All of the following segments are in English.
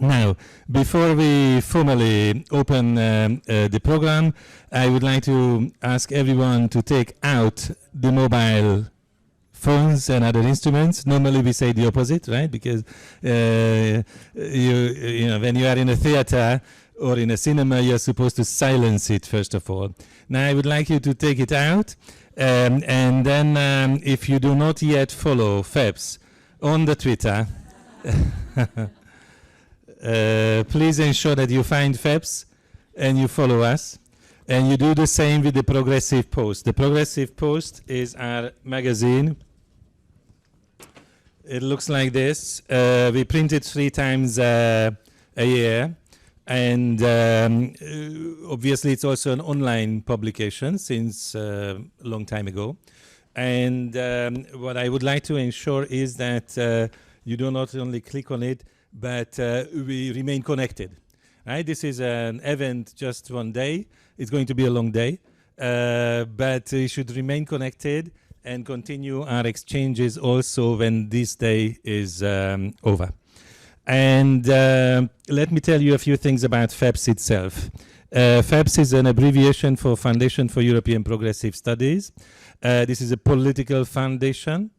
Now, before we formally open the program, I would like to ask everyone to take out the mobile phones and other instruments. Normally we say the opposite, right? Because you know, when you are in a theater or in a cinema, you're supposed to silence it first of all. Now I would like you to take it out, and then if you do not yet follow FEPS on the Twitter, please ensure that you find FEPS and you follow us. And you do the same with the Progressive Post. The Progressive Post is our magazine. It looks like this. We print it 3 times a year. And obviously it's also an online publication since a long time ago. And what I would like to ensure is that you do not only click on it, but we remain connected. Right? This is an event just one day. It's going to be a long day, but we should remain connected and continue our exchanges also when this day is over. And let me tell you a few things about FEPS itself. FEPS is an abbreviation for Foundation for European Progressive Studies. This is a political foundation.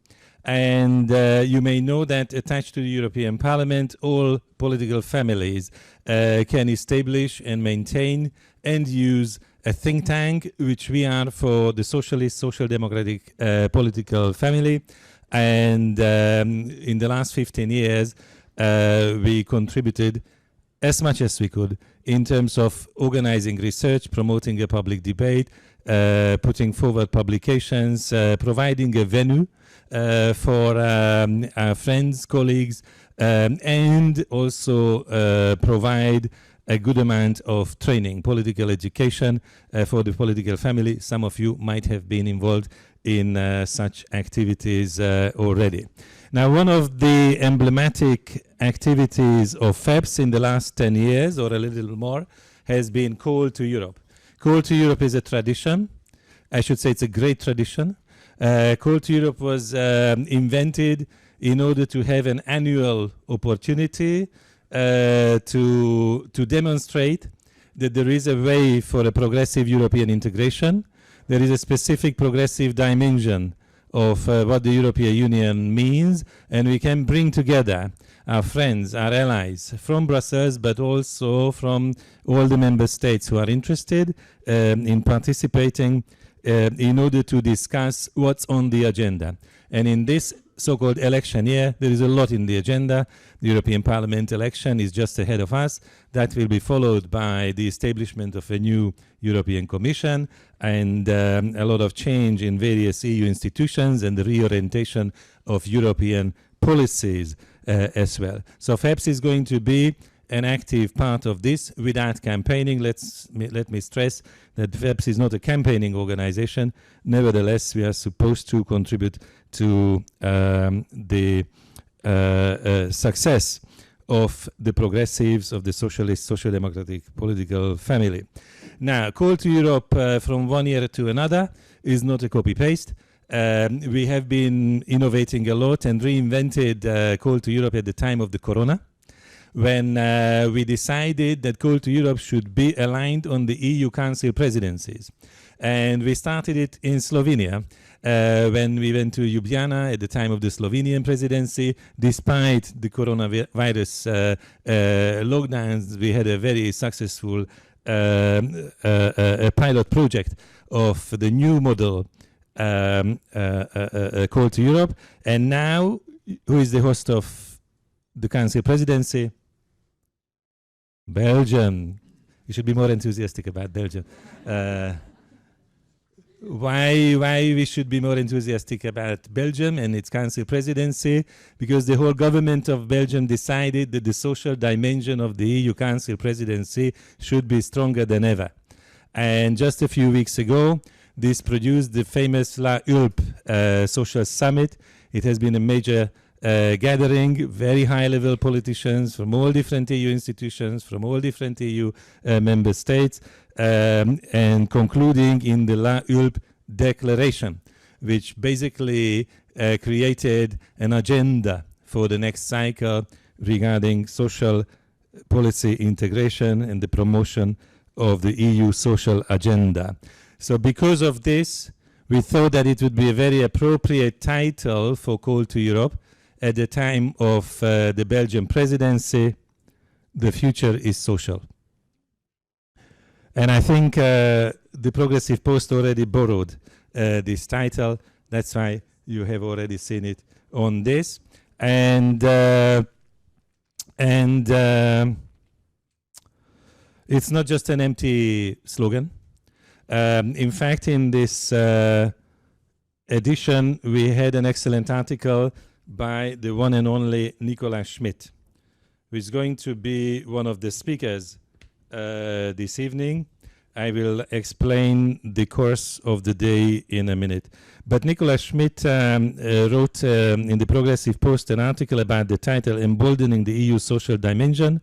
And you may know that attached to the European Parliament, all political families can establish and maintain and use a think tank, which we are for the socialist, social democratic political family. And in the last 15 years, we contributed as much as we could in terms of organizing research, promoting a public debate, putting forward publications, providing a venue for our friends, colleagues, and also provide a good amount of training, political education for the political family. Some of you might have been involved in such activities already. Now, one of the emblematic activities of FEPS in the last 10 years or a little more has been Call to Europe. Call to Europe is a tradition. I should say it's a great tradition. Call to Europe was invented in order to have an annual opportunity to demonstrate that there is a way for a progressive European integration. There is a specific progressive dimension of what the European Union means, and we can bring together our friends, our allies from Brussels, but also from all the member states who are interested in participating in order to discuss what's on the agenda. And in this so-called election year, there is a lot in the agenda. The European Parliament election is just ahead of us. That will be followed by the establishment of a new European Commission and a lot of change in various EU institutions and the reorientation of European policies as well. So FEPS is going to be an active part of this without campaigning. Let me stress that FEPS is not a campaigning organization. Nevertheless, we are supposed to contribute to the success of the progressives, of the socialist, social democratic political family. Now, Call to Europe from one year to another is not a copy-paste. We have been innovating a lot and reinvented Call to Europe at the time of the Corona, when we decided that Call to Europe should be aligned on the EU Council presidencies. And we started it in Slovenia when we went to Ljubljana at the time of the Slovenian presidency. Despite the coronavirus lockdowns, we had a very successful pilot project of the new model Call to Europe. And now, who is the host of the Council presidency? Belgium. You should be more enthusiastic about Belgium. Why we should be more enthusiastic about Belgium and its Council presidency? Because the whole government of Belgium decided that the social dimension of the EU Council presidency should be stronger than ever. And just a few weeks ago, this produced the famous La Hulpe Social Summit. It has been a major gathering, very high-level politicians from all different EU institutions, from all different EU member states, and concluding in the La Hulpe Declaration, which basically created an agenda for the next cycle regarding social policy integration and the promotion of the EU social agenda. So because of this, we thought that it would be a very appropriate title for Call to Europe at the time of the Belgian presidency, The Future is Social. And I think the Progressive Post already borrowed this title. That's why you have already seen it on this. And it's not just an empty slogan. In fact, in this edition, we had an excellent article by the one and only Schmidt, who is going to be one of the speakers this evening. I will explain the course of the day in a minute. But Schmidt wrote in the Progressive Post an article about the title Emboldening the EU Social Dimension.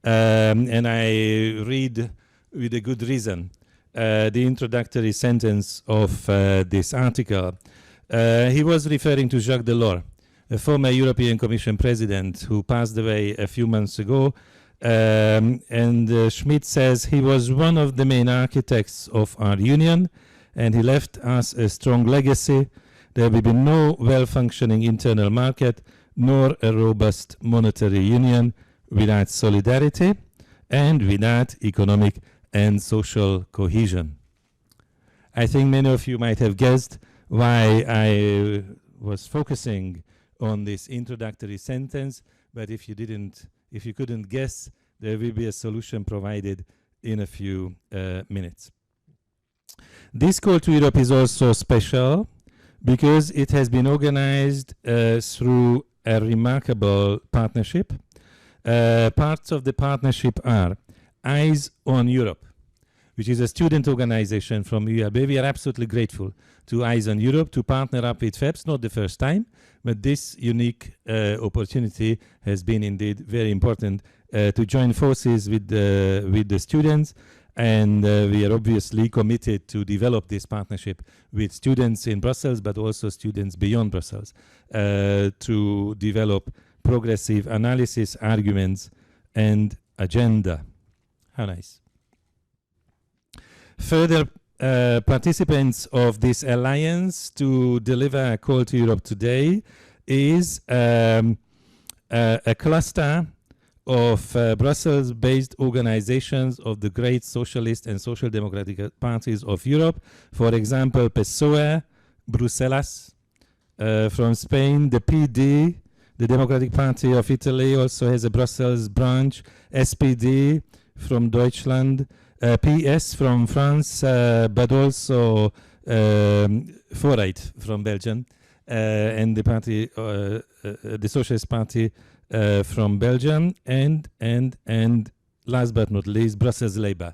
And I read with a good reason the introductory sentence of this article. He was referring to Jacques Delors, a former European Commission president who passed away a few months ago. And Schmidt says he was one of the main architects of our union, and he left us a strong legacy. There will be no well-functioning internal market, nor a robust monetary union without solidarity and without economic and social cohesion. I think many of you might have guessed why I was focusing on this introductory sentence, but if you couldn't guess, there will be a solution provided in a few minutes. This Call to Europe is also special because it has been organized through a remarkable partnership. Parts of the partnership are Eyes on Europe, which is a student organization from UAB. We are absolutely grateful to Eyes on Europe to partner up with FEPS, not the first time, but this unique opportunity has been indeed very important to join forces with the students, and we are obviously committed to develop this partnership with students in Brussels, but also students beyond Brussels, to develop progressive analysis, arguments, and agenda. How nice. Further participants of this alliance to deliver a Call to Europe today is a cluster of Brussels-based organizations of the great socialist and social democratic parties of Europe. For example, PSOE Brussels from Spain, the PD, the Democratic Party of Italy, also has a Brussels branch, SPD from Deutschland, PS from France, but also Vooruit from Belgium, and the party, the Socialist Party from Belgium, and last but not least, Brussels Labour,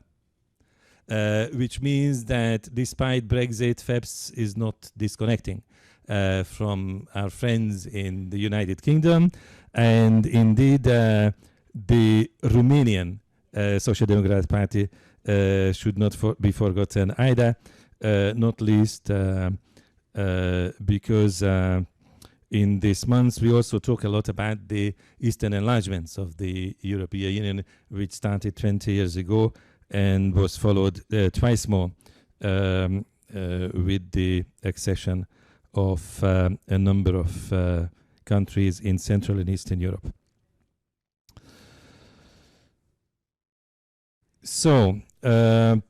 which means that despite Brexit, FEPS is not disconnecting from our friends in the United Kingdom, and indeed the Romanian Social Democratic Party should not be forgotten either, not least because in these months we also talk a lot about the eastern enlargements of the European Union, which started 20 years ago and was followed twice more with the accession of a number of countries in Central and Eastern Europe. So this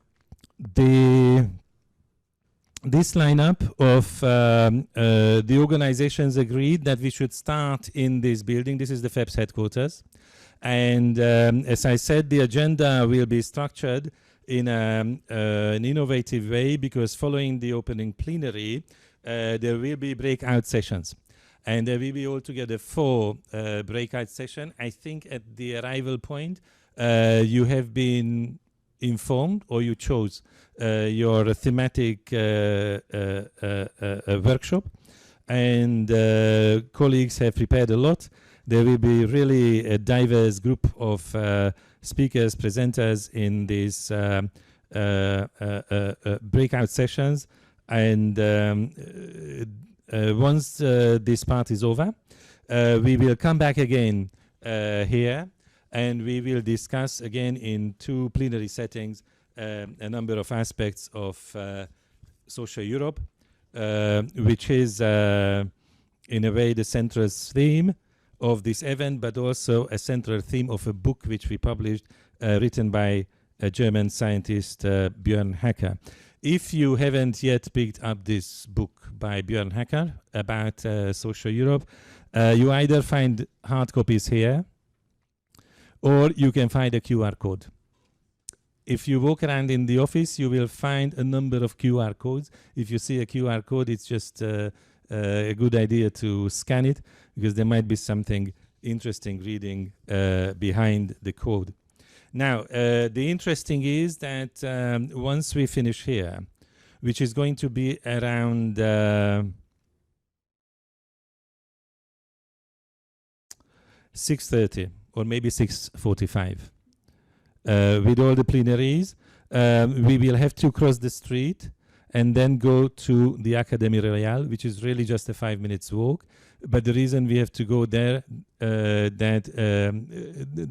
lineup of the organizations agreed that we should start in this building. This is the FEPS headquarters. And as I said, the agenda will be structured in an innovative way, because following the opening plenary, there will be breakout sessions. And there will be altogether 4 breakout sessions. I think at the arrival point, you have been informed, or you chose your thematic workshop, and colleagues have prepared a lot. There will be really a diverse group of speakers, presenters in these breakout sessions, and once this part is over, we will come back again here, and we will discuss again in 2 plenary settings a number of aspects of social Europe, which is in a way the central theme of this event, but also a central theme of a book which we published, written by a German scientist, Björn Hacker. If you haven't yet picked up this book by Björn Hacker about social Europe, you either find hard copies here, or you can find a QR code. If you walk around in the office, you will find a number of QR codes. If you see a QR code, it's just a good idea to scan it, because there might be something interesting reading behind the code. Now, the interesting is that once we finish here, which is going to be around 6:30 or maybe 6:45, with all the plenaries, we will have to cross the street and then go to the Académie Royale, which is really just a 5 minutes walk. But the reason we have to go there, that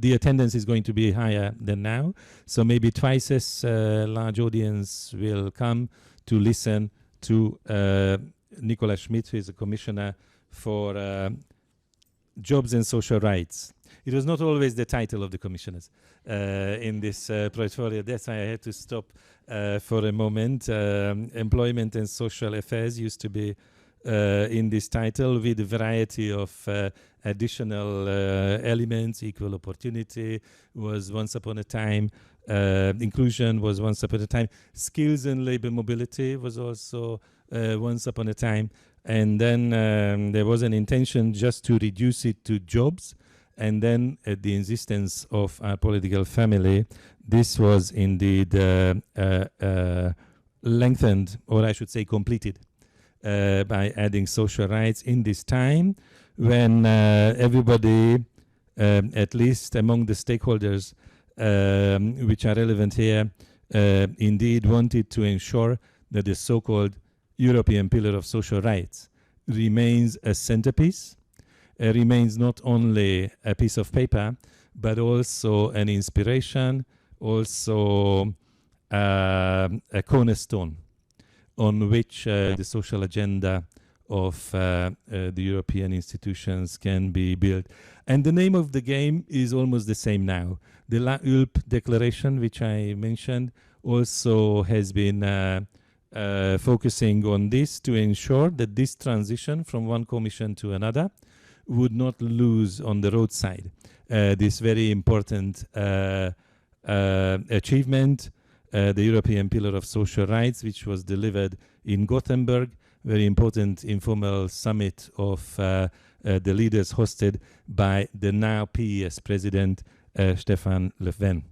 the attendance is going to be higher than now. So maybe twice as large audience will come to listen to Nicola Schmidt, who is a commissioner for jobs and social rights. It was not always the title of the commissioners in this portfolio. That's why I had to stop for a moment. Employment and social affairs used to be in this title, with a variety of additional elements. Equal opportunity was once upon a time. Inclusion was once upon a time. Skills and labor mobility was also once upon a time. And then there was an intention just to reduce it to jobs. And then at the insistence of our political family, this was indeed lengthened, or I should say completed, by adding social rights in this time when everybody, at least among the stakeholders which are relevant here, indeed wanted to ensure that the so-called European Pillar of Social Rights remains a centerpiece, remains not only a piece of paper, but also an inspiration, also a cornerstone on which the social agenda of the European institutions can be built. And the name of the game is almost the same now. The La Hulpe Declaration, which I mentioned, also has been focusing on this to ensure that this transition from one commission to another would not lose on the roadside this very important achievement, the European Pillar of Social Rights, which was delivered in Gothenburg, very important informal summit of the leaders hosted by the now PES president, Stefan Löfven.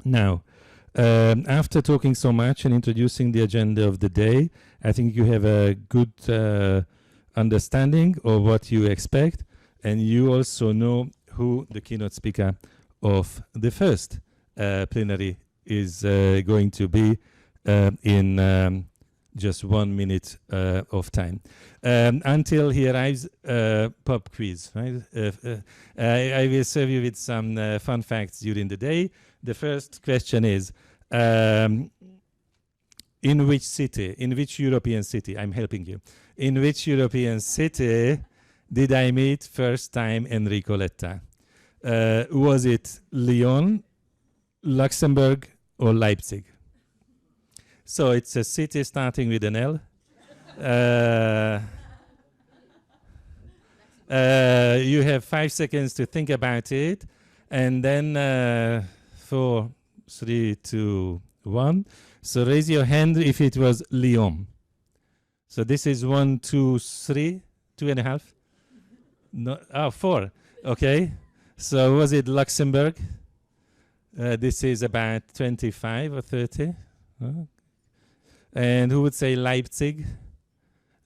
Now, after talking so much and introducing the agenda of the day, I think you have a good understanding of what you expect, and you also know who the keynote speaker of the first plenary is going to be in just 1 minute of time. Until he arrives, pub quiz, right? I will serve you with some fun facts during the day. The first question is, in which city, in which European city, I'm helping you, in which European city did I meet first time Enrico Letta? Was it Lyon, Luxembourg, or Leipzig? So it's a city starting with an L. You have 5 seconds to think about it, and then 4, 3, 2, 1. So raise your hand if it was Lyon. So this is 1, 2, 3, 2.5. No, 4. Okay. So was it Luxembourg? This is about 25 or 30. And who would say Leipzig?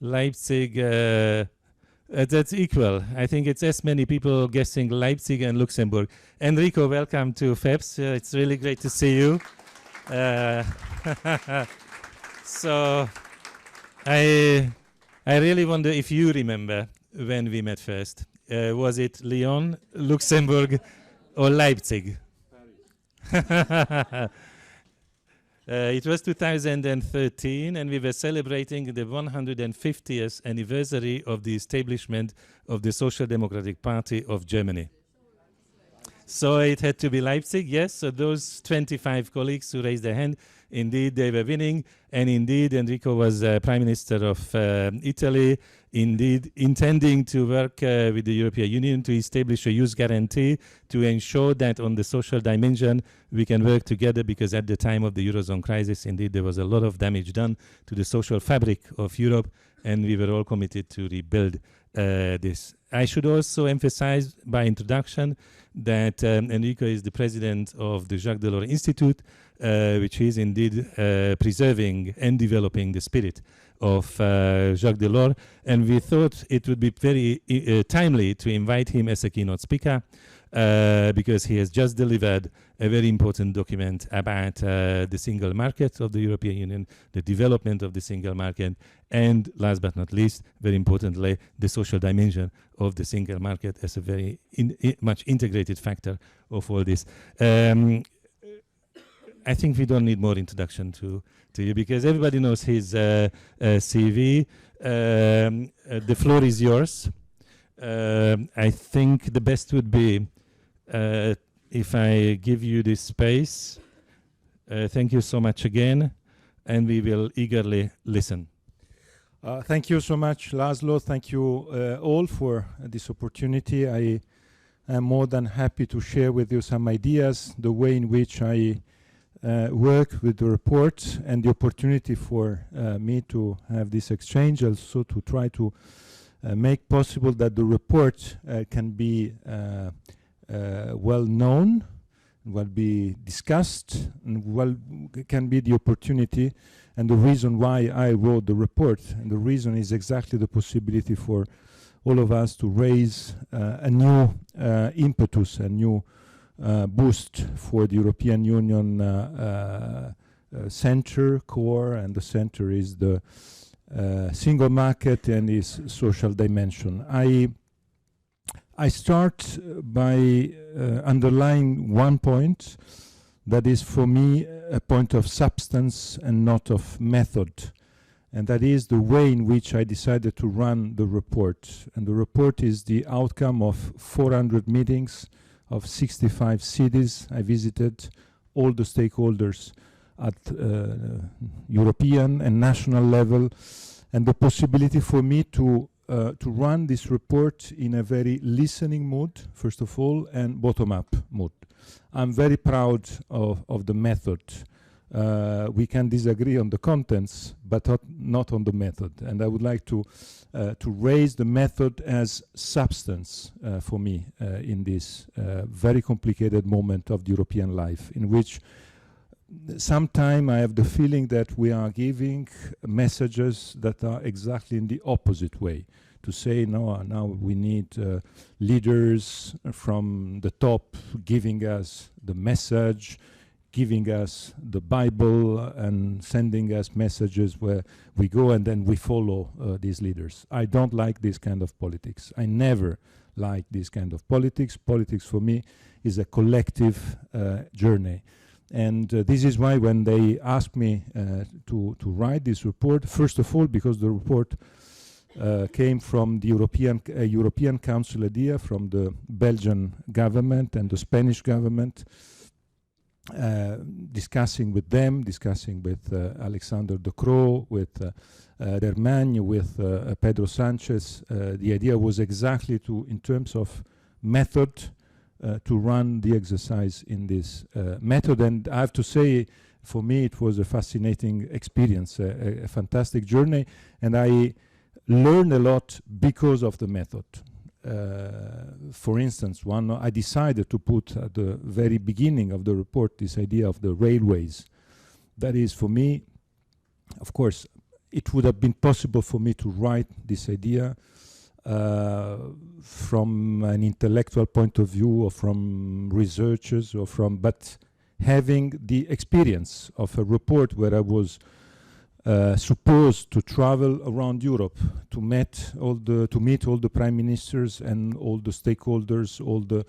Leipzig, that's equal. I think it's as many people guessing Leipzig and Luxembourg. Enrico, welcome to FEPS. It's really great to see you. So I really wonder if you remember when we met first. Was it Lyon, Luxembourg, or Leipzig? It was 2013, and we were celebrating the 150th anniversary of the establishment of the Social Democratic Party of Germany. So it had to be Leipzig, yes. So those 25 colleagues who raised their hand, indeed they were winning. And indeed Enrico was Prime Minister of Italy, indeed intending to work with the European Union to establish a youth guarantee to ensure that on the social dimension we can work together, because at the time of the Eurozone crisis, indeed there was a lot of damage done to the social fabric of Europe, and we were all committed to rebuild this. I should also emphasize by introduction that Enrico is the president of the Jacques Delors Institute, which is indeed preserving and developing the spirit of Jacques Delors. And we thought it would be very timely to invite him as a keynote speaker, because he has just delivered a very important document about the single market of the European Union, the development of the single market, and last but not least, very importantly, the social dimension of the single market as a very much integrated factor of all this. I think we don't need more introduction to you, because everybody knows his CV. The floor is yours. I think the best would be if I give you this space. Thank you so much again, and we will eagerly listen. Thank you so much, László. Thank you all for this opportunity. I am more than happy to share with you some ideas, the way in which I work with the report, and the opportunity for me to have this exchange, also to try to make possible that the report can be well known, will be discussed, and can be the opportunity and the reason why I wrote the report. And the reason is exactly the possibility for all of us to raise a new impetus, a new boost for the European Union center, core, and the center is the single market and its social dimension. I start by underlying one point that is for me a point of substance and not of method, and that is the way in which I decided to run the report. And the report is the outcome of 400 meetings of 65 cities. I visited all the stakeholders at European and national level, and the possibility for me to run this report in a very listening mood, first of all, and bottom-up mood. I'm very proud of the method. We can disagree on the contents, but not on the method. And I would like to raise the method as substance for me in this very complicated moment of the European life, in which sometimes I have the feeling that we are giving messages that are exactly in the opposite way. To say, no, now we need leaders from the top giving us the message, giving us the Bible, and sending us messages where we go and then we follow these leaders. I don't like this kind of politics. I never like this kind of politics. Politics for me is a collective journey. And this is why when they asked me to write this report, first of all, because the report came from the European Council idea, from the Belgian government and the Spanish government, discussing with them, discussing with Alexander De Croo, with Dermagne, with Pedro Sanchez. The idea was exactly to, in terms of method, to run the exercise in this method. And I have to say, for me, it was a fascinating experience, a fantastic journey, and I learned a lot because of the method. For instance, I decided to put at the very beginning of the report this idea of the railways. That is, for me, of course, it would have been possible for me to write this idea from an intellectual point of view, or from researchers, or from, but having the experience of a report where I was supposed to travel around Europe to meet all the prime ministers and all the stakeholders, all the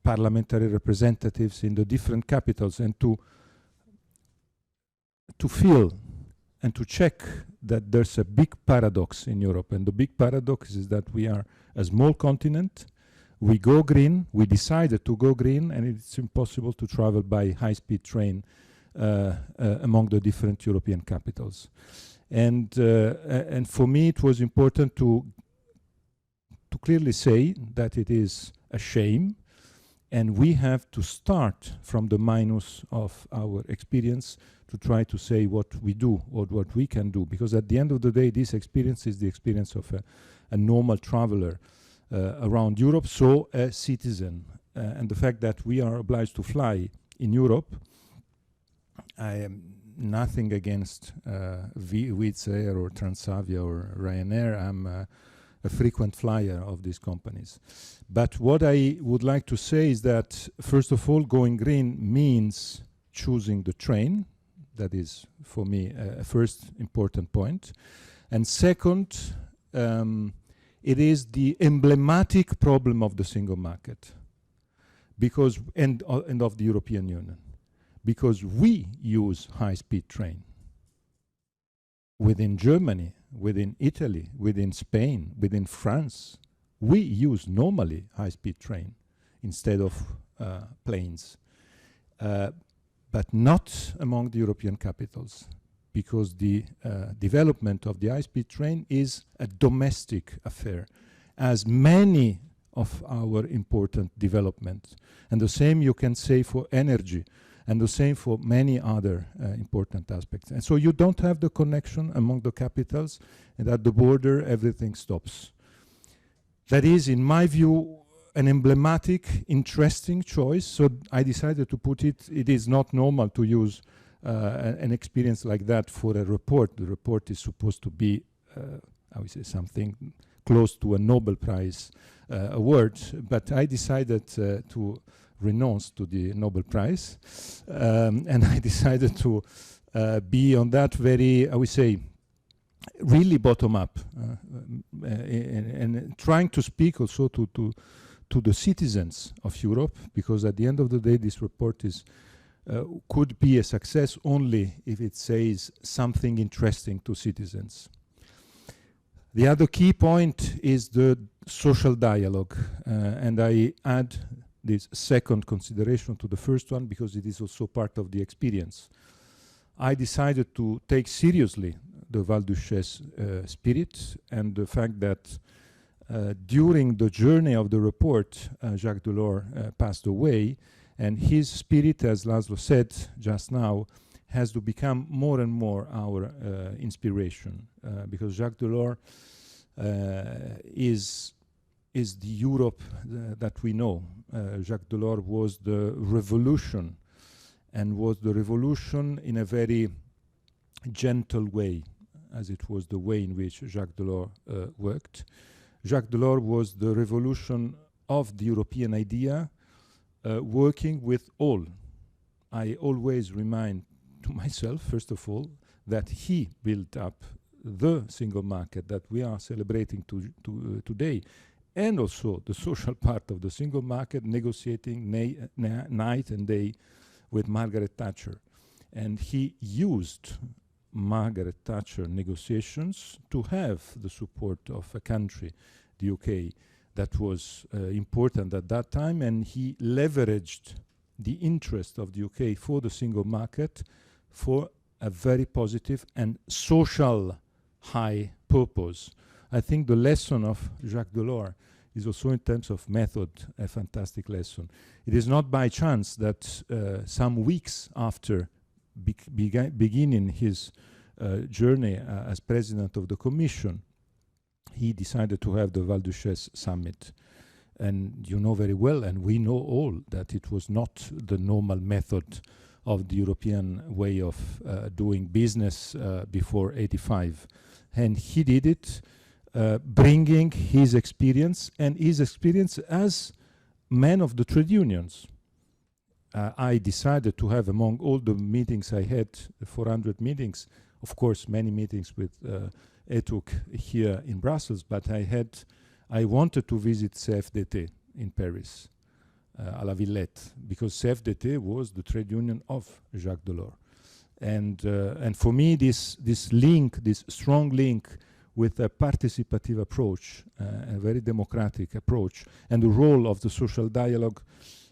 parliamentary representatives in the different capitals, and to feel and to check that there's a big paradox in Europe. And the big paradox is that we are a small continent, we go green, we decided to go green, and it's impossible to travel by high-speed train among the different European capitals. And for me it was important to clearly say that it is a shame, and we have to start from the minus of our experience to try to say what we do or what we can do, because at the end of the day this experience is the experience of a normal traveler around Europe, so a citizen. And the fact that we are obliged to fly in Europe, I am nothing against Wizz Air or Transavia or Ryanair. I'm a frequent flyer of these companies. But what I would like to say is that, first of all, going green means choosing the train. That is, for me, a first important point. And second, it is the emblematic problem of the single market, because and of the European Union, because we use high-speed train within Germany, within Italy, within Spain, within France. We use normally high-speed train instead of planes, but not among the European capitals, because the development of the high-speed train is a domestic affair, as many of our important developments. And the same you can say for energy, and the same for many other important aspects. And so you don't have the connection among the capitals, and at the border everything stops. That is, in my view, an emblematic, interesting choice. So I decided to put it. It is not normal to use an experience like that for a report. The report is supposed to be, I would say, something close to a Nobel Prize award, but I decided to renounce to the Nobel Prize, and I decided to be on that very, I would say, really bottom up, and trying to speak also to the citizens of Europe, because at the end of the day this report is could be a success only if it says something interesting to citizens. The other key point is the social dialogue, and I add this second consideration to the first one because it is also part of the experience. I decided to take seriously the Val d'Uchesse spirit, and the fact that during the journey of the report, Jacques Delors passed away, and his spirit, as László said just now, has to become more and more our inspiration, because Jacques Delors is the Europe that we know. Jacques Delors was the revolution, and was the revolution in a very gentle way, as it was the way in which Jacques Delors worked. Jacques Delors was the revolution of the European idea, working with all. I always remind to myself, first of all, that he built up the single market that we are celebrating today, and also the social part of the single market, negotiating night and day with Margaret Thatcher. And he used Margaret Thatcher negotiations to have the support of a country, the UK, that was important at that time, and he leveraged the interest of the UK for the single market for a very positive and social high purpose. I think the lesson of Jacques Delors is also, in terms of method, a fantastic lesson. It is not by chance that some weeks after beginning his journey as president of the Commission, he decided to have the Val d'Uchesse summit. And you know very well, and we know all, that it was not the normal method of the European way of doing business before '85. And he did it, bringing his experience, and his experience as man of the trade unions. I decided to have, among all the meetings I had, 400 meetings, of course many meetings with ETUC here in Brussels, but I wanted to visit CFDT, in Paris, à la Villette, because CFDT was the trade union of Jacques Delors. And for me, this link, this strong link with a participative approach, a very democratic approach, and the role of the social dialogue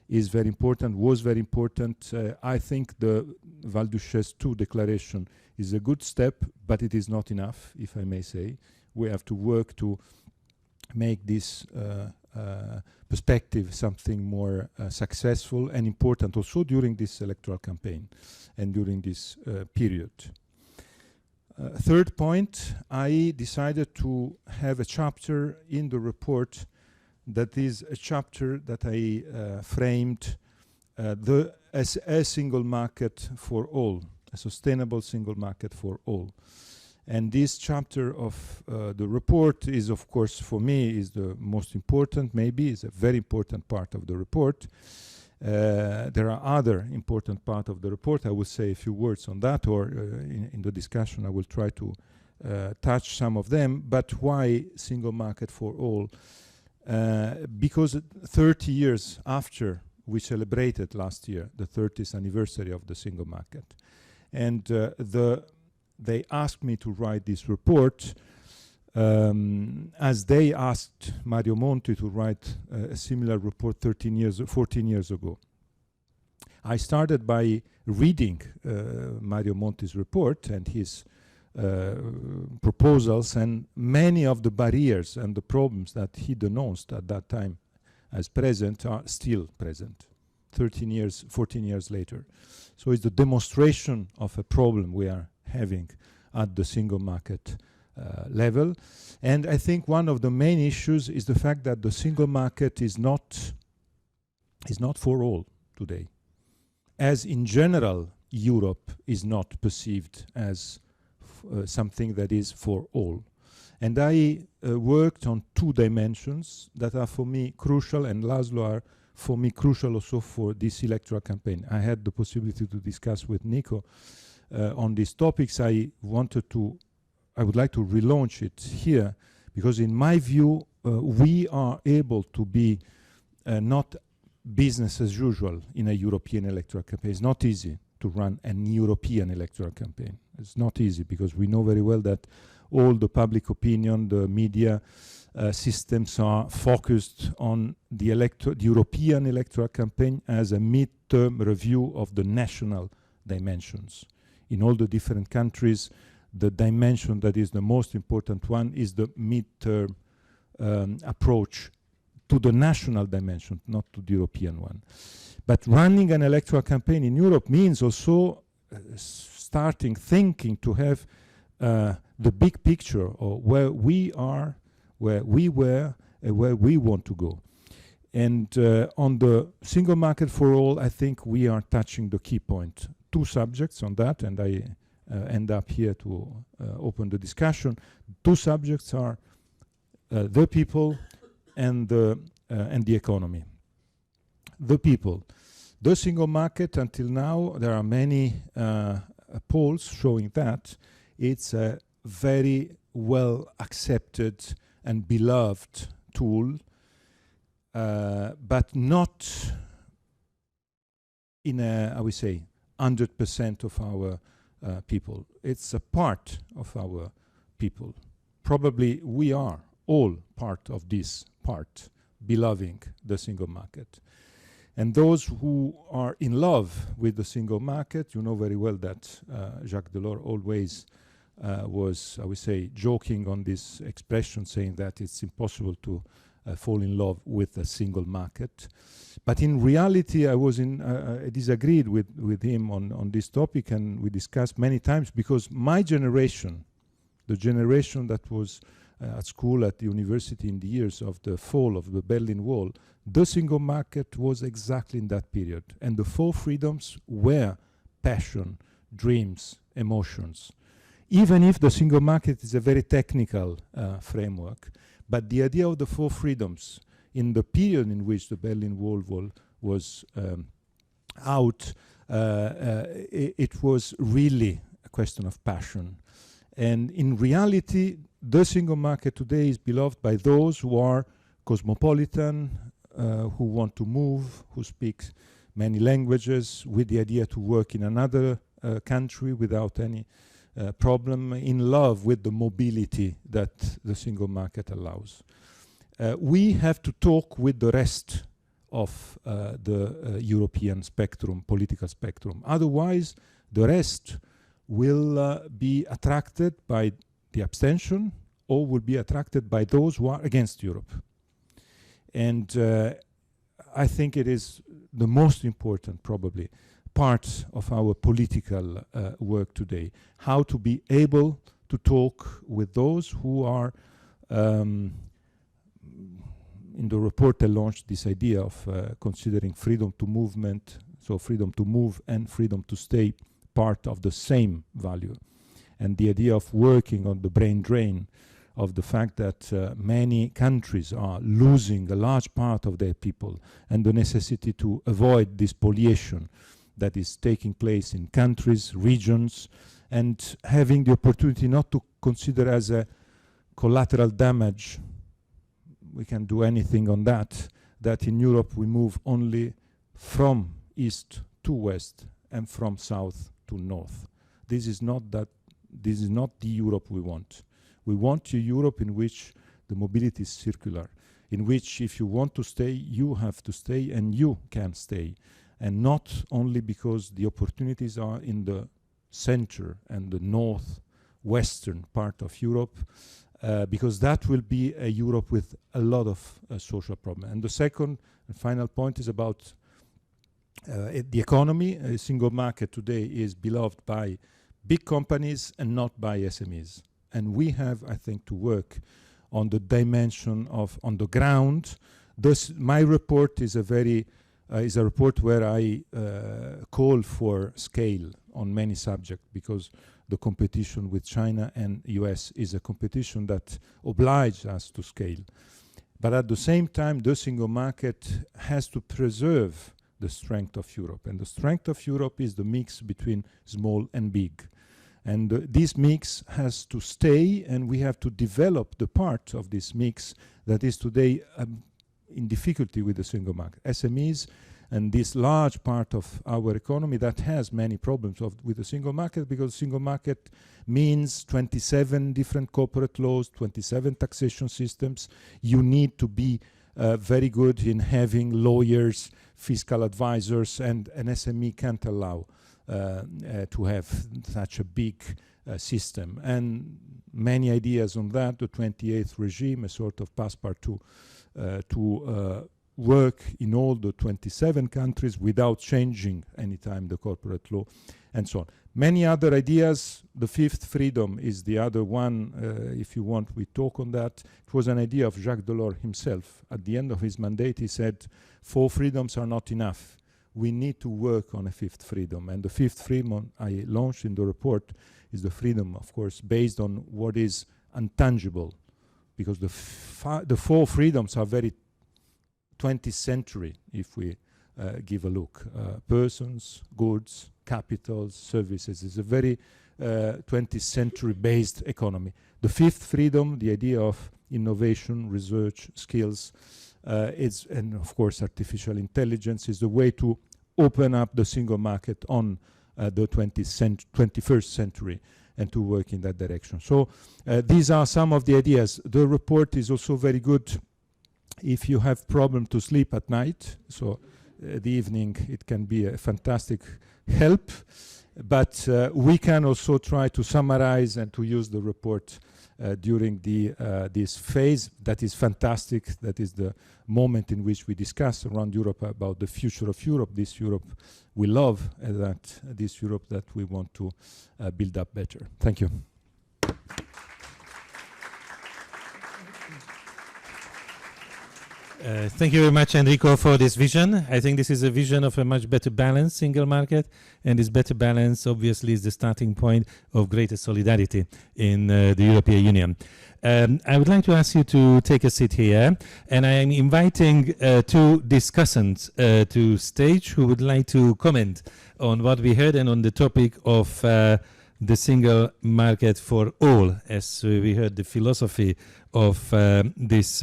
is very important, was very important. I think the Val d'Uchaise II declaration is a good step, but it is not enough, if I may say. We have to work to make this perspective something more successful and important also during this electoral campaign and during this period. Third point, I decided to have a chapter in the report that is a chapter that I framed as a single market for all, a sustainable single market for all. And this chapter of the report is, of course, for me, is the most important, maybe, is a very important part of the report. There are other important parts of the report. I will say a few words on that, or in the discussion I will try to touch some of them. But why single market for all? Because 30 years after we celebrated last year the 30th anniversary of the single market, and they asked me to write this report as they asked Mario Monti to write a similar report 14 years ago. I started by reading Mario Monti's report and his proposals, and many of the barriers and the problems that he denounced at that time as present are still present 14 years later. So it's the demonstration of a problem we are having at the single market level. And I think one of the main issues is the fact that the single market is not for all today. As in general, Europe is not perceived as something that is for all. And I worked on two dimensions that are for me crucial, and László are for me crucial also for this electoral campaign. I had the possibility to discuss with Nika on these topics. I would like to relaunch it here, because in my view, we are able to be not business as usual in a European electoral campaign. It's not easy to run an European electoral campaign. It's not easy because we know very well that all the public opinion, the media systems are focused on the European electoral campaign as a mid-term review of the national dimensions. In all the different countries, the dimension that is the most important one is the mid-term approach to the national dimension, not to the European one. But running an electoral campaign in Europe means also starting thinking to have the big picture of where we are, where we were, and where we want to go. And on the single market for all, I think we are touching the key point. Two subjects on that, and I end up here to open the discussion. Two subjects are the people and the economy. The people. The single market, until now, there are many polls showing that it's a very well accepted and beloved tool, but not in a, I would say, 100% of our people. It's a part of our people. Probably we are all part of this part, beloving the single market. And those who are in love with the single market, you know very well that Jacques Delors always was, I would say, joking on this expression, saying that it's impossible to fall in love with a single market. But in reality, I disagreed with him on this topic, and we discussed many times, because my generation, the generation that was at school, at the university in the years of the fall of the Berlin Wall, the single market was exactly in that period. And the four freedoms were passion, dreams, emotions. Even if the single market is a very technical framework, but the idea of the four freedoms in the period in which the Berlin Wall was out, it was really a question of passion. And in reality, the single market today is beloved by those who are cosmopolitan, who want to move, who speak many languages, with the idea to work in another country without any problem, in love with the mobility that the single market allows. We have to talk with the rest of the European spectrum, political spectrum. Otherwise, the rest will be attracted by the abstention or will be attracted by those who are against Europe. And I think it is the most important, probably, part of our political work today, how to be able to talk with those who are in the report I launched this idea of considering freedom to movement, so freedom to move and freedom to stay, part of the same value. And the idea of working on the brain drain of the fact that many countries are losing a large part of their people, and the necessity to avoid this spoliation that is taking place in countries, regions, and having the opportunity not to consider as a collateral damage, we can do anything on that, that in Europe we move only from east to west and from south to north. This is not the Europe we want. We want a Europe in which the mobility is circular, in which if you want to stay, you have to stay and you can stay. And not only because the opportunities are in the center and the northwestern part of Europe, because that will be a Europe with a lot of social problems. And the second and final point is about the economy. A single market today is beloved by big companies and not by SMEs. And we have, I think, to work on the dimension of on the ground. My report is a report where I call for scale on many subjects, because the competition with China and US is a competition that obliges us to scale. But at the same time, the single market has to preserve the strength of Europe. And the strength of Europe is the mix between small and big. And this mix has to stay, and we have to develop the part of this mix that is today in difficulty with the single market. SMEs and this large part of our economy that has many problems with the single market, because single market means 27 different corporate laws, 27 taxation systems. You need to be very good in having lawyers, fiscal advisors, and an SME can't allow to have such a big system. And many ideas on that, the 28th regime, a sort of passport to work in all the 27 countries without changing any time the corporate law, and so on. Many other ideas. The fifth freedom is the other one. If you want, we talk on that. It was an idea of Jacques Delors himself. At the end of his mandate, he said, 4 freedoms are not enough. We need to work on a fifth freedom. And the fifth freedom I launched in the report is the freedom, of course, based on what is intangible. Because the 4 freedoms are very 20th century, if we give a look. Persons, goods, capitals, services. Is a very 20th century based economy. The fifth freedom, the idea of innovation, research, skills, and of course artificial intelligence, is the way to open up the single market on the 21st century and to work in that direction. So these are some of the ideas. The report is also very good if you have problem to sleep at night. So the evening it can be a fantastic help, but we can also try to summarize and to use the report during this phase that is fantastic. That is the moment in which we discuss around Europe about the future of Europe, this Europe we love, and this Europe that we want to build up better. Thank you. Thank you very much, Enrico, for this vision. I think this is a vision of a much better balanced single market, and this better balance obviously is the starting point of greater solidarity in the European Union. I would like to ask you to take a seat here, and I am inviting 2 discussants to stage who would like to comment on what we heard and on the topic of the single market for all, as we heard the philosophy of this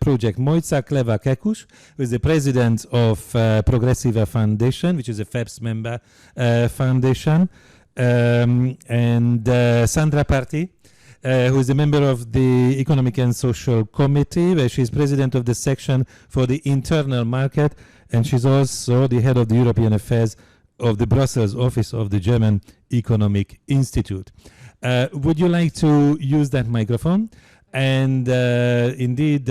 project. Mojca Kleva Kekuš, who is the president of Progresiva Foundation, which is a FEPS member foundation, and Sandra Parthie, who is a member of the Economic and Social Committee, where she is president of the section for the internal market, and she's also the head of the European Affairs of the Brussels office of the German Economic Institute. Would you like to use that microphone and indeed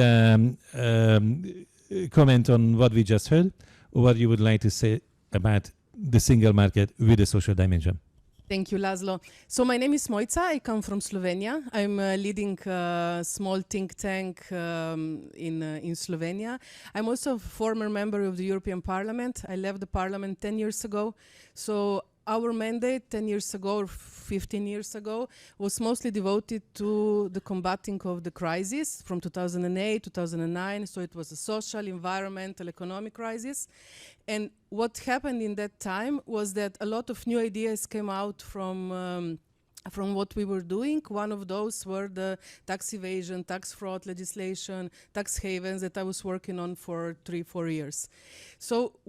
comment on what we just heard, or what you would like to say about the single market with a social dimension? Thank you, László. So my name is Mojca. I come from Slovenia. I'm leading a small think tank in Slovenia. I'm also a former member of the European Parliament. I left the Parliament 10 years ago. So our mandate 10 years ago or 15 years ago was mostly devoted to the combating of the crisis from 2008, 2009. So it was a social, environmental, economic crisis. And what happened in that time was that a lot of new ideas came out from what we were doing. One of those were the tax evasion, tax fraud legislation, tax havens that I was working on for 3-4 years. So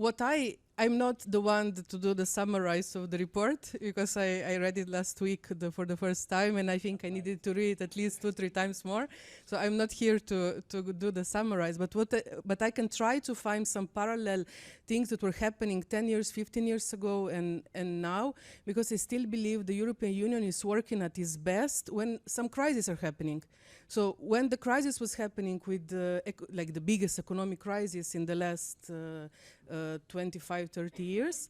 I'm not the one to do the summarize of the report, because I read it last week for the first time, and I think I needed to read it at least 2-3 times more. So I'm not here to do the summarize, but I can try to find some parallel things that were happening 10 years, 15 years ago and now, because I still believe the European Union is working at its best when some crises are happening. So when the crisis was happening with like the biggest economic crisis in the last 25-30 years,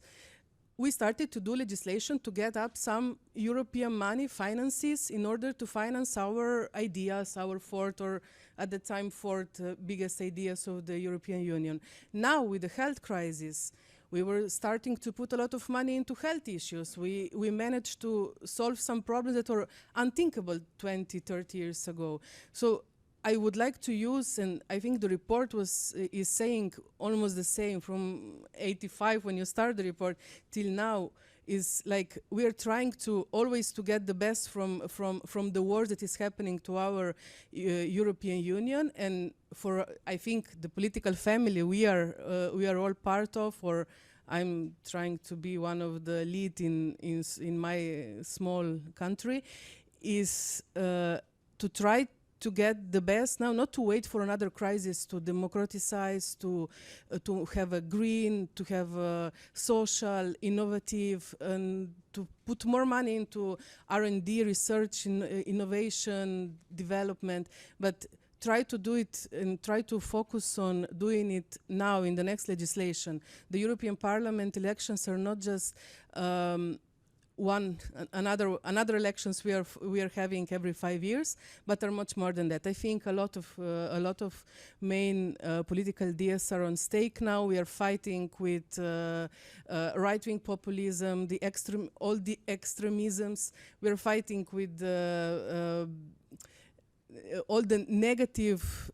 we started to do legislation to get up some European money finances in order to finance our ideas, our fourth or at the time fourth biggest ideas of the European Union. Now with the health crisis, we were starting to put a lot of money into health issues. We managed to solve some problems that were unthinkable 20-30 years ago. So I would like to use, and I think the report is saying almost the same from 85 when you start the report till now, is like we are trying to always to get the best from the work that is happening to our European Union, and for I think the political family we are all part of, or I'm trying to be one of the lead in my small country, is to try to get the best now, not to wait for another crisis to democratize, to have a green, to have a social, innovative, and to put more money into R&D, research, innovation, development, but try to do it and try to focus on doing it now in the next legislation. The European Parliament elections are not just another elections we are having every 5 years, but are much more than that. I think a lot of main political ideas are on stake now. We are fighting with right-wing populism, all the extremisms. We are fighting with all the negative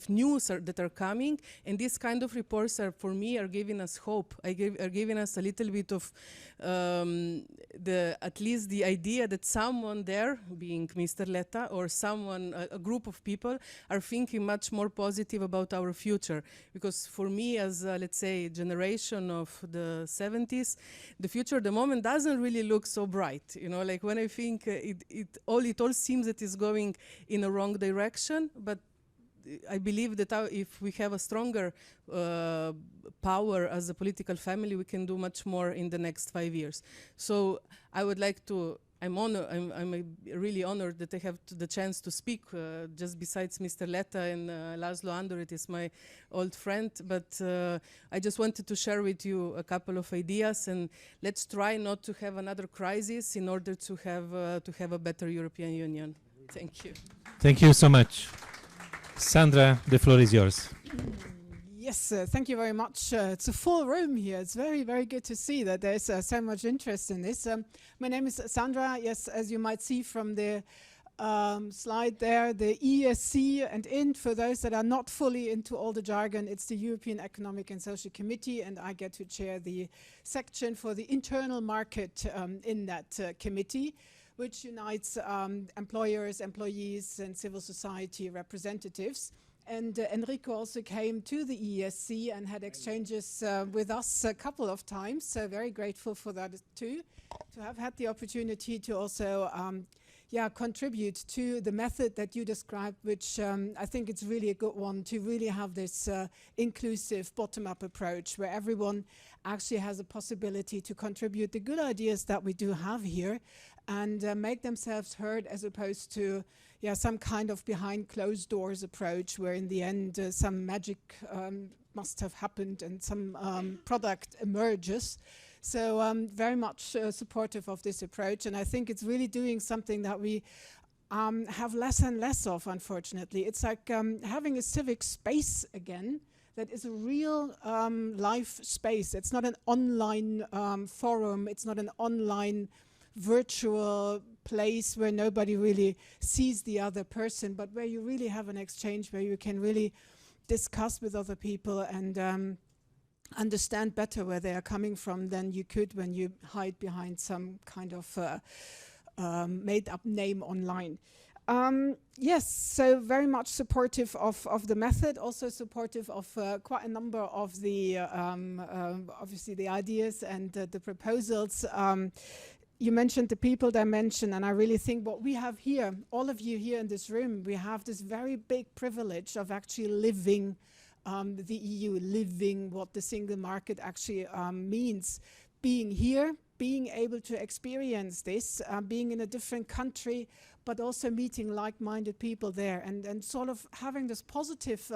news that are coming, and these kind of reports are, for me, are giving us hope. Are giving us a little bit of at least the idea that someone there, being Mr. Letta, or someone, a group of people, are thinking much more positive about our future. Because for me, as let's say generation of the 70s, the future at the moment doesn't really look so bright. You know, like when I think it all seems that is going in a wrong direction, but I believe that if we have a stronger power as a political family, we can do much more in the next 5 years. So I would like to, I'm really honored that I have the chance to speak, just besides Mr. Letta and László Andor, it is my old friend, but I just wanted to share with you a couple of ideas, and let's try not to have another crisis in order to have a better European Union. Thank you. Thank you so much. Sandra, the floor is yours. Yes, thank you very much. It's a full room here. It's very, very good to see that there's so much interest in this. My name is Sandra. Yes, as you might see from the slide there, the EESC and INT, for those that are not fully into all the jargon, it's the European Economic and Social Committee, and I get to chair the section for the internal market in that committee, which unites employers, employees, and civil society representatives. And Enrico also came to the EESC and had exchanges with us a couple of times, so very grateful for that too, to have had the opportunity to also contribute to the method that you described, which I think it's really a good one to really have this inclusive bottom-up approach where everyone actually has a possibility to contribute the good ideas that we do have here and make themselves heard, as opposed to some kind of behind closed doors approach where in the end some magic must have happened and some product emerges. So very much supportive of this approach, and I think it's really doing something that we have less and less of, unfortunately. It's like having a civic space again that is a real life space. It's not an online forum, it's not an online virtual place where nobody really sees the other person, but where you really have an exchange, where you can really discuss with other people and understand better where they are coming from than you could when you hide behind some kind of made-up name online. Yes, so very much supportive of the method, also supportive of quite a number of the, obviously the ideas and the proposals. You mentioned the people dimension, and I really think what we have here, all of you here in this room, we have this very big privilege of actually living the EU, living what the single market actually means. Being here, being able to experience this, being in a different country, but also meeting like-minded people there and sort of having this positive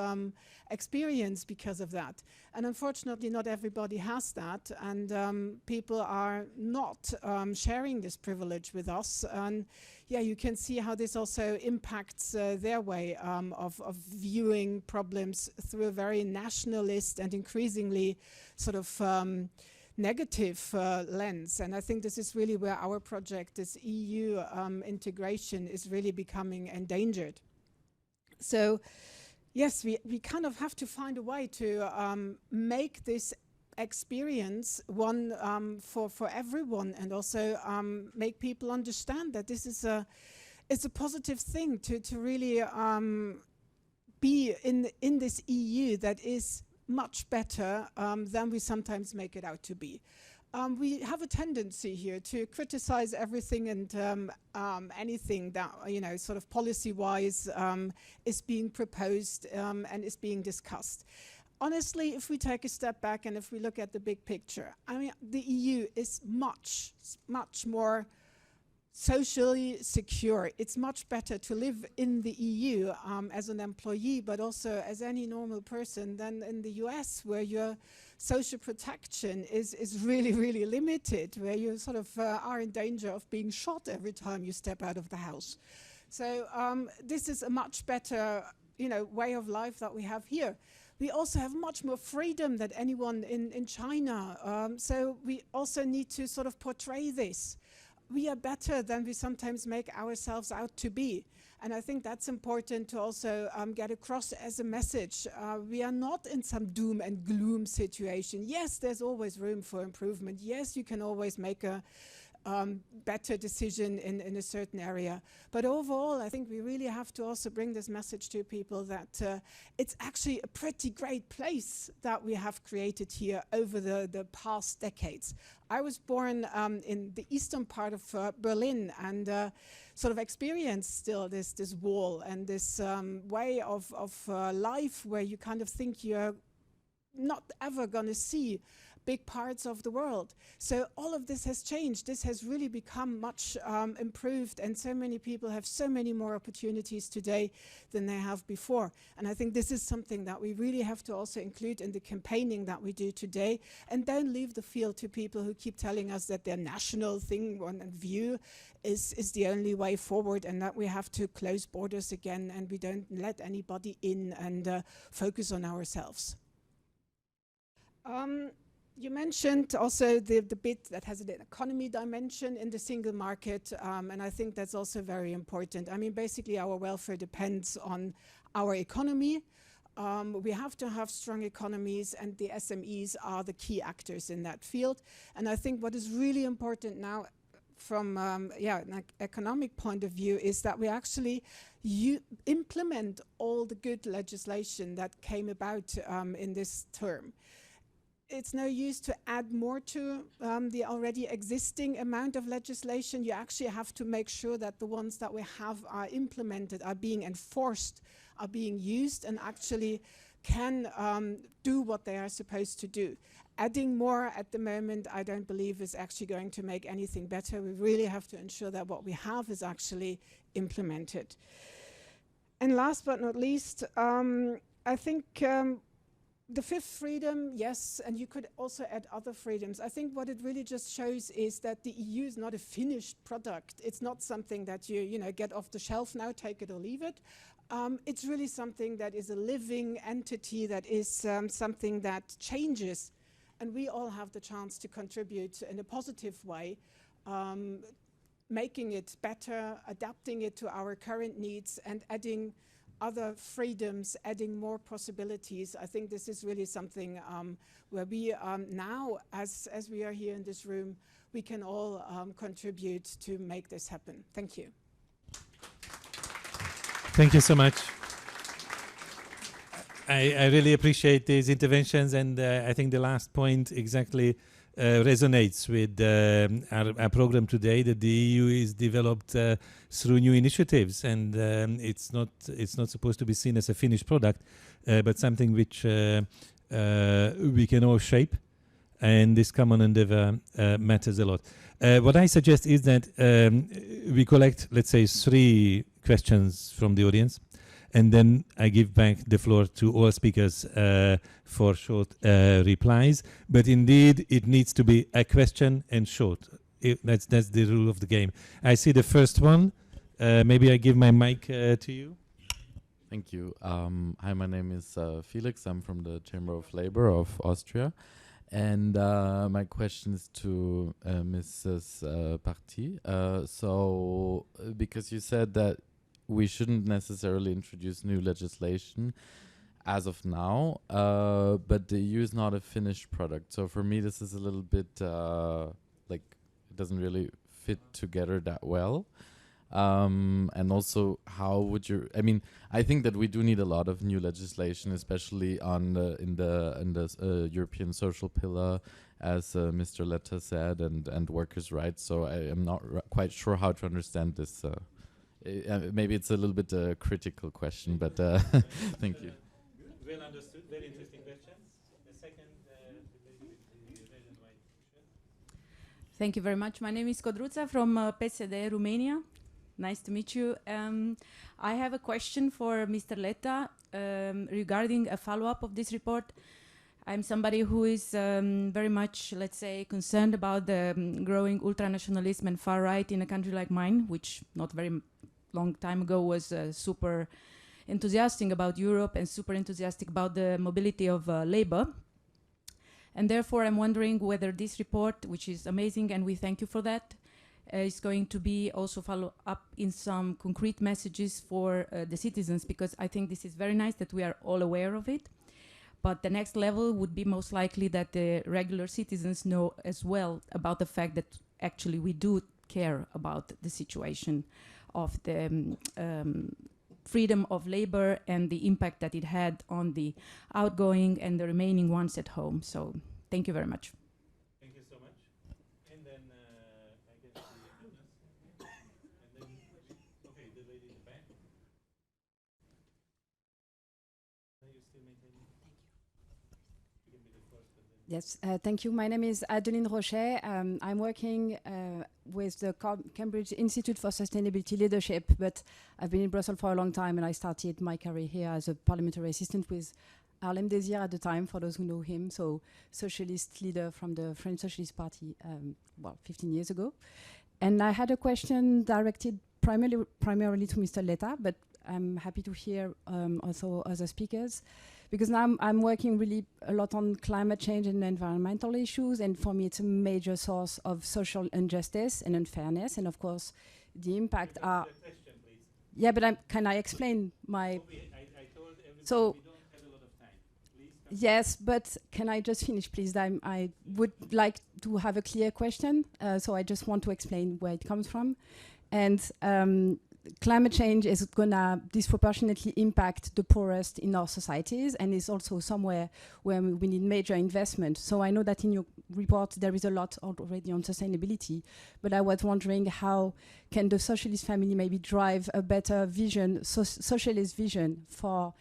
experience because of that. And unfortunately, not everybody has that, and people are not sharing this privilege with us. And yeah, you can see how this also impacts their way of viewing problems through a very nationalist and increasingly sort of negative lens. And I think this is really where our project, this EU integration, is really becoming endangered. So yes, we kind of have to find a way to make this experience one for everyone, and also make people understand that this is it's a positive thing to really be in this EU that is much better than we sometimes make it out to be. We have a tendency here to criticize everything and anything that, you know, sort of policy-wise is being proposed and is being discussed. Honestly, if we take a step back and if we look at the big picture, I mean, the EU is much more socially secure. It's much better to live in the EU as an employee, but also as any normal person, than in the US, where your social protection is really, really limited, where you sort of are in danger of being shot every time you step out of the house. So this is a much better, you know, way of life that we have here. We also have much more freedom than anyone in China. So we also need to sort of portray this. We are better than we sometimes make ourselves out to be. And I think that's important to also get across as a message. We are not in some doom and gloom situation. Yes, there's always room for improvement. Yes, you can always make a better decision in a certain area. But overall, I think we really have to also bring this message to people that it's actually a pretty great place that we have created here over the past decades. I was born in the eastern part of Berlin and sort of experienced still this wall and this way of life where you kind of think you're not ever going to see big parts of the world. So all of this has changed. This has really become much improved, and so many people have so many more opportunities today than they have before. And I think this is something that we really have to also include in the campaigning that we do today, and don't leave the field to people who keep telling us that their national thing and view is the only way forward, and that we have to close borders again and we don't let anybody in and focus on ourselves. You mentioned also the bit that has an economy dimension in the single market, and I think that's also very important. I mean, basically our welfare depends on our economy. We have to have strong economies, and the SMEs are the key actors in that field. And I think what is really important now from an economic point of view is that we actually implement all the good legislation that came about in this term. It's no use to add more to the already existing amount of legislation. You actually have to make sure that the ones that we have are implemented, are being enforced, are being used, and actually can do what they are supposed to do. Adding more at the moment, I don't believe is actually going to make anything better. We really have to ensure that what we have is actually implemented. And last but not least, I think the fifth freedom, yes, and you could also add other freedoms. I think what it really just shows is that the EU is not a finished product. It's not something that you get off the shelf now, take it or leave it. It's really something that is a living entity, that is something that changes. And we all have the chance to contribute in a positive way, making it better, adapting it to our current needs, and adding other freedoms, adding more possibilities. I think this is really something where we now, as we are here in this room, we can all contribute to make this happen. Thank you. Thank you so much. I really appreciate these interventions, and I think the last point exactly resonates with our program today, that the EU is developed through new initiatives, and it's not supposed to be seen as a finished product, but something which we can all shape, and this common endeavor matters a lot. What I suggest is that we collect, let's say, 3 questions from the audience, and then I give back the floor to all speakers for short replies. But indeed, it needs to be a question and short. That's the rule of the game. I see the first one. Maybe I give my mic to you. Thank you. Hi, my name is Felix. I'm from the Chamber of Labor of Austria. And my question is to Mrs. Parthie. So, because you said that we shouldn't necessarily introduce new legislation as of now, but the EU is not a finished product. So for me, this is a little bit like it doesn't really fit together that well. And also, how would you? I mean, I think that we do need a lot of new legislation, especially on in the European social pillar, as Mr. Letta said, and workers' rights. So I am not quite sure how to understand this. Maybe it's a little bit a critical question, but thank you. Well understood. Very interesting question. The second, red and white. Thank you very much. My name is Codruța from PSD Romania. Nice to meet you. I have a question for Mr. Letta regarding a follow-up of this report. I'm somebody who is very much, let's say, concerned about the growing ultranationalism and far right in a country like mine, which not very long time ago was super enthusiastic about Europe and super enthusiastic about the mobility of labor. And therefore, I'm wondering whether this report, which is amazing, and we thank you for that, is going to be also follow up in some concrete messages for the citizens, because I think this is very nice that we are all aware of it. But the next level would be most likely that the regular citizens know as well about the fact that actually we do care about the situation of the freedom of labor and the impact that it had on the outgoing and the remaining ones at home. So thank you very much. Thank you so much. And then I guess the Jonas. And then, okay, the lady in the back. Are you still maintaining? Thank you. You can be the first. Yes, thank you. My name is Adeline Rochet. I'm working with the Cambridge Institute for Sustainability Leadership, but I've been in Brussels for a long time, and I started my career here as a parliamentary assistant with Harlem Désir at the time, for those who know him, so socialist leader from the French Socialist Party, 15 years ago. And I had a question directed primarily to Mr. Letta, but I'm happy to hear also other speakers. because now I'm working really a lot on climate change and environmental issues, and for me it's a major source of social injustice and unfairness, and of course the impact are... Yeah, but can I explain my... I told everybody So, we don't have a lot of time. Please. yes, but can I just finish, please? I would like to have a clear question, so I just want to explain where it comes from. And climate change is gonna disproportionately impact the poorest in our societies, and is also somewhere where we need major investment. So I know that in your report there is a lot already on sustainability, but I was wondering how can the socialist family maybe drive a better vision, socialist vision for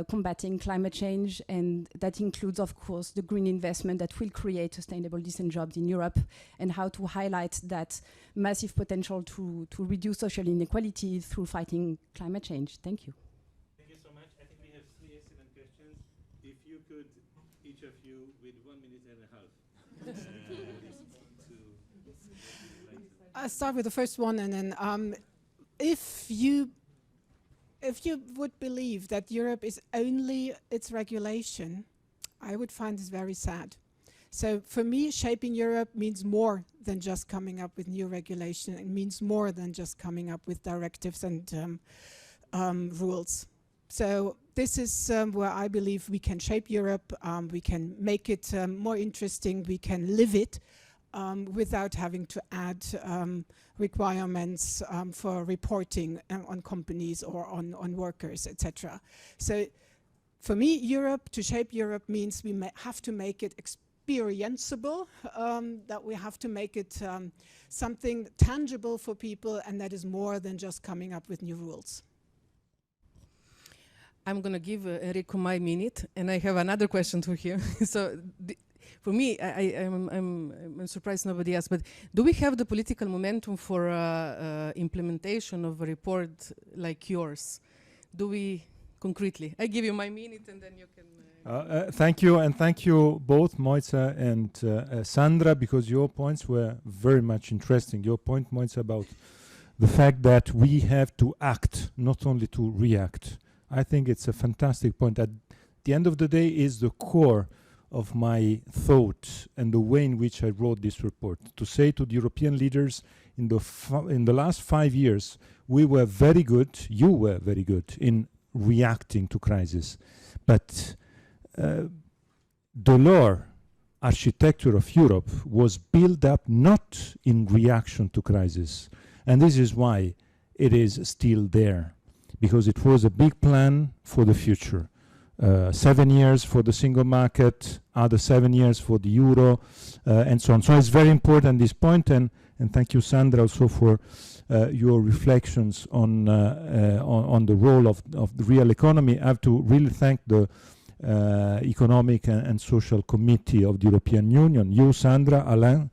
combating climate change, and that includes, of course, the green investment that will create sustainable, decent jobs in Europe, and how to highlight that massive potential to reduce social inequality through fighting climate change. Thank you. Thank you so much. I think we have 3 excellent questions. If you could, each of you, with 1 minute and a half, respond to... I'll start with the first one, and then if you would believe that Europe is only its regulation, I would find this very sad. So for me, shaping Europe means more than just coming up with new regulation. It means more than just coming up with directives and rules. So this is where I believe we can shape Europe, we can make it more interesting, we can live it without having to add requirements for reporting on companies or on workers, etc. So for me, Europe, to shape Europe means we have to make it experienceable, that we have to make it something tangible for people, and that is more than just coming up with new rules. I'm going to give Enrico my minute, and I have another question to hear. So for me, I'm surprised nobody asked, but do we have the political momentum for implementation of a report like yours? Do we concretely? I give you my minute and then you can... Thank you, and thank you both, Mojca and Sandra, because your points were very much interesting. Your point, Mojca, about the fact that we have to act, not only to react. I think it's a fantastic point. At the end of the day is the core of my thought and the way in which I wrote this report. To say to the European leaders, in the last 5 years, we were very good, you were very good in reacting to crisis. But the law architecture of Europe was built up not in reaction to crisis. And this is why it is still there, because it was a big plan for the future. 7 years for the single market, other 7 years for the euro, and so on. So it's very important, this point, and thank you, Sandra, also for your reflections on the role of the real economy. I have to really thank the Economic and Social Committee of the European Union. You, Sandra, Alain,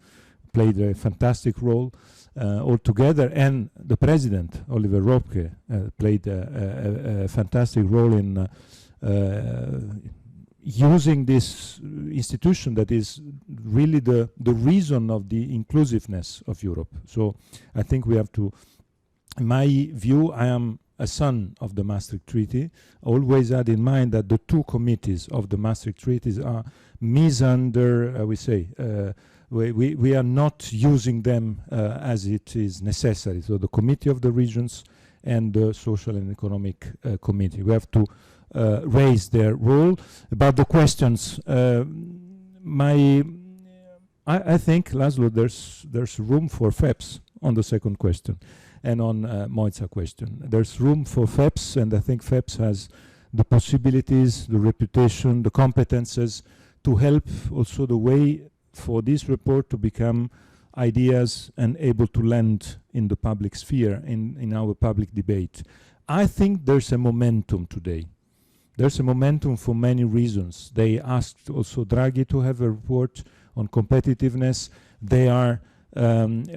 played a fantastic role altogether, and the President, Oliver Ropke, played a fantastic role in using this institution that is really the reason of the inclusiveness of Europe. So I think we have to, in my view, I am a son of the Maastricht Treaty. I always had in mind that the 2 committees of the Maastricht Treaties are we are not using them as it is necessary. So the Committee of the Regions and the Social and Economic Committee, we have to raise their role. About the questions, I think, László, there's room for FEPS on the second question, and on Mojca's question. There's room for FEPS, and I think FEPS has the possibilities, the reputation, the competences to help also the way for this report to become ideas and able to land in the public sphere, in our public debate. I think there's a momentum today. There's a momentum for many reasons. They asked also Draghi to have a report on competitiveness. They are,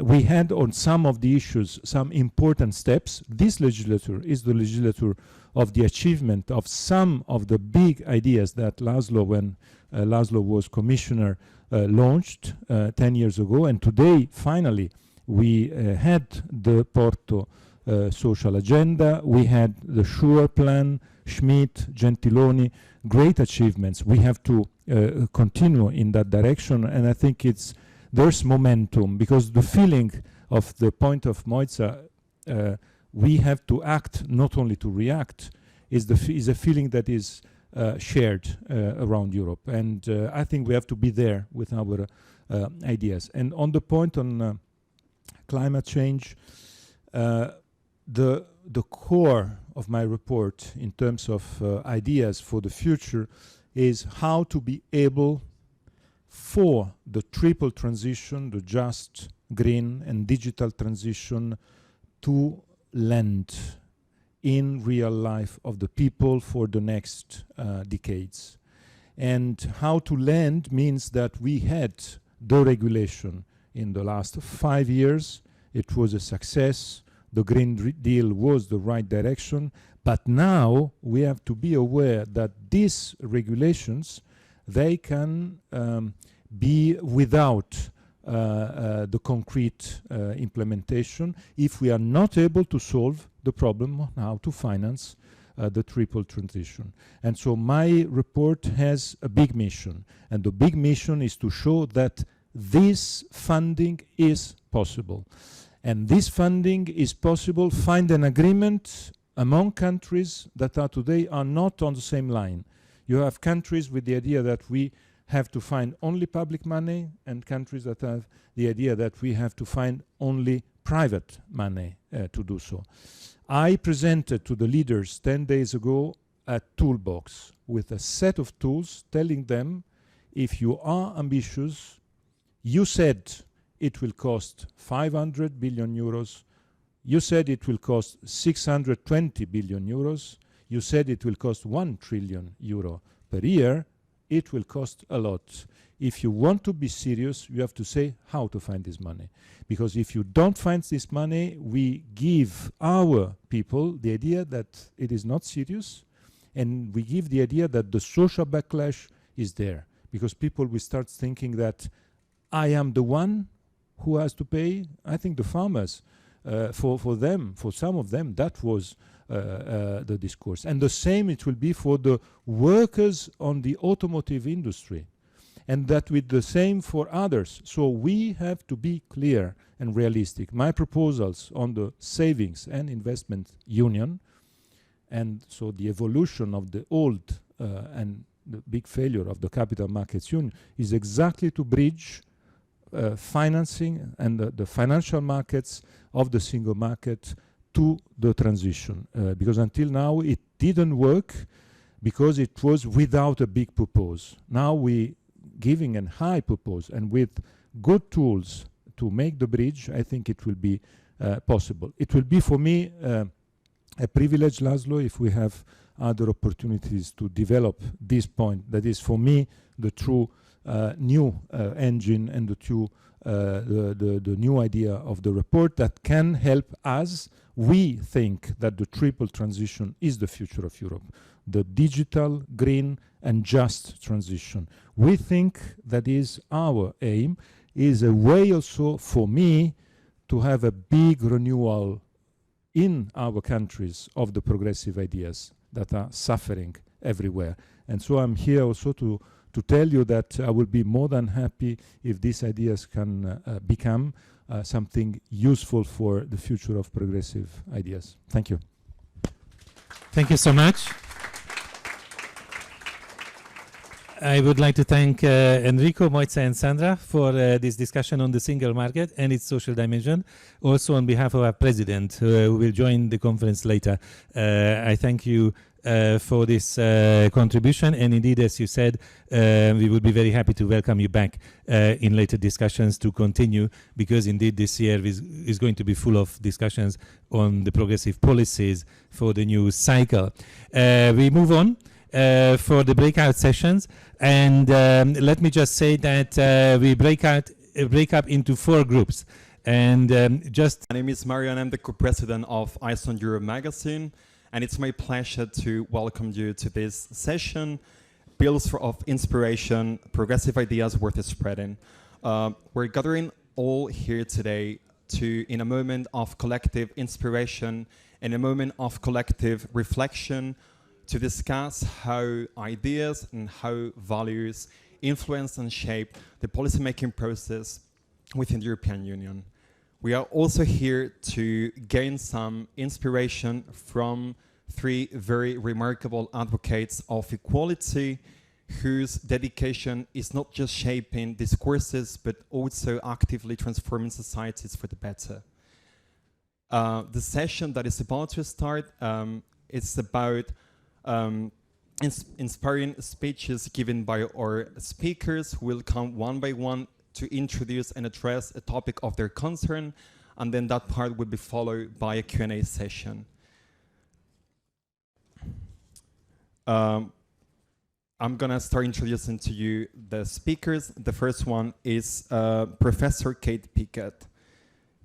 we had on some of the issues some important steps. This legislature is the legislature of the achievement of some of the big ideas that László, when László was commissioner, launched 10 years ago. And today, finally, we had the Porto social agenda, we had the SURE plan, Schmidt, Gentiloni, great achievements. We have to continue in that direction, and I think there's momentum, because the feeling of the point of Mojca, we have to act, not only to react, is a feeling that is shared around Europe. And I think we have to be there with our ideas. And on the point on climate change, the core of my report in terms of ideas for the future is how to be able for the triple transition, the just, green and digital transition, to lend in real life of the people for the next decades. And how to lend means that we had the regulation in the last 5 years. It was a success. The Green Deal was the right direction. But now we have to be aware that these regulations, they can be without the concrete implementation if we are not able to solve the problem on how to finance the triple transition. And so my report has a big mission, and the big mission is to show that this funding is possible. And this funding is possible, find an agreement among countries that are today are not on the same line. You have countries with the idea that we have to find only public money, and countries that have the idea that we have to find only private money to do so. I presented to the leaders 10 days ago a toolbox with a set of tools telling them, if you are ambitious, you said it will cost 500 billion euros, you said it will cost 620 billion euros, you said it will cost 1 trillion euro per year, it will cost a lot. If you want to be serious, you have to say how to find this money. Because if you don't find this money, we give our people the idea that it is not serious, and we give the idea that the social backlash is there. Because people will start thinking that I am the one who has to pay. I think the farmers, for them, for some of them, that was the discourse. And the same it will be for the workers on the automotive industry. And that with the same for others. So we have to be clear and realistic. My proposals on the savings and investment union, and so the evolution of the old and the big failure of the capital markets union, is exactly to bridge financing and the financial markets of the single market to the transition. Because until now it didn't work because it was without a big purpose. Now we giving a high purpose, and with good tools to make the bridge, I think it will be possible. It will be for me a privilege, László, if we have other opportunities to develop this point. That is, for me, the true new engine and the new idea of the report that can help us. We think that the triple transition is the future of Europe. The digital, green, and just transition. We think that is our aim, is a way also for me to have a big renewal in our countries of the progressive ideas that are suffering everywhere. And so I'm here also to tell you that I will be more than happy if these ideas can become something useful for the future of progressive ideas. Thank you. Thank you so much. I would like to thank Enrico, Mojca, and Sandra for this discussion on the single market and its social dimension. Also on behalf of our president, who will join the conference later, I thank you for this contribution. And indeed, as you said, we would be very happy to welcome you back in later discussions to continue, because indeed this year is going to be full of discussions on the progressive policies for the new cycle. We move on for the breakout sessions, and let me just say that we break up into 4 groups. And just my name is Mario, and I'm the co-president of Iceland Europe magazine, and it's my pleasure to welcome you to this session, Bills of Inspiration, Progressive Ideas Worth Spreading. We're gathering all here today in a moment of collective inspiration, in a moment of collective reflection, to discuss how ideas and how values influence and shape the policymaking process within the European Union. We are also here to gain some inspiration from three very remarkable advocates of equality, whose dedication is not just shaping discourses, but also actively transforming societies for the better. The session that is about to start is about inspiring speeches given by our speakers, who will come one by one to introduce and address a topic of their concern, and then that part will be followed by a Q&A session. I'm gonna start introducing to you the speakers. The first one is Professor Kate Pickett.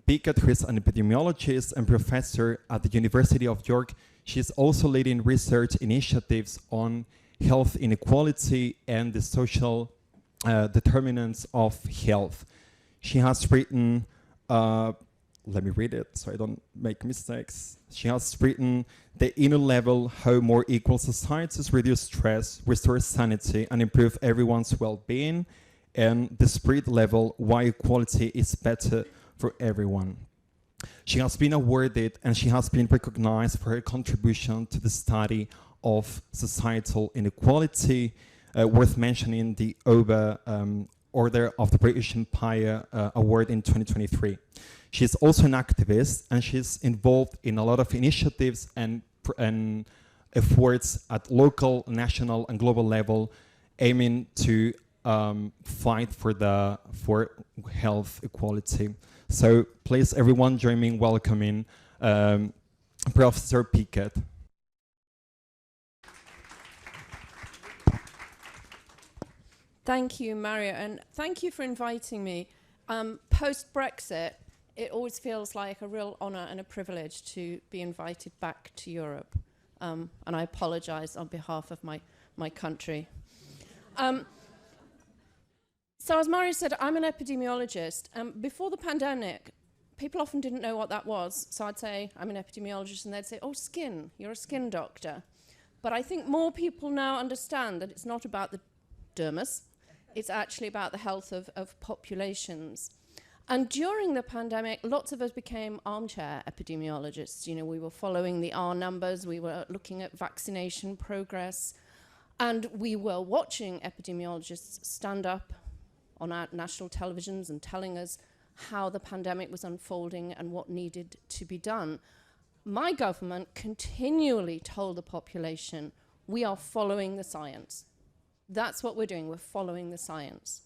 Pickett, who is an epidemiologist and professor at the University of York. She's also leading research initiatives on health inequality and the social determinants of health. She has written, let me read it so I don't make mistakes. She has written The Inner Level, How More Equal Societies Reduce Stress, Restore Sanity, and Improve Everyone's Well-Being, and The Spirit Level, Why Equality is Better for Everyone. She has been awarded and she has been recognized for her contribution to the study of societal inequality, worth mentioning the Order of the British Empire Award in 2023. She's also an activist, and she's involved in a lot of initiatives and efforts at local, national, and global level, aiming to fight for health equality. So please, everyone, join me in welcoming Professor Pickett. Thank you, Mario, and thank you for inviting me. Post-Brexit, it always feels like a real honour and a privilege to be invited back to Europe. And I apologise on behalf of my country. So as Mario said, I'm an epidemiologist. Before the pandemic, people often didn't know what that was. So I'd say, I'm an epidemiologist, and they'd say, oh, skin, you're a skin doctor. But I think more people now understand that it's not about the dermis. It's actually about the health of populations. And during the pandemic, lots of us became armchair epidemiologists. You know, we were following the R numbers, we were looking at vaccination progress, and we were watching epidemiologists stand up on our national televisions and telling us how the pandemic was unfolding and what needed to be done. My government continually told the population, we are following the science. That's what we're doing, we're following the science.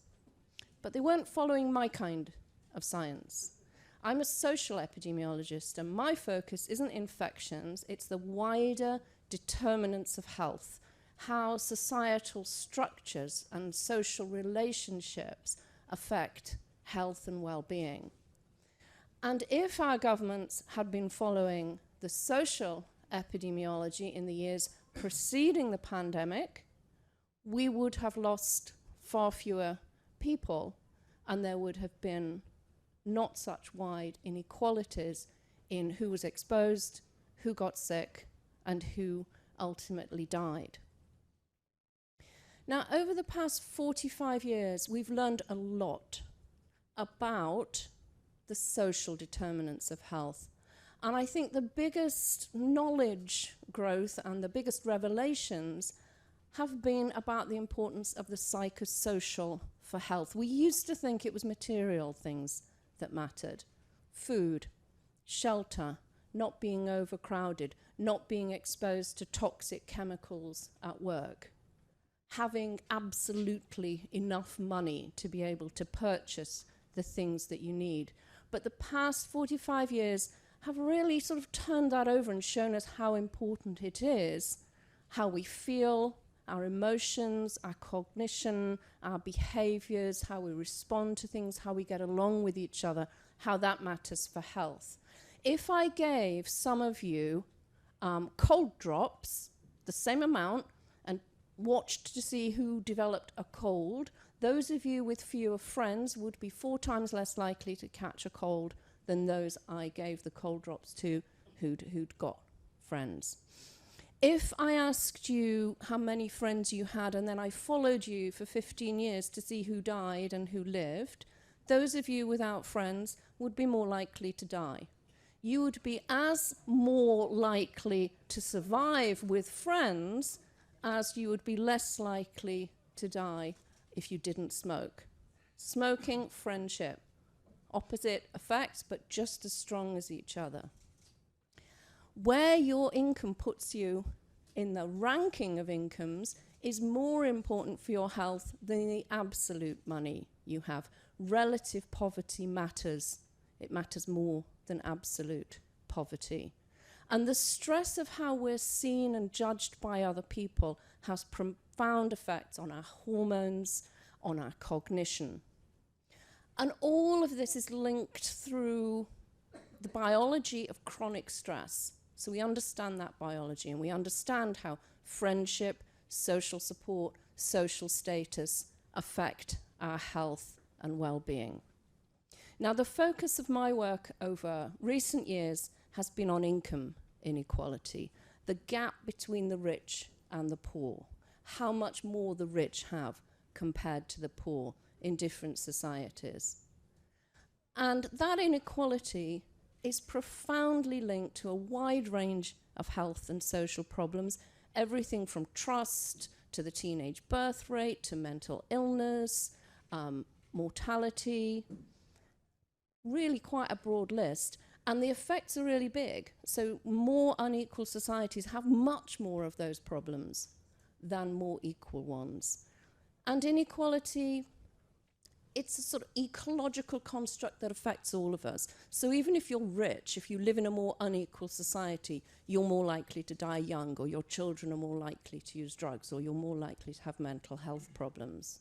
But they weren't following my kind of science. I'm a social epidemiologist, and my focus isn't infections, it's the wider determinants of health, how societal structures and social relationships affect health and well-being. And if our governments had been following the social epidemiology in the years preceding the pandemic, we would have lost far fewer people, and there would have been not such wide inequalities in who was exposed, who got sick, and who ultimately died. Now, over the past 45 years, we've learned a lot about the social determinants of health. And I think the biggest knowledge growth and the biggest revelations have been about the importance of the psychosocial for health. We used to think it was material things that mattered. Food, shelter, not being overcrowded, not being exposed to toxic chemicals at work, having absolutely enough money to be able to purchase the things that you need. But the past 45 years have really sort of turned that over and shown us how important it is, how we feel, our emotions, our cognition, our behaviors, how we respond to things, how we get along with each other, how that matters for health. If I gave some of you cold drops, the same amount, and watched to see who developed a cold, those of you with fewer friends would be 4 times less likely to catch a cold than those I gave the cold drops to who'd got friends. If I asked you how many friends you had and then I followed you for 15 years to see who died and who lived, those of you without friends would be more likely to die. You would be as more likely to survive with friends as you would be less likely to die if you didn't smoke. Smoking, friendship. Opposite effects, but just as strong as each other. Where your income puts you in the ranking of incomes is more important for your health than the absolute money you have. Relative poverty matters. It matters more than absolute poverty. And the stress of how we're seen and judged by other people has profound effects on our hormones, on our cognition. And all of this is linked through the biology of chronic stress. So we understand that biology, and we understand how friendship, social support, social status affect our health and well-being. Now, the focus of my work over recent years has been on income inequality, the gap between the rich and the poor, how much more the rich have compared to the poor in different societies. And that inequality is profoundly linked to a wide range of health and social problems, everything from trust to the teenage birth rate to mental illness, mortality, really quite a broad list. And the effects are really big. So more unequal societies have much more of those problems than more equal ones. And inequality, it's a sort of ecological construct that affects all of us. So even if you're rich, if you live in a more unequal society, you're more likely to die young, or your children are more likely to use drugs, or you're more likely to have mental health problems.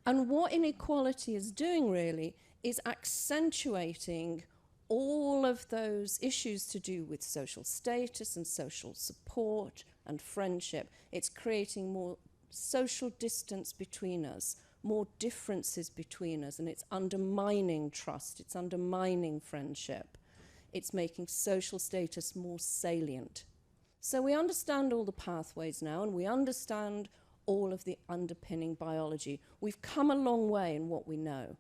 And what inequality is doing really is accentuating all of those issues to do with social status and social support and friendship. It's creating more social distance between us, more differences between us, and it's undermining trust, it's undermining friendship. It's making social status more salient. So we understand all the pathways now, and we understand all of the underpinning biology. We've come a long way in what we know.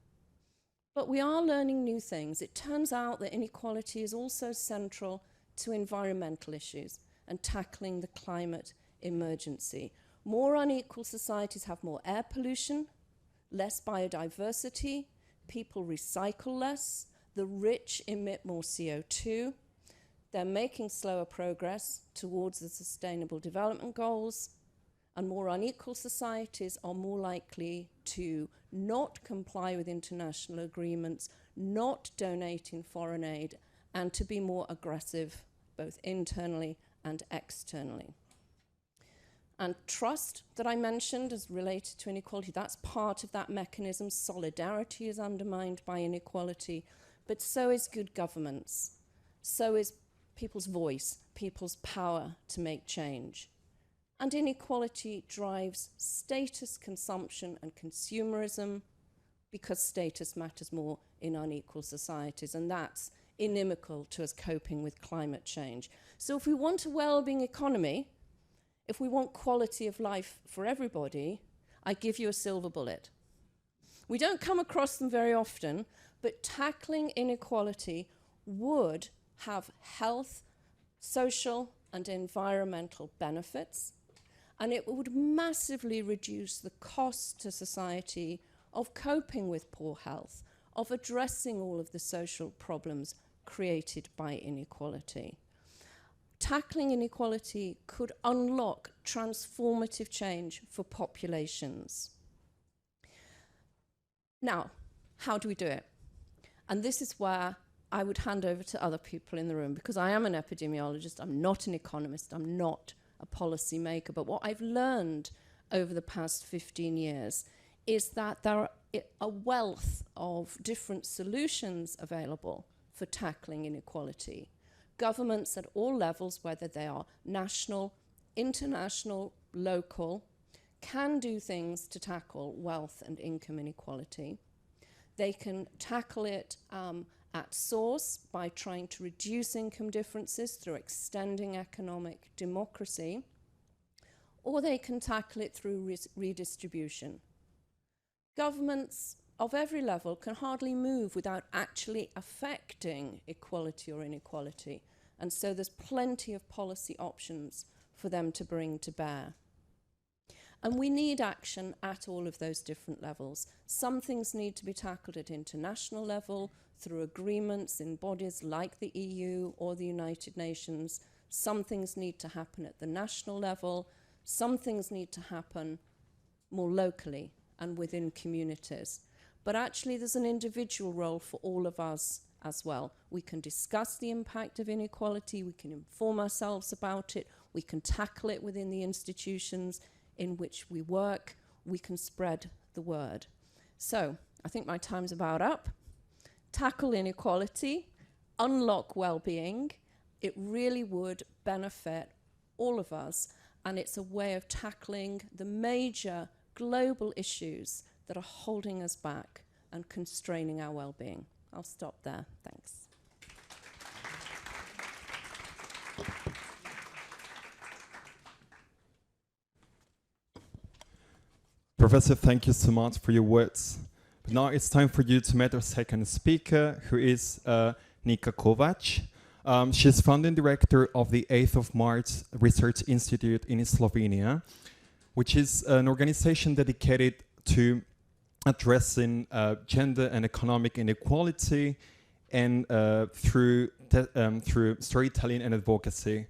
But we are learning new things. It turns out that inequality is also central to environmental issues and tackling the climate emergency. More unequal societies have more air pollution, less biodiversity, people recycle less, the rich emit more CO2, they're making slower progress towards the Sustainable Development Goals, and more unequal societies are more likely to not comply with international agreements, not donate in foreign aid, and to be more aggressive both internally and externally. And trust that I mentioned is related to inequality. That's part of that mechanism. Solidarity is undermined by inequality, but so is good governance. So is people's voice, people's power to make change. And inequality drives status consumption and consumerism because status matters more in unequal societies, and that's inimical to us coping with climate change. So if we want a well-being economy, if we want quality of life for everybody, I give you a silver bullet. We don't come across them very often, but tackling inequality would have health, social, and environmental benefits, and it would massively reduce the cost to society of coping with poor health, of addressing all of the social problems created by inequality. Tackling inequality could unlock transformative change for populations. Now, how do we do it? And this is where I would hand over to other people in the room, because I am an epidemiologist, I'm not an economist, I'm not a policy maker, but what I've learned over the past 15 years is that there are a wealth of different solutions available for tackling inequality. Governments at all levels, whether they are national, international, local, can do things to tackle wealth and income inequality. They can tackle it at source by trying to reduce income differences through extending economic democracy, or they can tackle it through redistribution. Governments of every level can hardly move without actually affecting equality or inequality, and so there's plenty of policy options for them to bring to bear. And we need action at all of those different levels. Some things need to be tackled at international level through agreements in bodies like the EU or the United Nations. Some things need to happen at the national level. Some things need to happen more locally and within communities. But actually there's an individual role for all of us as well. We can discuss the impact of inequality, we can inform ourselves about it, we can tackle it within the institutions in which we work, we can spread the word. So, I think my time's about up. Tackle inequality, unlock well-being. It really would benefit all of us, and it's a way of tackling the major global issues that are holding us back and constraining our well-being. I'll stop there. Thanks. Professor, thank you so much for your words. But now it's time for you to meet our second speaker, who is Nika Kovač. She's founding director of the 8th of March Research Institute in Slovenia, which is an organization dedicated to addressing gender and economic inequality and through storytelling and advocacy.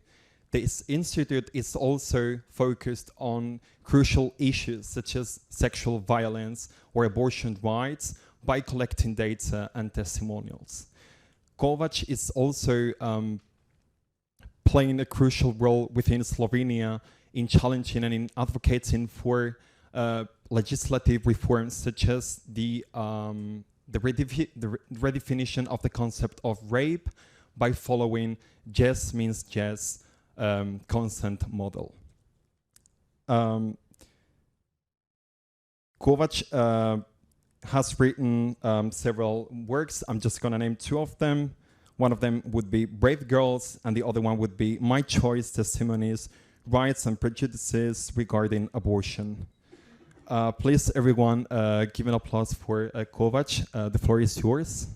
This institute is also focused on crucial issues such as sexual violence or abortion rights by collecting data and testimonials. Kovač is also playing a crucial role within Slovenia in challenging and in advocating for legislative reforms such as the redefinition of the concept of rape by following yes means yes consent model. Kovač has written several works. I'm just going to name two of them. One of them would be Brave Girls, and the other one would be My Choice: Testimonies, Rights and Prejudices Regarding Abortion. Please, everyone, give an applause for Kovač. The floor is yours.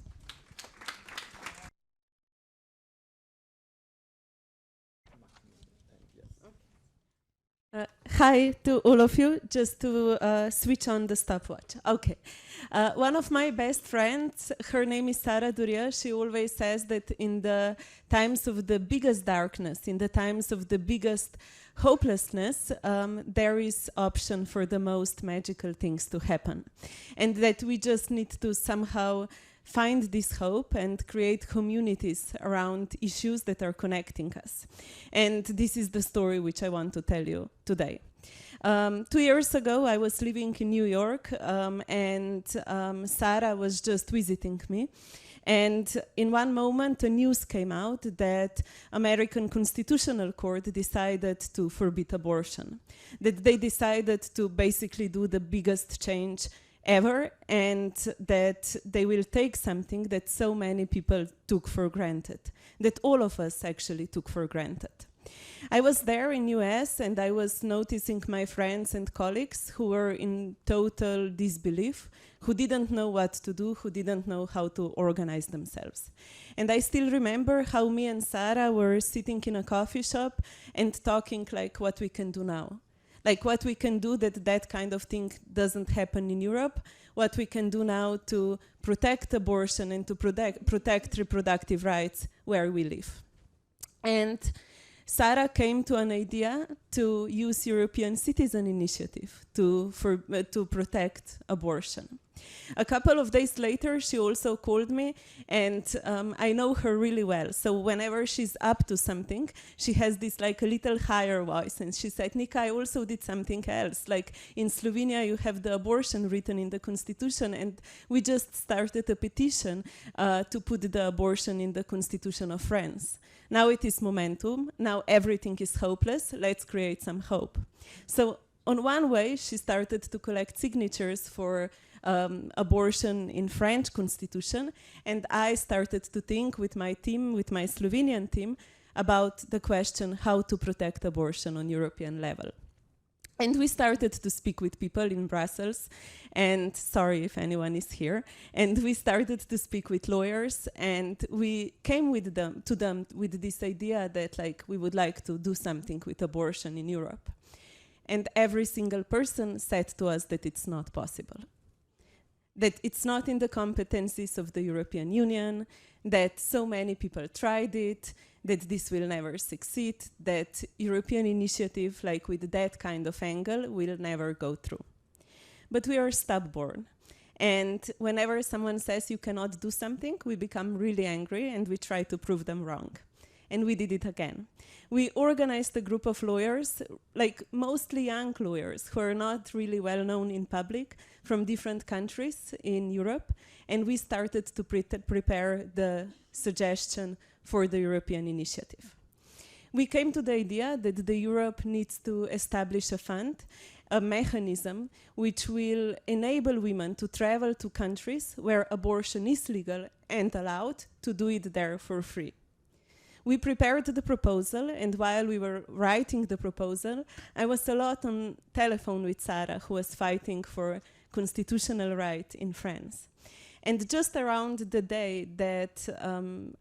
Hi to all of you, just to switch on the stopwatch. Okay. One of my best friends, her name is Sara Duria, she always says that in the times of the biggest darkness, in the times of the biggest hopelessness, there is option for the most magical things to happen. And that we just need to somehow find this hope and create communities around issues that are connecting us. And this is the story which I want to tell you today. 2 years ago, I was living in New York, and Sarah was just visiting me. And in one moment, a news came out that American Constitutional Court decided to forbid abortion. That they decided to basically do the biggest change ever, and that they will take something that so many people took for granted, that all of us actually took for granted. I was there in US, and I was noticing my friends and colleagues who were in total disbelief, who didn't know what to do, who didn't know how to organize themselves. And I still remember how me and Sarah were sitting in a coffee shop and talking like what we can do now. Like what we can do that kind of thing doesn't happen in Europe, what we can do now to protect abortion and to protect reproductive rights where we live. And Sarah came to an idea to use European Citizen Initiative to protect abortion. A couple of days later, she also called me, and I know her really well. So whenever she's up to something, she has this like a little higher voice. And she said, Nika, I also did something else. Like in Slovenia, you have the abortion written in the constitution, and we just started a petition to put the abortion in the constitution of France. Now it is momentum. Now everything is hopeless. Let's create some hope. So on one way, she started to collect signatures for abortion in French constitution, and I started to think with my team, with my Slovenian team, about the question how to protect abortion on European level. And we started to speak with people in Brussels, and sorry if anyone is here, and we started to speak with lawyers, and we came with them with this idea that like we would like to do something with abortion in Europe. And every single person said to us that it's not possible, that it's not in the competencies of the European Union, that so many people tried it, that this will never succeed, that European initiative, like with that kind of angle, will never go through. But we are stubborn. And whenever someone says you cannot do something, we become really angry and we try to prove them wrong. And we did it again. We organized a group of lawyers, like mostly young lawyers who are not really well known in public from different countries in Europe. And we started to prepare the suggestion for the European initiative. We came to the idea that the Europe needs to establish a fund, a mechanism which will enable women to travel to countries where abortion is legal and allowed to do it there for free. We prepared the proposal, and while we were writing the proposal, I was a lot on telephone with Sarah, who was fighting for constitutional right in France. And just around the day that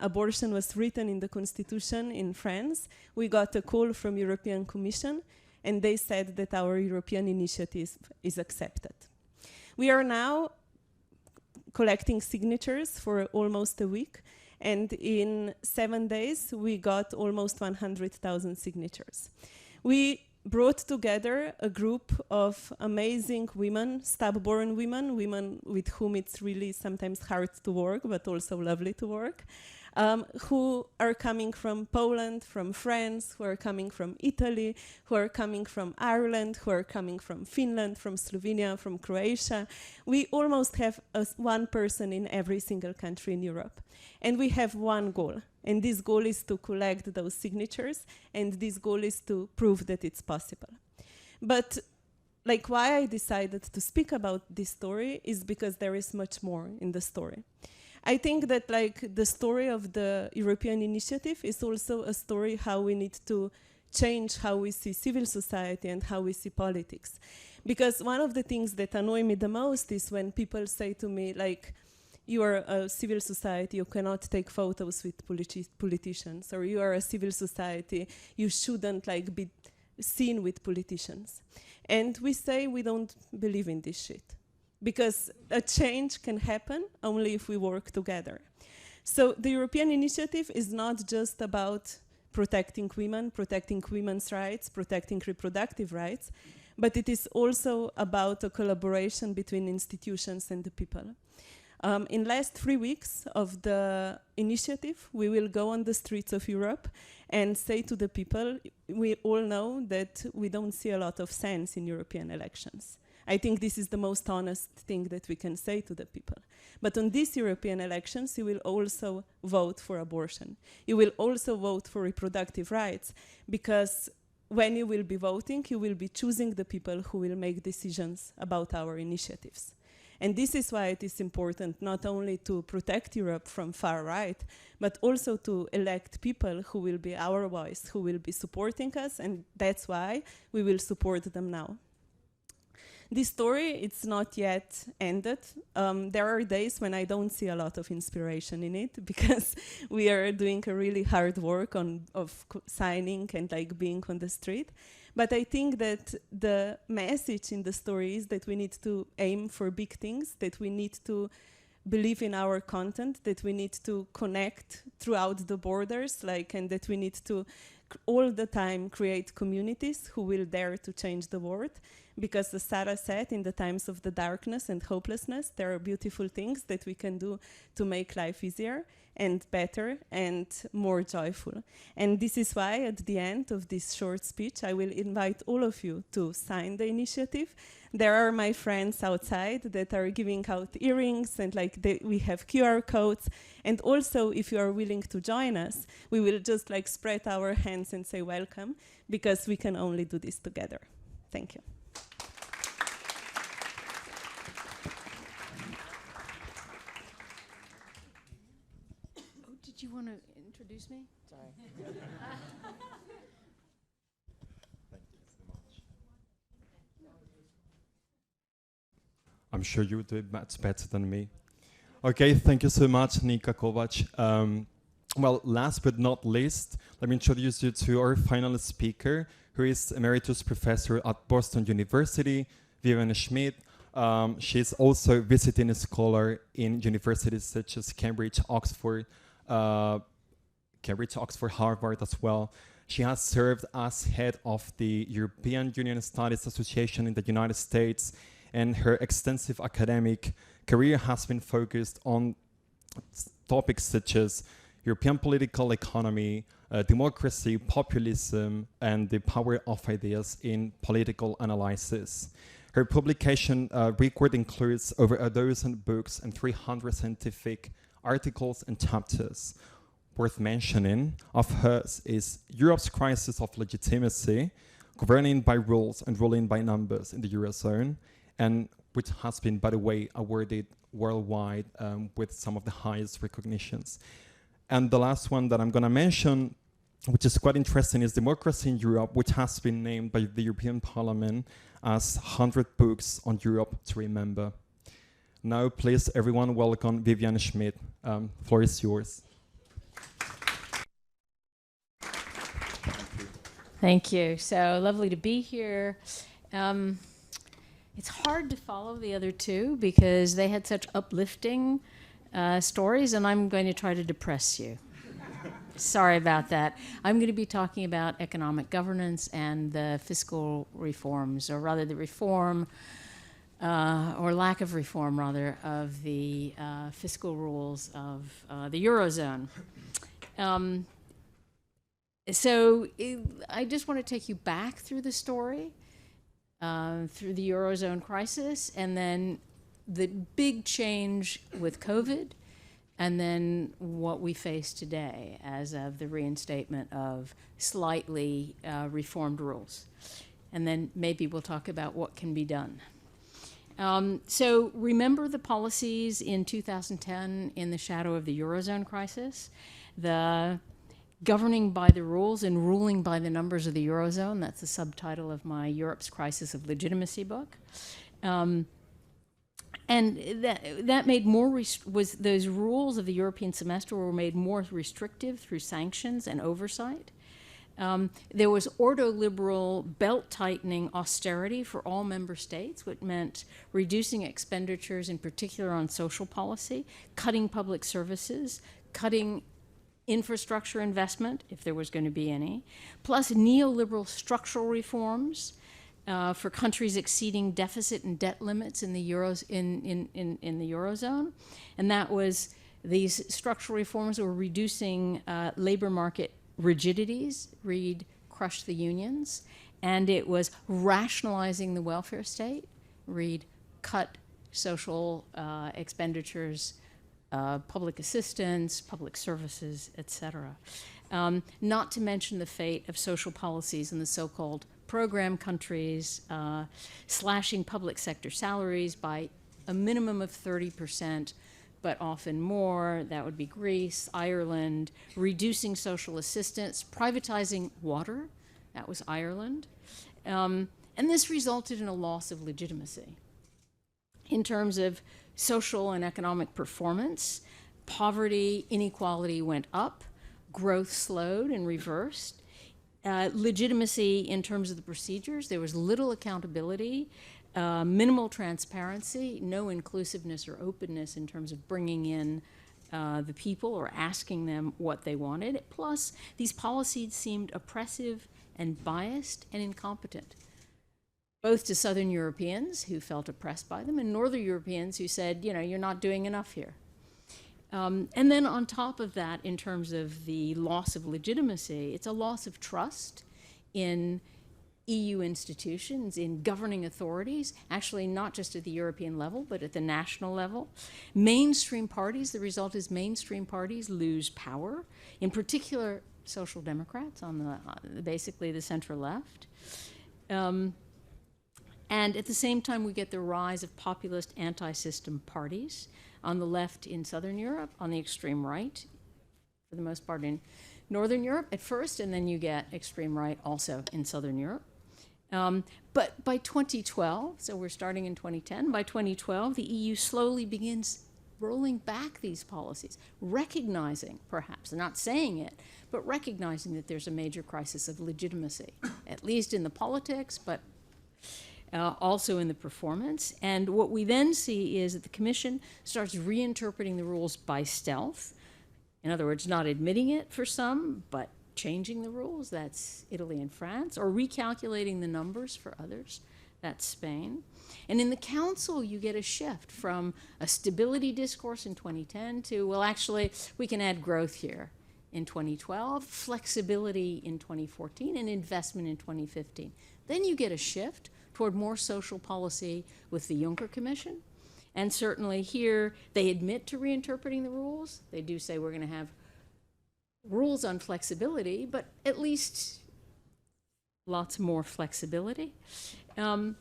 abortion was written in the constitution in France, we got a call from European Commission, and they said that our European initiative is accepted. We are now collecting signatures for almost a week, and in 7 days, we got almost 100,000 signatures. We brought together a group of amazing women, stubborn women, women with whom it's really sometimes hard to work, but also lovely to work, who are coming from Poland, from France, who are coming from Italy, who are coming from Ireland, who are coming from Finland, from Slovenia, from Croatia. We almost have one person in every single country in Europe. And we have one goal. And this goal is to collect those signatures, and this goal is to prove that it's possible. But like why I decided to speak about this story is because there is much more in the story. I think that like the story of the European initiative is also a story how we need to change how we see civil society and how we see politics. Because one of the things that annoy me the most is when people say to me like, you are a civil society, you cannot take photos with politicians, or you are a civil society, you shouldn't like be seen with politicians. And we say we don't believe in this shit, because a change can happen only if we work together. So the European initiative is not just about protecting women's rights, protecting reproductive rights, but it is also about a collaboration between institutions and the people. In last 3 weeks of the initiative, we will go on the streets of Europe and say to the people, we all know that we don't see a lot of sense in European elections. I think this is the most honest thing that we can say to the people. But on these European elections, you will also vote for abortion. You will also vote for reproductive rights, because when you will be voting, you will be choosing the people who will make decisions about our initiatives. And this is why it is important not only to protect Europe from far right, but also to elect people who will be our voice, who will be supporting us, and that's why we will support them now. This story, it's not yet ended. There are days when I don't see a lot of inspiration in it, because we are doing a really hard work of signing and like being on the street. But I think that the message in the story is that we need to aim for big things, that we need to believe in our content, that we need to connect throughout the borders, and that we need to all the time create communities who will dare to change the world. Because as Sarah said, in the times of the darkness and hopelessness, there are beautiful things that we can do to make life easier and better and more joyful. And this is why at the end of this short speech, I will invite all of you to sign the initiative. There are my friends outside that are giving out earrings, and we have QR codes. And also, if you are willing to join us, we will just spread our hands and say welcome, because we can only do this together. Thank you. you want to introduce me? Sorry. I'm sure you do it much better than me. Okay, thank you so much, Nika, Kovač. Well, last but not least, let me introduce you to our final speaker, who is Emeritus Professor at Boston University, Vivien Schmidt. She's also visiting scholar in universities such as Cambridge, Oxford, Harvard as well. She has served as head of the European Union Studies Association in the United States, and her extensive academic career has been focused on topics such as European political economy, democracy, populism, and the power of ideas in political analysis. Her publication record includes over a dozen books and 300 scientific articles and chapters. Worth mentioning of hers is Europe's Crisis of Legitimacy, Governing by Rules and Ruling by Numbers in the Eurozone, and which has been, by the way, awarded worldwide with some of the highest recognitions. And the last one that I'm going to mention, which is quite interesting, is Democracy in Europe, which has been named by the European Parliament as 100 books on Europe to remember. Now, please, everyone, welcome Vivien Schmidt. Floor is yours. Thank you. So lovely to be here. It's hard to follow the other two because they had such uplifting stories, and I'm going to try to depress you. Sorry about that. I'm going to be talking about economic governance and the fiscal reforms, or rather the reform, or lack of reform, rather, of the fiscal rules of the Eurozone. I just want to take you back through the story, through the Eurozone crisis, and then the big change with COVID, and then what we face today as of the reinstatement of slightly reformed rules. And then maybe we'll talk about what can be done. So remember the policies in 2010 in the shadow of the Eurozone crisis? The governing by the rules and ruling by the numbers of the Eurozone. That's the subtitle of my Europe's Crisis of Legitimacy book. And that made more, those rules of the European semester were made more restrictive through sanctions and oversight. There was ordo-liberal, belt-tightening austerity for all member states, which meant reducing expenditures, in particular on social policy, cutting public services, cutting infrastructure investment, if there was going to be any, plus neoliberal structural reforms for countries exceeding deficit and debt limits in the in the Eurozone. And that was, these structural reforms were reducing labor market rigidities, read crush the unions, and it was rationalizing the welfare state, read cut social expenditures, public assistance, public services, etc. Not to mention the fate of social policies in the so-called program countries, slashing public sector salaries by a minimum of 30%, but often more. That would be Greece, Ireland, reducing social assistance, privatizing water. That was Ireland. And this resulted in a loss of legitimacy. In terms of social and economic performance, poverty, inequality went up, growth slowed and reversed. Legitimacy in terms of the procedures, there was little accountability, minimal transparency, no inclusiveness or openness in terms of bringing in the people or asking them what they wanted. Plus, these policies seemed oppressive and biased and incompetent, both to Southern Europeans who felt oppressed by them and Northern Europeans who said, you know, you're not doing enough here. And then on top of that, in terms of the loss of legitimacy, it's a loss of trust in EU institutions, in governing authorities, actually not just at the European level, but at the national level. Mainstream parties, the result is mainstream parties lose power, in particular Social Democrats on the basically the center left. And at the same time, we get the rise of populist anti-system parties on the left in Southern Europe, on the extreme right for the most part in Northern Europe at first, and then you get extreme right also in Southern Europe. But by 2012, so we're starting in 2010, by 2012, the EU slowly begins rolling back these policies, recognizing, perhaps, not saying it, but recognizing that there's a major crisis of legitimacy, at least in the politics, but also in the performance. And what we then see is that the Commission starts reinterpreting the rules by stealth. In other words, not admitting it for some, but changing the rules. That's Italy and France, or recalculating the numbers for others. That's Spain. And in the Council, you get a shift from a stability discourse in 2010 to, well, actually, we can add growth here in 2012, flexibility in 2014, and investment in 2015. Then you get a shift toward more social policy with the Juncker Commission. And certainly here, they admit to reinterpreting the rules. They do say we're going to have rules on flexibility, but at least lots more flexibility. And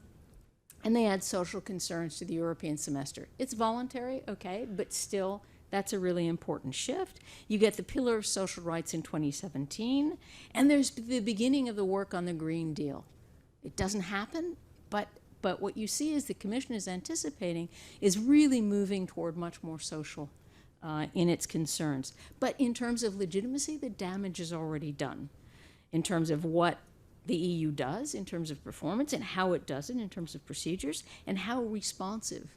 they add social concerns to the European semester. It's voluntary, okay, but still, that's a really important shift. You get the Pillar of Social Rights in 2017, and there's the beginning of the work on the Green Deal. It doesn't happen, but what you see is the Commission is anticipating is really moving toward much more social in its concerns. But in terms of legitimacy, the damage is already done in terms of what the EU does, in terms of performance, and how it does it in terms of procedures, and how responsive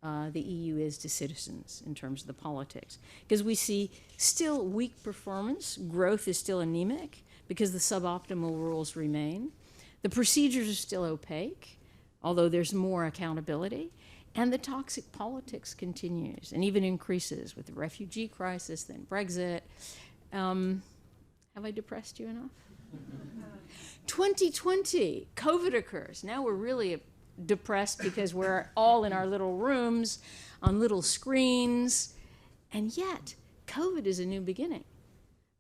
the EU is to citizens in terms of the politics. Because we see still weak performance, growth is still anemic because the suboptimal rules remain. The procedures are still opaque, although there's more accountability. And the toxic politics continues and even increases with the refugee crisis, then Brexit. Have I depressed you enough? 2020, COVID occurs. Now we're really depressed because we're all in our little rooms on little screens. And yet, COVID is a new beginning.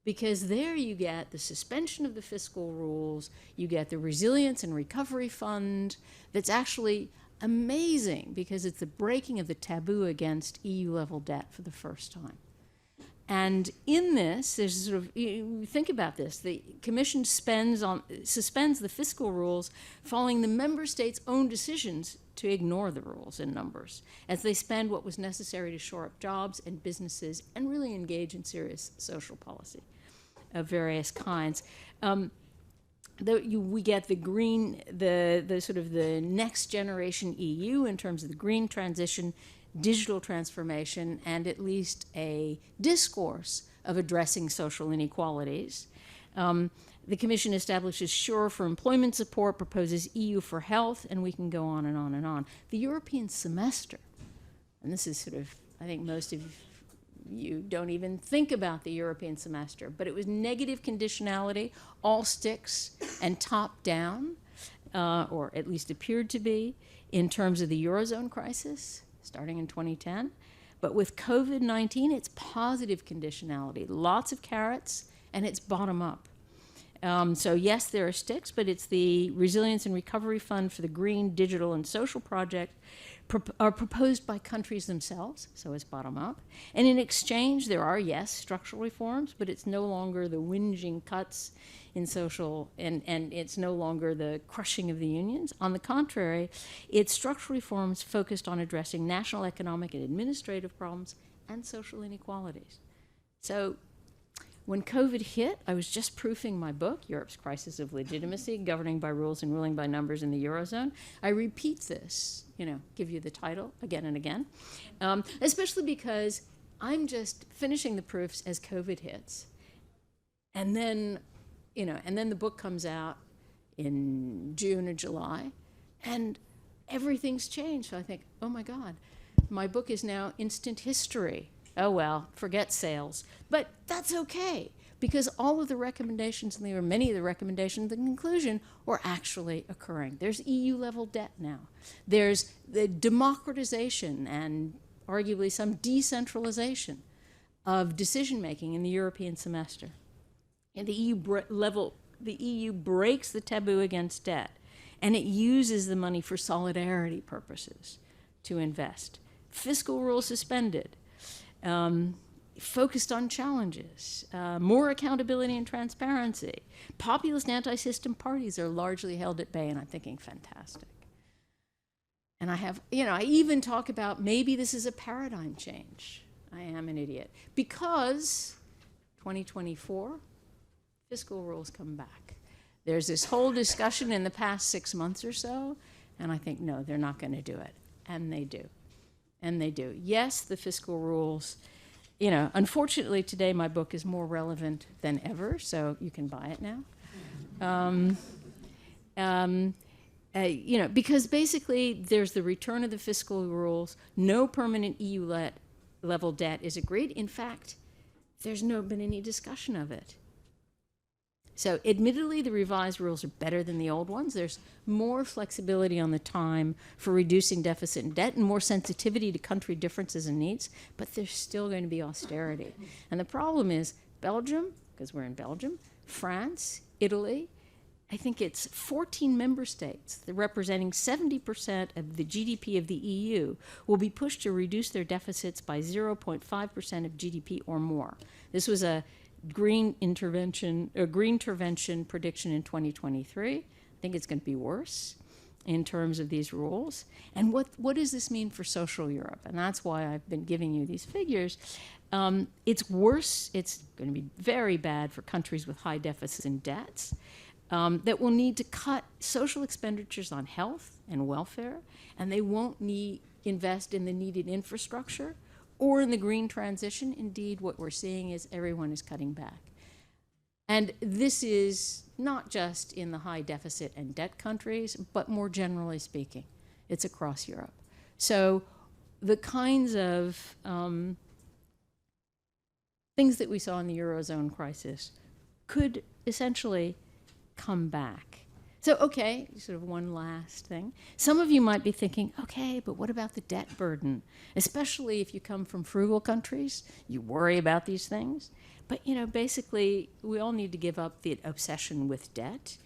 Because there you get the suspension of the fiscal rules, you get the Resilience and Recovery Fund that's actually amazing because it's the breaking of the taboo against EU-level debt for the first time. And in this, there's sort of, you think about this, the Commission suspends the fiscal rules following the member states' own decisions to ignore the rules in numbers as they spend what was necessary to shore up jobs and businesses and really engage in serious social policy of various kinds. We get the green, the sort of the next generation EU in terms of the green transition, digital transformation, and at least a discourse of addressing social inequalities. The Commission establishes SURE for employment support, proposes EU for health, and we can go on and on and on. The European semester, and this is sort of, I think most of you don't even think about the European semester, but it was negative conditionality, all sticks and top down, or at least appeared to be, in terms of the Eurozone crisis, starting in 2010. But with COVID-19, it's positive conditionality, lots of carrots, and it's bottom up. So yes, there are sticks, but it's the Resilience and Recovery Fund for the Green, Digital, and Social Project are proposed by countries themselves, so it's bottom up. And in exchange, there are, yes, structural reforms, but it's no longer the whinging cuts in social, and it's no longer the crushing of the unions. On the contrary, it's structural reforms focused on addressing national economic and administrative problems and social inequalities. So when COVID hit, I was just proofing my book, Europe's Crisis of Legitimacy, Governing by Rules and Ruling by Numbers in the Eurozone. I repeat this, give you the title again and again, especially because I'm just finishing the proofs as COVID hits. And then, the book comes out in June or July, and everything's changed. So I think, oh my God, my book is now instant history. Oh well, forget sales. But that's okay, because all of the recommendations, or many of the recommendations, the conclusion, were actually occurring. There's EU-level debt now. There's the democratization and arguably some decentralization of decision-making in the European semester. And the EU breaks the taboo against debt, and it uses the money for solidarity purposes to invest. Fiscal rules suspended. focused on challenges, more accountability and transparency. Populist anti-system parties are largely held at bay, and I'm thinking, fantastic. And I have, I even talk about maybe this is a paradigm change. I am an idiot. Because 2024, fiscal rules come back. There's this whole discussion in the past 6 months or so, and I think, no, they're not going to do it. And they do. And they do. Yes, the fiscal rules, unfortunately today my book is more relevant than ever, so you can buy it now. Because basically there's the return of the fiscal rules, no permanent EU level debt is agreed. In fact, there's not been any discussion of it. So admittedly, the revised rules are better than the old ones. There's more flexibility on the time for reducing deficit and debt and more sensitivity to country differences and needs, but there's still going to be austerity. And the problem is Belgium, because we're in Belgium, France, Italy, I think it's 14 member states that representing 70% of the GDP of the EU will be pushed to reduce their deficits by 0.5% of GDP or more. This was a green intervention prediction in 2023. I think it's going to be worse in terms of these rules. And what does this mean for social Europe? And that's why I've been giving you these figures. It's worse. It's going to be very bad for countries with high deficits and debts that will need to cut social expenditures on health and welfare, and they won't invest in the needed infrastructure or in the green transition. Indeed, what we're seeing is everyone is cutting back. And this is not just in the high deficit and debt countries, but more generally speaking, it's across Europe. So the kinds of things that we saw in the Eurozone crisis could essentially come back. So, okay, sort of one last thing. Some of you might be thinking, okay, but what about the debt burden? Especially if you come from frugal countries, you worry about these things. But, basically, we all need to give up the obsession with debt.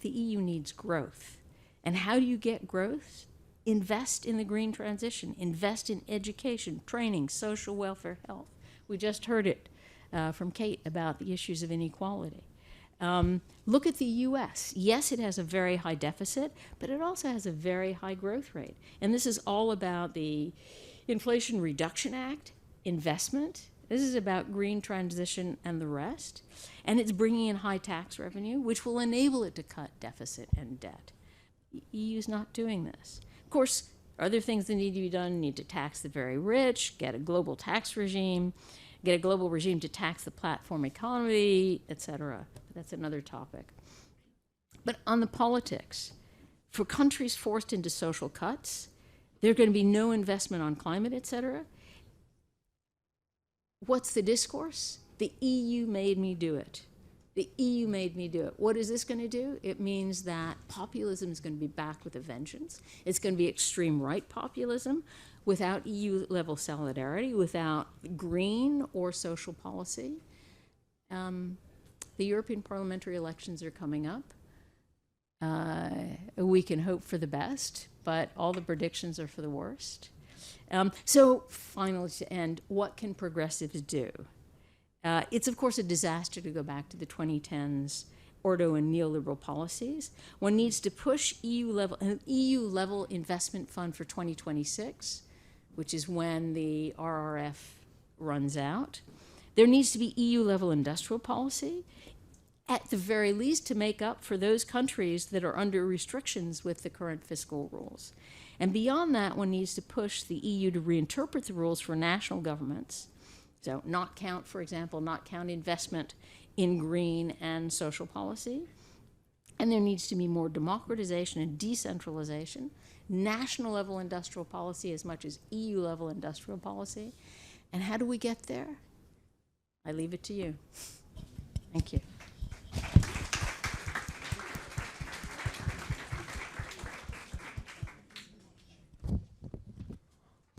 The EU needs growth. And how do you get growth? Invest in the green transition. Invest in education, training, social welfare, health. We just heard it from Kate about the issues of inequality. Look at the US. Yes, it has a very high deficit, but it also has a very high growth rate. And this is all about the Inflation Reduction Act, investment. This is about green transition and the rest. And it's bringing in high tax revenue, which will enable it to cut deficit and debt. The EU's not doing this. Of course, other things that need to be done, need to tax the very rich, get a global tax regime, get a global regime to tax the platform economy, etc. That's another topic. But on the politics, for countries forced into social cuts, there's going to be no investment on climate, etc. What's the discourse? The EU made me do it. The EU made me do it. What is this going to do? It means that populism is going to be back with a vengeance. It's going to be extreme right populism without EU-level solidarity, without green or social policy. The European parliamentary elections are coming up. We can hope for the best, but all the predictions are for the worst. So finally, to end, what can progressives do? It's, of course, a disaster to go back to the 2010s ordo and neoliberal policies. One needs to push an EU-level investment fund for 2026, which is when the RRF runs out. There needs to be EU-level industrial policy, at the very least to make up for those countries that are under restrictions with the current fiscal rules. And beyond that, one needs to push the EU to reinterpret the rules for national governments. So not count, for example, not count investment in green and social policy. And there needs to be more democratization and decentralization, national level industrial policy as much as EU level industrial policy. And how do we get there? I leave it to you. Thank you.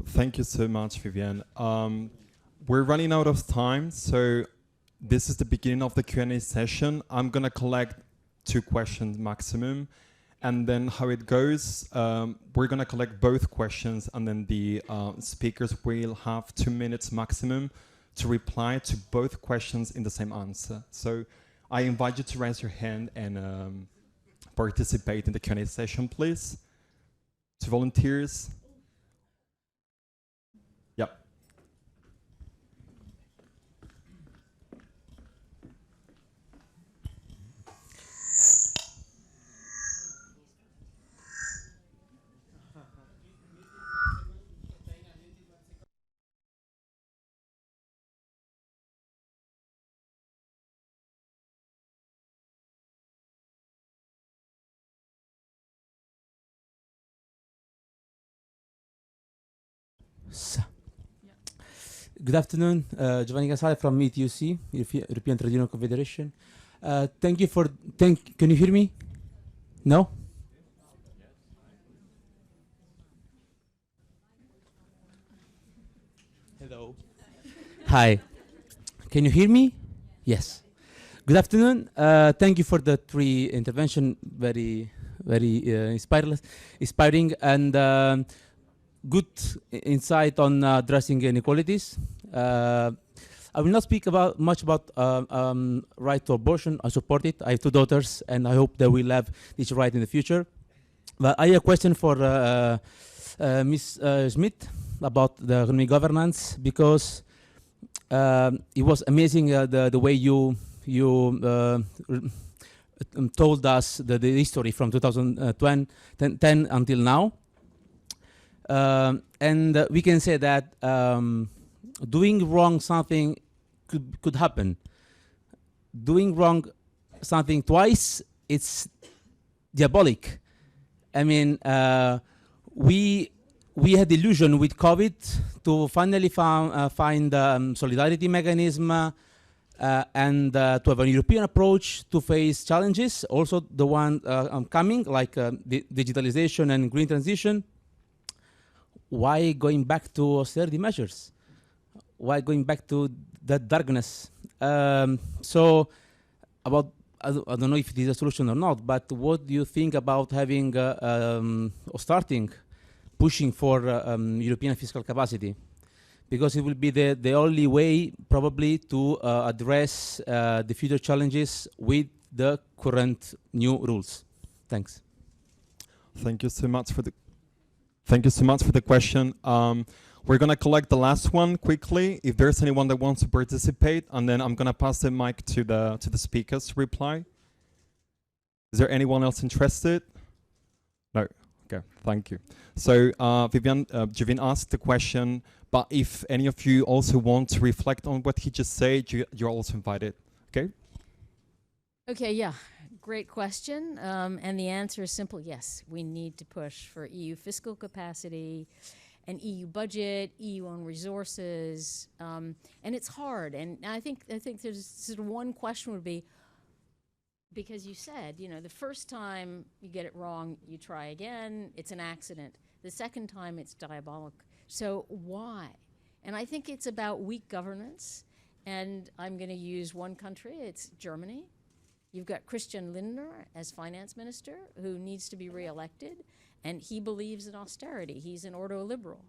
Thank you so much, Vivien. We're running out of time, so this is the beginning of the Q&A session. I'm going to collect 2 questions maximum, And then how it goes, we're going to collect both questions, and then the speakers will have 2 minutes maximum to reply to both questions in the same answer. So I invite you to raise your hand and participate in the Q&A session, please. To volunteers. Yep. Good afternoon, Giovanni Casale from ETUC, European Trade Union Confederation. Thank you for, can you hear me? No? Hello. Hi. Can you hear me? Yes. Good afternoon. Thank you for the three intervention. Very inspiring and good insight on addressing inequalities. I will not speak much about right to abortion. I support it. I have 2 daughters, and I hope they will have this right in the future. But I have a question for Ms. Schmidt about the economic governance, because it was amazing the way you told us the history from 2010 until now. And we can say that doing wrong something could happen. Doing wrong something twice, it's diabolic. I mean, we had illusion with COVID to finally find solidarity mechanism and to have a European approach to face challenges. Also the one coming, like digitalization and green transition. Why going back to austerity measures? Why going back to that darkness? So about, I don't know if it is a solution or not, but what do you think about having or starting pushing for European fiscal capacity? Because it will be the only way probably to address the future challenges with the current new rules. Thanks. Thank you so much for the question. We're going to collect the last one quickly, if there's anyone that wants to participate, and then I'm going to pass the mic to the speakers to reply. Is there anyone else interested? No. Okay, thank you. So Vivien asked the question, but if any of you also want to reflect on what he just said, you're also invited. Okay? Okay, yeah. Great question. And the answer is simple, yes. We need to push for EU fiscal capacity, an EU budget, EU own resources, and it's hard. And I think there's sort of one question would be, because you said, you know, the first time you get it wrong, you try again, it's an accident. The second time, it's diabolic. So why? And I think it's about weak governance. And I'm going to use one country, it's Germany. You've got Christian Lindner as finance minister, who needs to be reelected, and he believes in austerity. He's an ordo-liberal.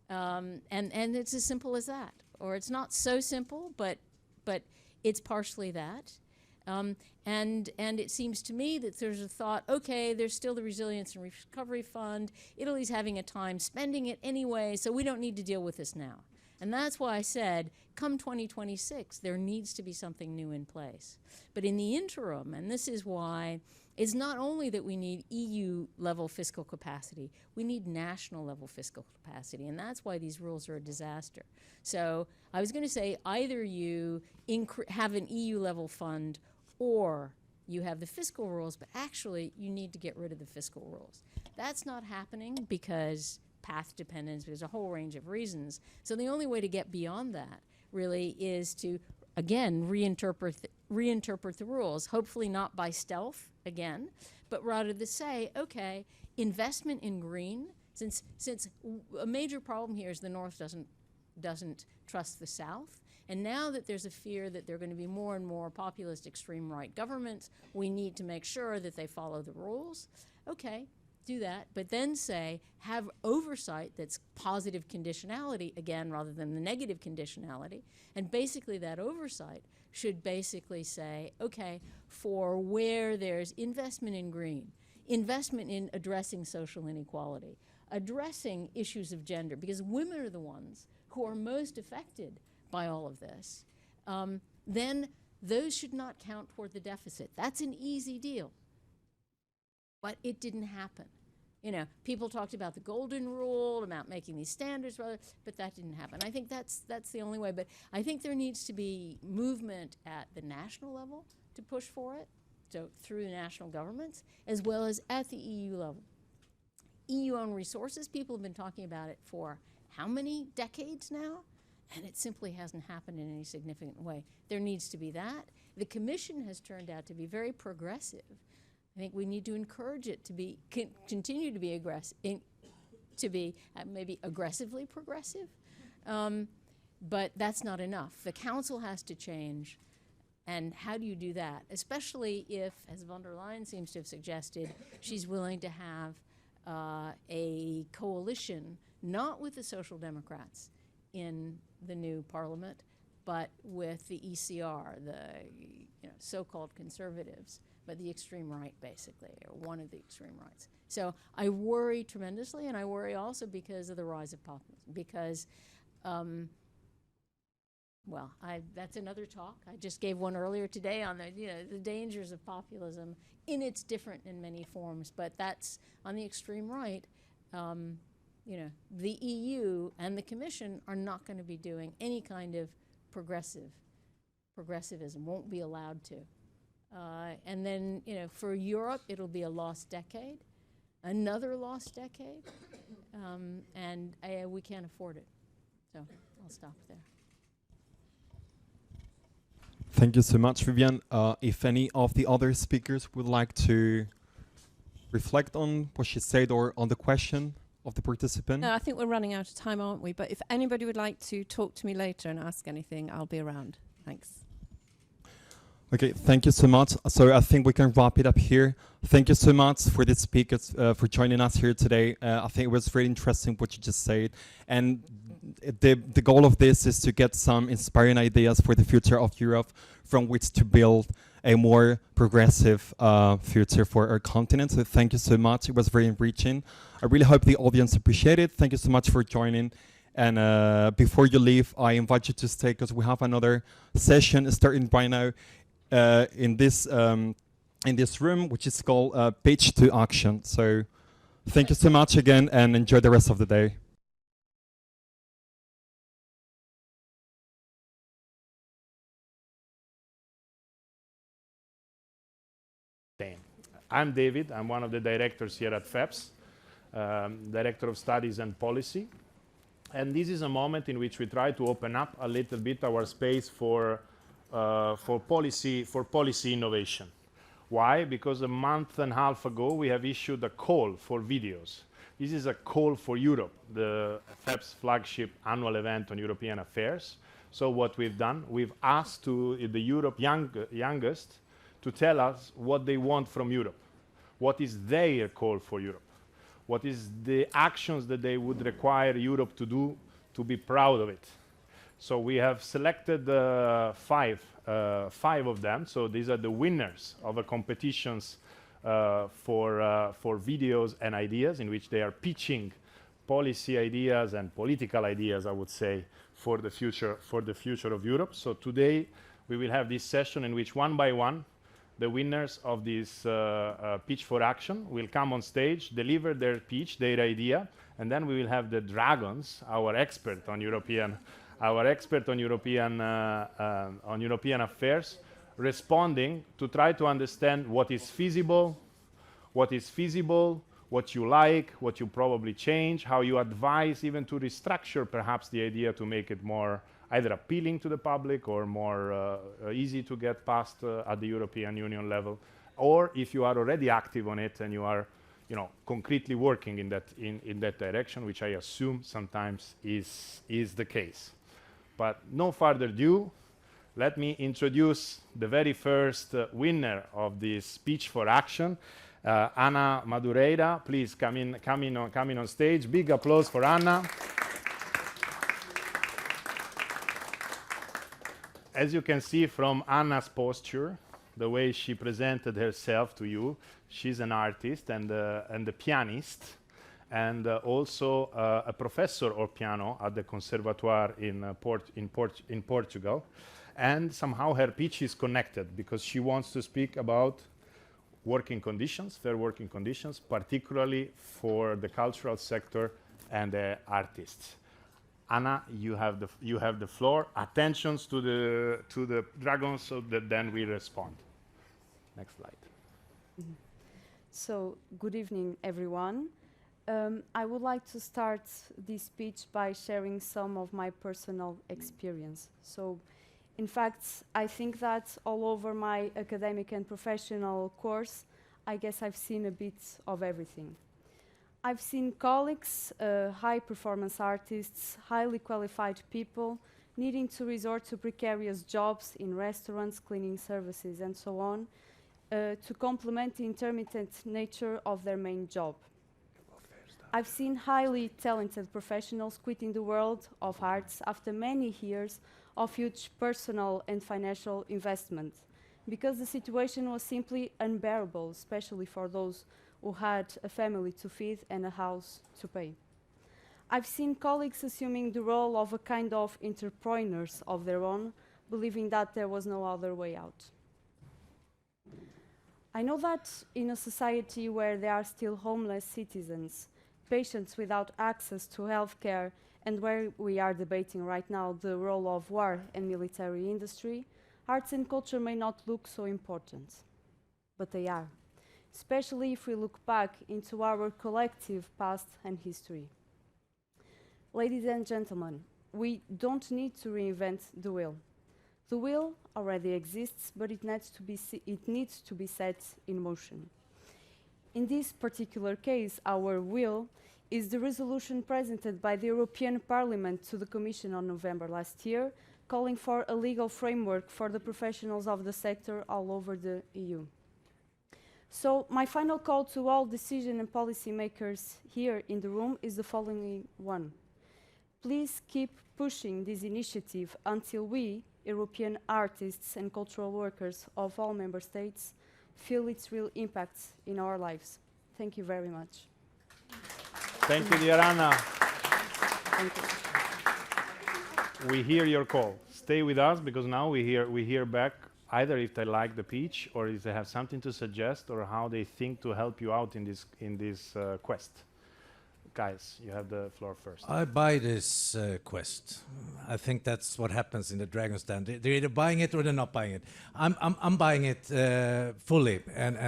And it's as simple as that. Or it's not so simple, but it's partially that. And it seems to me that there's a thought, okay, there's still the Resilience and Recovery Fund. Italy's having a time spending it anyway, so we don't need to deal with this now. And that's why I said, come 2026, there needs to be something new in place. But in the interim, and this is why, it's not only that we need EU-level fiscal capacity, we need national-level fiscal capacity, and that's why these rules are a disaster. So I was going to say, either you have an EU-level fund or you have the fiscal rules, but actually you need to get rid of the fiscal rules. That's not happening because path dependence, there's a whole range of reasons. So the only way to get beyond that really is to, again, reinterpret the rules, hopefully not by stealth, again, but rather to say, okay, investment in green, since a major problem here is the North doesn't trust the South, and now that there's a fear that there are going to be more and more populist extreme right governments, we need to make sure that they follow the rules. Okay, do that, but then say, have oversight that's positive conditionality, again, rather than the negative conditionality. And basically that oversight should basically say, okay, for where there's investment in green, investment in addressing social inequality, addressing issues of gender, because women are the ones who are most affected by all of this, then those should not count toward the deficit. That's an easy deal. But it didn't happen. You know, people talked about the golden rule, about making these standards, but that didn't happen. I think that's the only way. But I think there needs to be movement at the national level to push for it, so through the national governments, as well as at the EU level. EU-owned resources, people have been talking about it for how many decades now? And it simply hasn't happened in any significant way. There needs to be that. The Commission has turned out to be very progressive. I think we need to encourage it to be, continue to be aggressive, maybe aggressively progressive. But that's not enough. The Council has to change. And how do you do that? Especially if, as von der Leyen seems to have suggested, she's willing to have a coalition, not with the Social Democrats in the new parliament, but with the ECR, the so-called conservatives, but the extreme right, basically, or one of the extreme rights. So I worry tremendously, and I worry also because of the rise of populism, because, well, that's another talk. I just gave one earlier today on the dangers of populism in its different and many forms, but that's on the extreme right. The EU and the Commission are not going to be doing any kind of progressivism, won't be allowed to. And then, for Europe, it'll be a lost decade, another lost decade, and we can't afford it. So I'll stop there. Thank you so much, Vivien. If any of the other speakers would like to reflect on what she said or on the question of the participant? No, I think we're running out of time, aren't we? But if anybody would like to talk to me later and ask anything, I'll be around. Thanks. Okay, thank you so much. So I think we can wrap it up here. Thank you so much for the speakers for joining us here today. I think it was very interesting what you just said. And the goal of this is to get some inspiring ideas for the future of Europe from which to build a more progressive future for our continent. So thank you so much. It was very enriching. I really hope the audience appreciated it. Thank you so much for joining. And before you leave, I invite you to stay because we have another session starting right now in this room, which is called Pitch to Action. So thank you so much again, and enjoy the rest of the day. I'm David. I'm one of the directors here at FEPS, Director of Studies and Policy. And this is a moment in which we try to open up a little bit our space for policy innovation. Why? Because a month and a half ago we have issued a call for videos. This is a call for Europe, the FEPS flagship annual event on European affairs. So what we've done, we've asked the Europe youngest to tell us what they want from Europe. What is their call for Europe? What is the actions that they would require Europe to do to be proud of it? So we have selected five of them. So these are the winners of the competitions for videos and ideas in which they are pitching policy ideas and political ideas, I would say, for the future of Europe. So today we will have this session in which one by one the winners of this pitch for action will come on stage, deliver their pitch, their idea, and then we will have the dragons, our expert on European affairs, responding to try to understand what is feasible, what you like, what you probably change, how you advise even to restructure perhaps the idea to make it more either appealing to the public or more easy to get past at the European Union level, or if you are already active on it and you are, concretely working in that direction, which I assume sometimes is the case. But no further ado, let me introduce the very first winner of this pitch for action. Anna Madureira, please come in on stage. Big applause for Anna. As you can see from Anna's posture, the way she presented herself to you, she's an artist and a pianist, and also a professor of piano at the Conservatoire in Portugal. And somehow her pitch is connected because she wants to speak about working conditions, fair working conditions, particularly for the cultural sector and the artists. Anna, you have the floor. Attentions to the dragons, so that then we respond. Next slide. So, good evening, everyone. I would like to start this speech by sharing some of my personal experience. So, in fact, I think that all over my academic and professional course, I guess I've seen a bit of everything. I've seen colleagues, high-performance artists, highly qualified people needing to resort to precarious jobs in restaurants, cleaning services, and so on, to complement the intermittent nature of their main job. I've seen highly talented professionals quitting the world of arts after many years of huge personal and financial investment, because the situation was simply unbearable, especially for those who had a family to feed and a house to pay. I've seen colleagues assuming the role of a kind of entrepreneurs of their own, believing that there was no other way out. I know that in a society where there are still homeless citizens, patients without access to healthcare, and where we are debating right now the role of war and military industry, arts and culture may not look so important, but they are, especially if we look back into our collective past and history. Ladies and gentlemen, we don't need to reinvent the wheel. The wheel already exists, but it needs to be set in motion. In this particular case, our wheel is the resolution presented by the European Parliament to the Commission on November last year, calling for a legal framework for the professionals of the sector all over the EU. So my final call to all decision and policy makers here in the room is the following one. Please keep pushing this initiative until we, European artists and cultural workers of all member states, feel its real impact in our lives. Thank you very much. Thank you, dear Anna. Thank you. We hear your call. Stay with us, because now we hear back either if they like the pitch or if they have something to suggest or how they think to help you out in this quest. Guys, you have the floor first. I buy this quest. I think that's what happens in the Dragon Stand. They're either buying it or they're not buying it. I'm buying it fully, and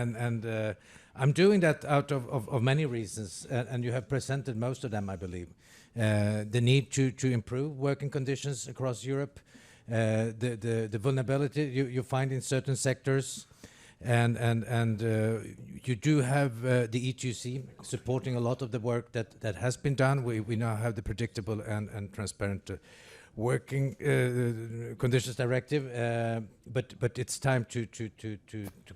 I'm doing that out of many reasons, and you have presented most of them, I believe. The need to improve working conditions across Europe, the vulnerability you find in certain sectors, and you do have the E2C supporting a lot of the work that has been done. We now have the predictable and transparent working conditions directive, but it's time to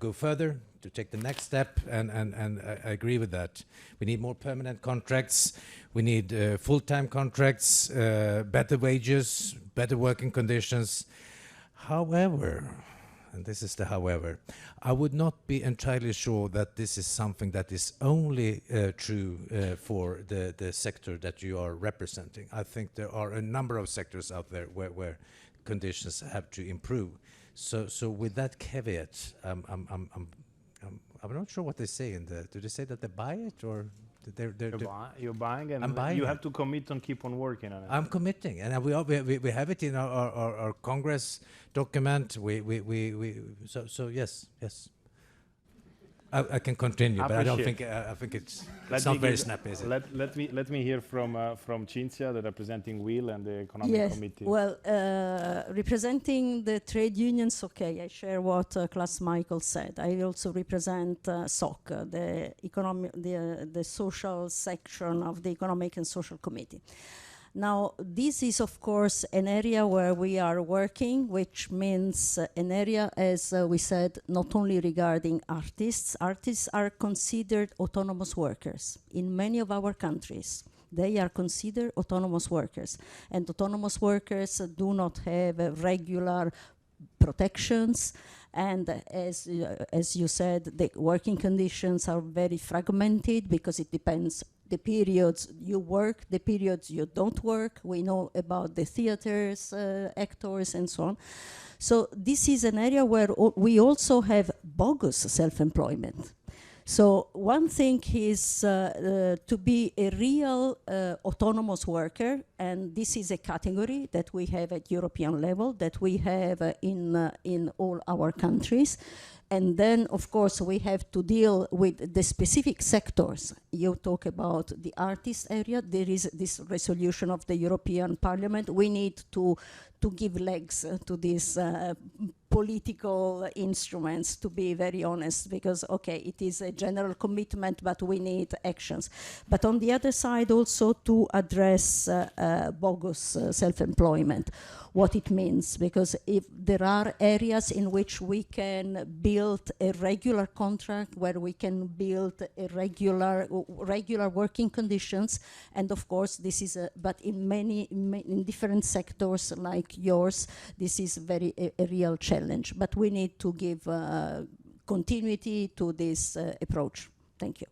go further, to take the next step, and I agree with that. We need more permanent contracts. We need full-time contracts, better wages, better working conditions. However, and this is the however, I would not be entirely sure that this is something that is only true for the sector that you are representing. I think there are a number of sectors out there where conditions have to improve. So with that caveat, I'm not sure what they say in the. Do they say that they buy it, or you're buying, and I'm buying you it. have to commit and keep on working on it. I'm committing, and we have it in our Congress document. So yes. I can continue, but I don't think I think it's not very snappy, is it? Let me hear from Cinzia, the representing Will and the Economic Committee. Well, representing the trade unions, okay, I share what Klaus Michael said. I also represent SOC, the social section of the Economic and Social Committee. Now, this is, of course, an area where we are working, which means an area, as we said, not only regarding artists. Artists are considered autonomous workers in many of our countries. They are considered autonomous workers. And autonomous workers do not have regular protections. And as you said, the working conditions are very fragmented because it depends the periods you work, the periods you don't work. We know about the theaters, actors, and so on. So this is an area where we also have bogus self-employment. So one thing is to be a real autonomous worker, and this is a category that we have at European level, that we have in all our countries. And then, of course, we have to deal with the specific sectors. You talk about the artist area. There is this resolution of the European Parliament. We need to give legs to these political instruments, to be very honest, because, okay, it is a general commitment, but we need actions. But on the other side, also to address bogus self-employment, what it means, because if there are areas in which we can build a regular contract, where we can build a regular working conditions, and of course this is but in different sectors like yours, this is a real challenge. But we need to give continuity to this approach. Thank you.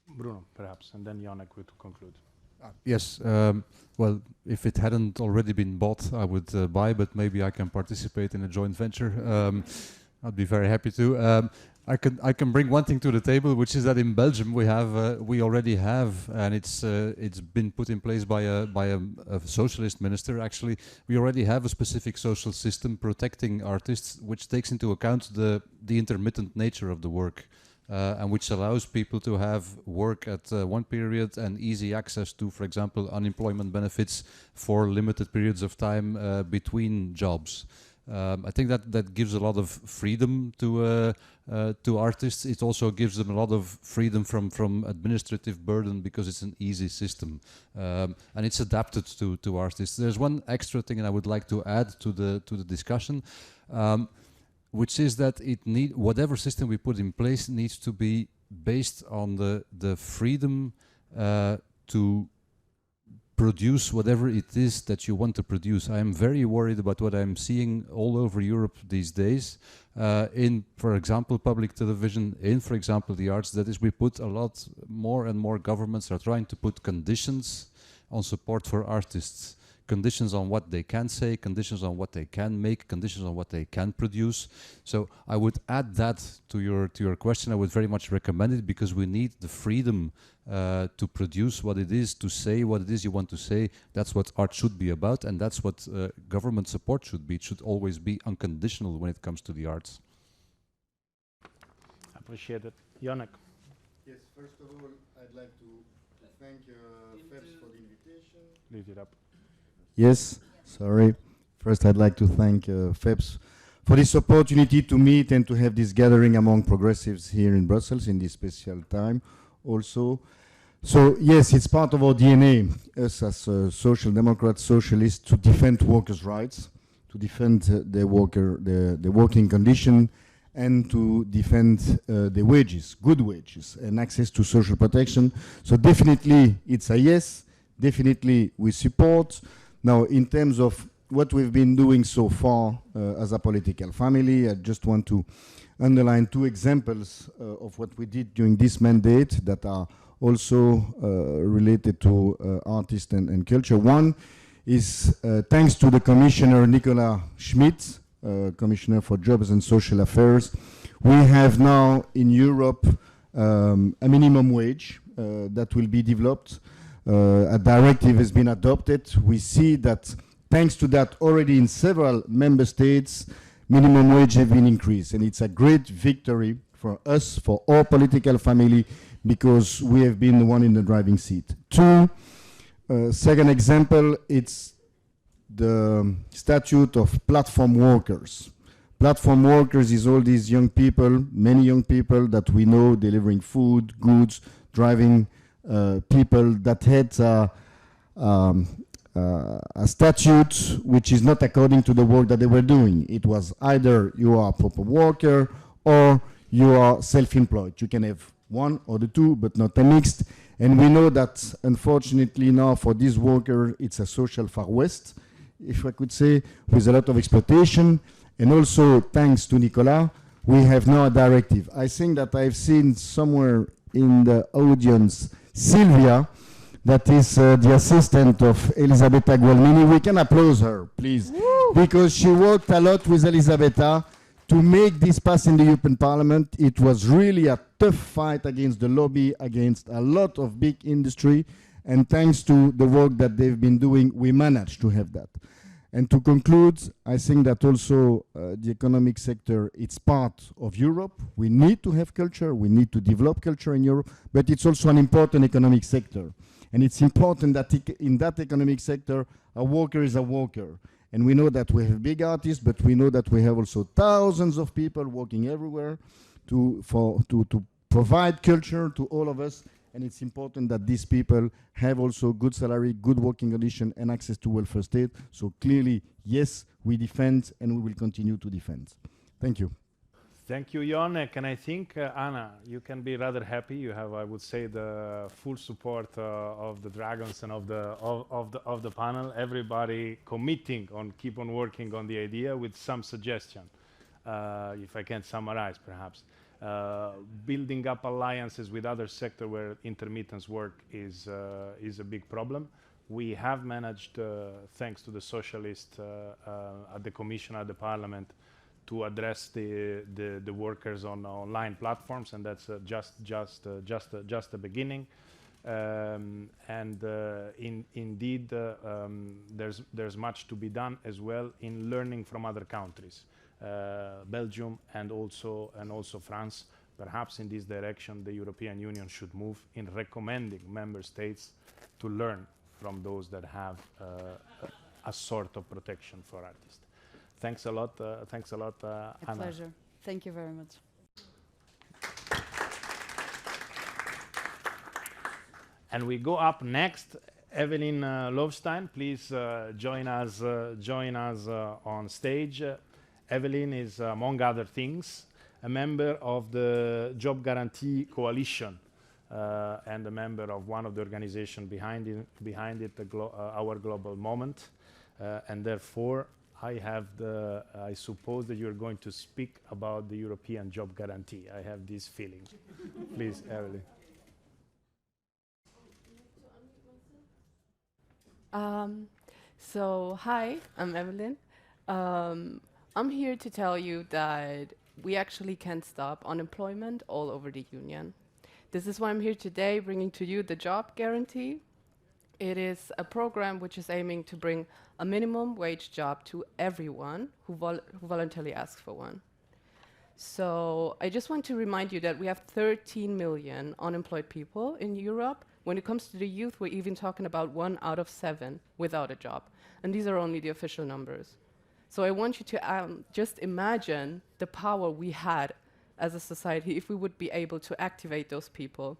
Bruno, perhaps, and then Yannick to conclude. Yes, well, if it hadn't already been bought, I would buy, but maybe I can participate in a joint venture. I'd be very happy to. I can bring one thing to the table, which is that in Belgium we already have, and it's been put in place by a socialist minister. Actually, we already have a specific social system protecting artists, which takes into account the intermittent nature of the work. And which allows people to have work at one period and easy access to, for example, unemployment benefits for limited periods of time between jobs. I think that gives a lot of freedom to artists. It also gives them a lot of freedom from administrative burden because it's an easy system, and it's adapted to artists. There's one extra thing I would like to add to the discussion. Which is that whatever system we put in place needs to be based on the freedom to produce whatever it is that you want to produce. I am very worried about what I'm seeing all over Europe these days in, for example, public television, in, for example, the arts. That is, we put a lot more and more governments are trying to put conditions on support for artists. Conditions on what they can say, conditions on what they can make, conditions on what they can produce. So I would add that to your question. I would very much recommend it because we need the freedom to produce what it is, to say what it is you want to say. That's what art should be about, and that's what government support should be. It should always be unconditional when it comes to the arts. Appreciate it. Yannick. Yes, first of all, I'd like to thank FEPS for the invitation. Leave it up. Yes, sorry. First, I'd like to thank FEPS for this opportunity to meet and to have this gathering among progressives here in Brussels in this special time also. So, yes, it's part of our DNA, us as social democrats, socialists, to defend workers' rights, to defend the working condition, and to defend the wages, good wages, and access to social protection. So definitely it's a yes, definitely we support. Now, in terms of what we've been doing so far as a political family, I just want to underline two examples of what we did during this mandate that are also related to artists and culture. One is thanks to the Commissioner Nicola Schmidt, Commissioner for Jobs and Social Affairs. We have now in Europe a minimum wage that will be developed. A directive has been adopted. We see that thanks to that already in several member states, minimum wage have been increased. And it's a great victory for us, for our political family, because we have been the one in the driving seat. Second example, it's the statute of platform workers. Platform workers is all these young people, many young people that we know delivering food, goods, driving people that had a statute which is not according to the work that they were doing. It was either you are a proper worker or you are self-employed. You can have one or the two, but not a mixed. And we know that, unfortunately, now for this worker, it's a social Far West, if I could say, with a lot of exploitation. And also, thanks to Nicolas, we have now a directive. I think that I've seen somewhere in the audience Sylvia, that is the assistant of Elisabetta Gualmini. We can applaud her, please, because she worked a lot with Elisabetta to make this pass in the European Parliament. It was really a tough fight against the lobby, against a lot of big industry, and thanks to the work that they've been doing, we managed to have that. And to conclude, I think that also the economic sector, it's part of Europe. We need to have culture, we need to develop culture in Europe, but it's also an important economic sector. And it's important that in that economic sector, a worker is a worker. And we know that we have big artists, but we know that we have also thousands of people working everywhere to provide culture to all of us. And it's important that these people have also good salary, good working condition, and access to welfare state. So clearly, yes, we defend, and we will continue to defend. Thank you. Thank you, Jonek. And I think, Anna, you can be rather happy. You have, I would say, the full support of the Dragons and of the panel. Everybody committing on keep on working on the idea with some suggestion, if I can summarize, perhaps. Building up alliances with other sectors where intermittence work is a big problem. We have managed, thanks to the socialists at the Commission, at the Parliament, to address the workers on online platforms, and that's just the beginning. Indeed, there's much to be done as well in learning from other countries, Belgium and also France. Perhaps in this direction, the European Union should move in recommending member states to learn from those that have a sort of protection for artists. Thanks a lot, Anna. A pleasure. Thank you very much. And we go up next, Evelyn Lovstein. Please join us on stage. Evelyn is, among other things, a member of the Job Guarantee Coalition and a member of one of the organizations behind it, Our Global Moment, and therefore I suppose that you're going to speak about the European Job Guarantee. I have this feeling. Please, Evelyn. So, hi, I'm Evelyn. I'm here to tell you that we actually can't stop unemployment all over the Union. This is why I'm here today, bringing to you the Job Guarantee. It is a program which is aiming to bring a minimum wage job to everyone who voluntarily asks for one. So I just want to remind you that we have 13 million unemployed people in Europe. When it comes to the youth, we're even talking about 1 out of 7 without a job. And these are only the official numbers. So I want you to just imagine the power we had as a society if we would be able to activate those people.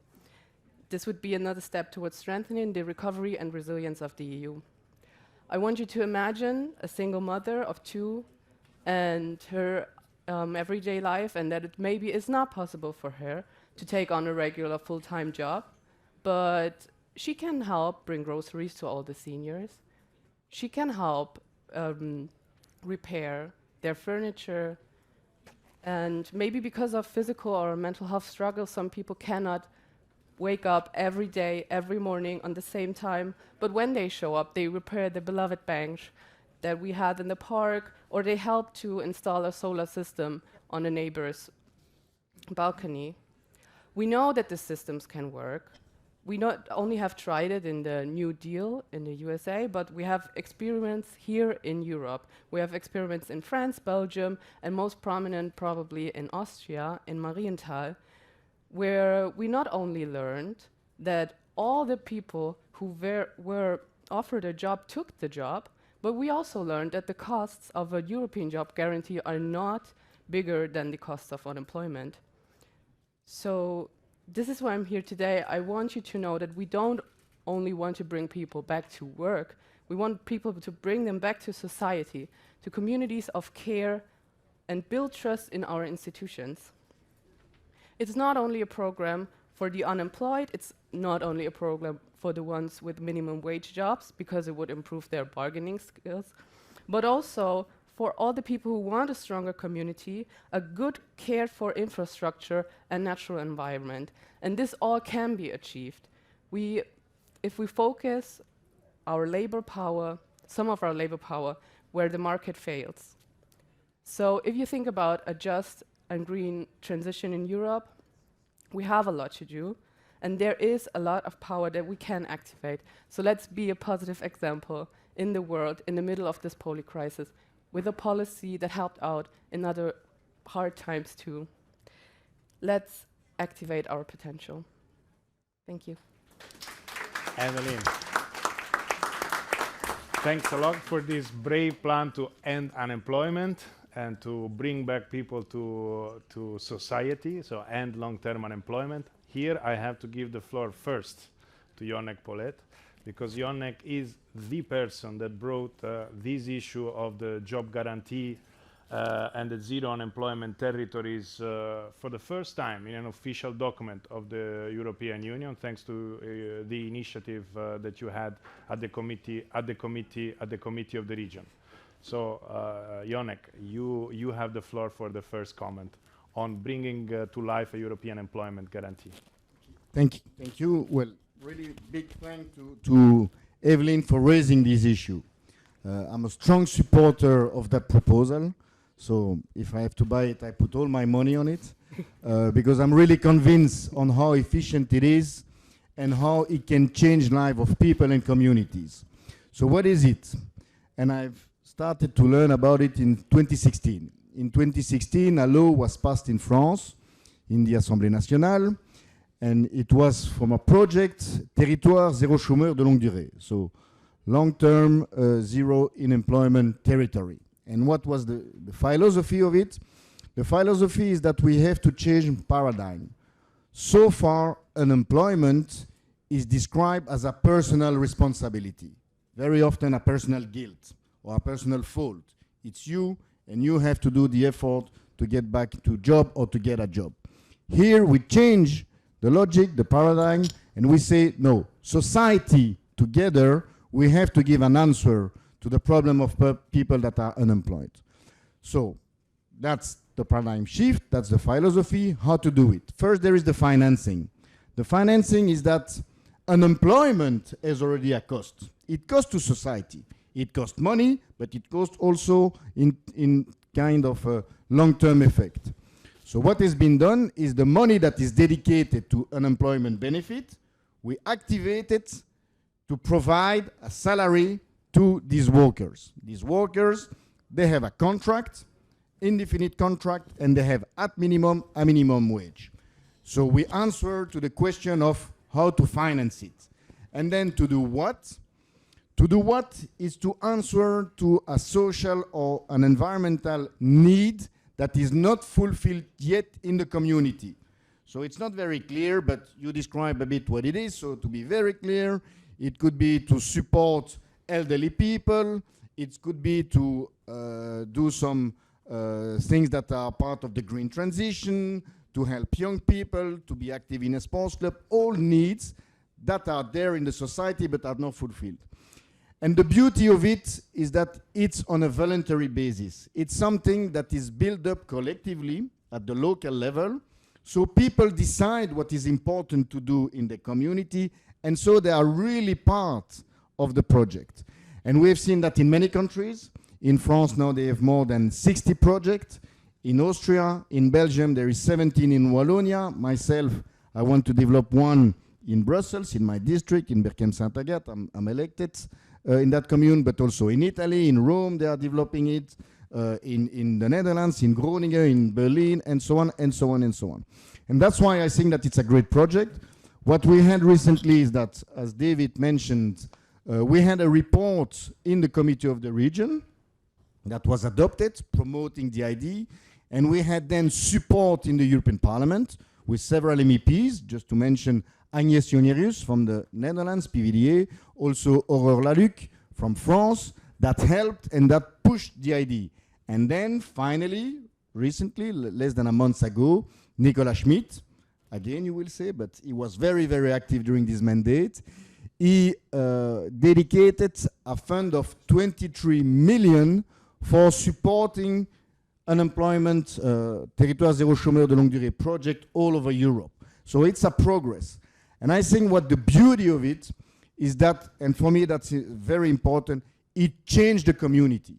This would be another step towards strengthening the recovery and resilience of the EU. I want you to imagine a single mother of 2 and her everyday life, and that it maybe is not possible for her to take on a regular full-time job, but she can help bring groceries to all the seniors. She can help repair their furniture, and maybe because of physical or mental health struggles, some people cannot wake up every day, every morning on the same time, but when they show up, they repair the beloved bench that we had in the park, or they help to install a solar system on a neighbor's balcony. We know that the systems can work. We not only have tried it in the New Deal in the USA, but we have experiments here in Europe. We have experiments in France, Belgium, and most prominent probably in Austria, in Marienthal, where we not only learned that all the people who were offered a job took the job, but we also learned that the costs of a European job guarantee are not bigger than the costs of unemployment. So this is why I'm here today. I want you to know that we don't only want to bring people back to work. We want people to bring them back to society, to communities of care, and build trust in our institutions. It's not only a program for the unemployed, it's not only a program for the ones with minimum wage jobs, because it would improve their bargaining skills, but also for all the people who want a stronger community, a good care for infrastructure and natural environment. And this all can be achieved. If we focus our labor power, some of our labor power, where the market fails. So if you think about a just and green transition in Europe, we have a lot to do, and there is a lot of power that we can activate. So let's be a positive example in the world in the middle of this poly crisis with a policy that helped out in other hard times too. Let's activate our potential. Thank you. Evelyn, thanks a lot for this brave plan to end unemployment and to bring back people to society, so end long-term unemployment. Here I have to give the floor first to Jónek Pollet, because Jónek is the person that brought this issue of the job guarantee and the zero unemployment territories for the first time in an official document of the European Union, thanks to the initiative that you had at the committee of the region. So, Jónek, you have the floor for the first comment on bringing to life a European employment guarantee. Thank you. Thank you. Well, really big thank to Evelyn for raising this issue. I'm a strong supporter of that proposal. So if I have to buy it, I put all my money on it because I'm really convinced on how efficient it is and how it can change life of people and communities. So what is it? And I've started to learn about it in 2016. In 2016, a law was passed in France, in the Assemblée nationale, and it was from a project, Territoire Zéro Chômeur de Longue Durée, so long-term zero unemployment territory. And what was the philosophy of it? The philosophy is that we have to change paradigm. So far, unemployment is described as a personal responsibility, very often a personal guilt or a personal fault. It's you, and you have to do the effort to get back to job or to get a job. Here we change the logic, the paradigm, and we say, no, society together, we have to give an answer to the problem of people that are unemployed. So that's the paradigm shift, that's the philosophy, how to do it. First, there is the financing. The financing is that unemployment is already a cost. It costs to society. It costs money, but it costs also in kind of a long-term effect. So what has been done is the money that is dedicated to unemployment benefit, we activate it to provide a salary to these workers. These workers, they have a contract, indefinite contract, and they have at minimum a minimum wage. So we answer to the question of how to finance it. And then to do what? To do what is to answer to a social or an environmental need that is not fulfilled yet in the community. So it's not very clear, but you describe a bit what it is. So to be very clear, it could be to support elderly people, it could be to do some things that are part of the green transition, to help young people, to be active in a sports club, all needs that are there in the society but are not fulfilled. And the beauty of it is that it's on a voluntary basis. It's something that is built up collectively at the local level, so people decide what is important to do in the community, and so they are really part of the project. And we have seen that in many countries. In France now they have more than 60 projects. In Austria, in Belgium there is 17 in Wallonia. Myself, I want to develop one in Brussels, in my district, in Berchem-Saint-Agathe. I'm elected in that commune, but also in Italy, in Rome they are developing it, in the Netherlands, in Groningen, in Berlin, and so on, and so on, and so on. And that's why I think that it's a great project. What we had recently is that, as David mentioned, we had a report in the Committee of the Region that was adopted, promoting the idea, and we had then support in the European Parliament with several MEPs, just to mention Agnès Jongerius from the Netherlands, PvdA, also Aurore Laluc from France, that helped and that pushed the idea. And then finally, recently, less than a month ago, Nicolas Schmidt, again you will say, but he was very, very active during this mandate. He dedicated a fund of 23 million for supporting unemployment, Territoire Zéro Chômeur de Longue Durée project all over Europe. So it's a progress. And I think what the beauty of it is that, and for me that's very important, it changed the community.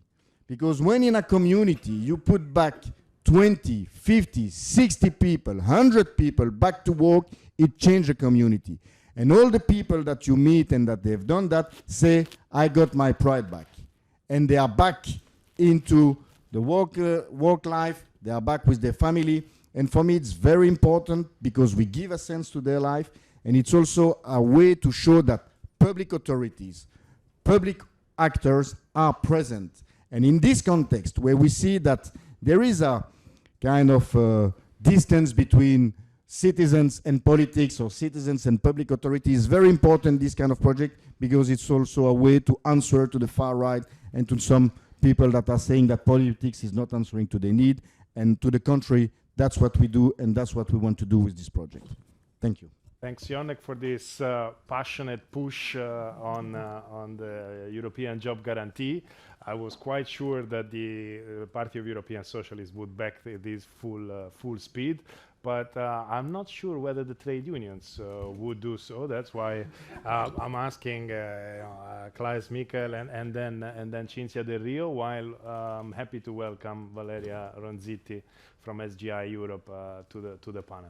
Because when in a community you put back 20, 50, 60 people, 100 people back to work, it changed the community. And all the people that you meet and that they've done that say, I got my pride back. And they are back into the work life, they are back with their family. And for me, it's very important because we give a sense to their life. And it's also a way to show that public authorities, public actors are present. And in this context, where we see that there is a kind of distance between citizens and politics or citizens and public authorities, very important, this kind of project, because it's also a way to answer to the far right and to some people that are saying that politics is not answering to their need. And to the contrary, that's what we do, and that's what we want to do with this project. Thank you. Thanks, Jonek, for this passionate push on the European job guarantee. I was quite sure that the Party of European Socialists would back this full speed, but I'm not sure whether the trade unions would do so. That's why I'm asking Klaes Mikkel and then Cinzia Del Rio, while I'm happy to welcome Valeria Ronziti from SGI Europe to the panel.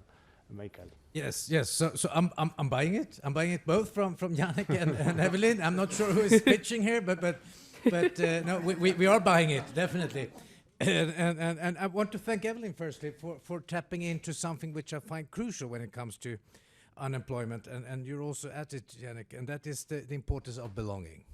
Michael. Yes. So I'm buying it. I'm buying it both from Yannick and Evelyn. I'm not sure who is pitching here, but no, we are buying it definitely. And I want to thank Evelyn firstly for tapping into something which I find crucial when it comes to unemployment, and you're also at it, Yannick, and that is the importance of belonging.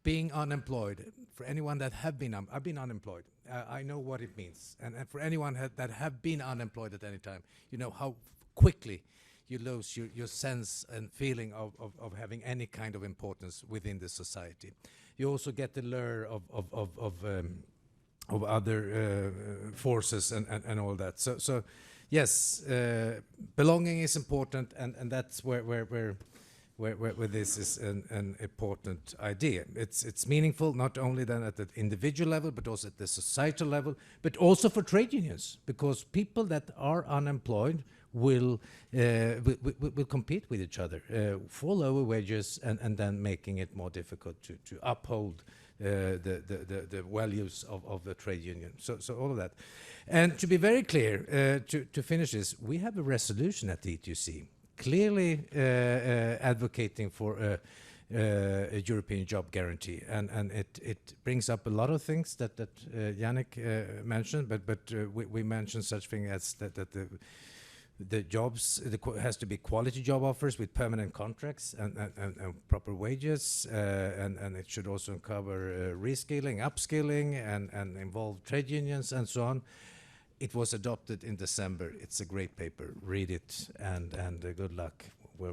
Being unemployed, for anyone that have been, I've been unemployed. I know what it means, and for anyone that have been unemployed at any time, you know how quickly you lose your sense and feeling of having any kind of importance within the society. You also get the lure of other forces and all that. So yes, belonging is important, and that's where this is an important idea. It's meaningful not only then at the individual level, but also at the societal level, but also for trade unions, because people that are unemployed will compete with each other for lower wages, and then making it more difficult to uphold the values of the trade union. So all of that. And to be very clear, to finish this, we have a resolution at the ETUC clearly advocating for a European job guarantee, and it brings up a lot of things that Yannick mentioned, but we mentioned such thing as that the jobs has to be quality job offers with permanent contracts and proper wages, and it should also cover reskilling, upskilling, and involve trade unions and so on. It was adopted in December. It's a great paper. Read it, and good luck. We're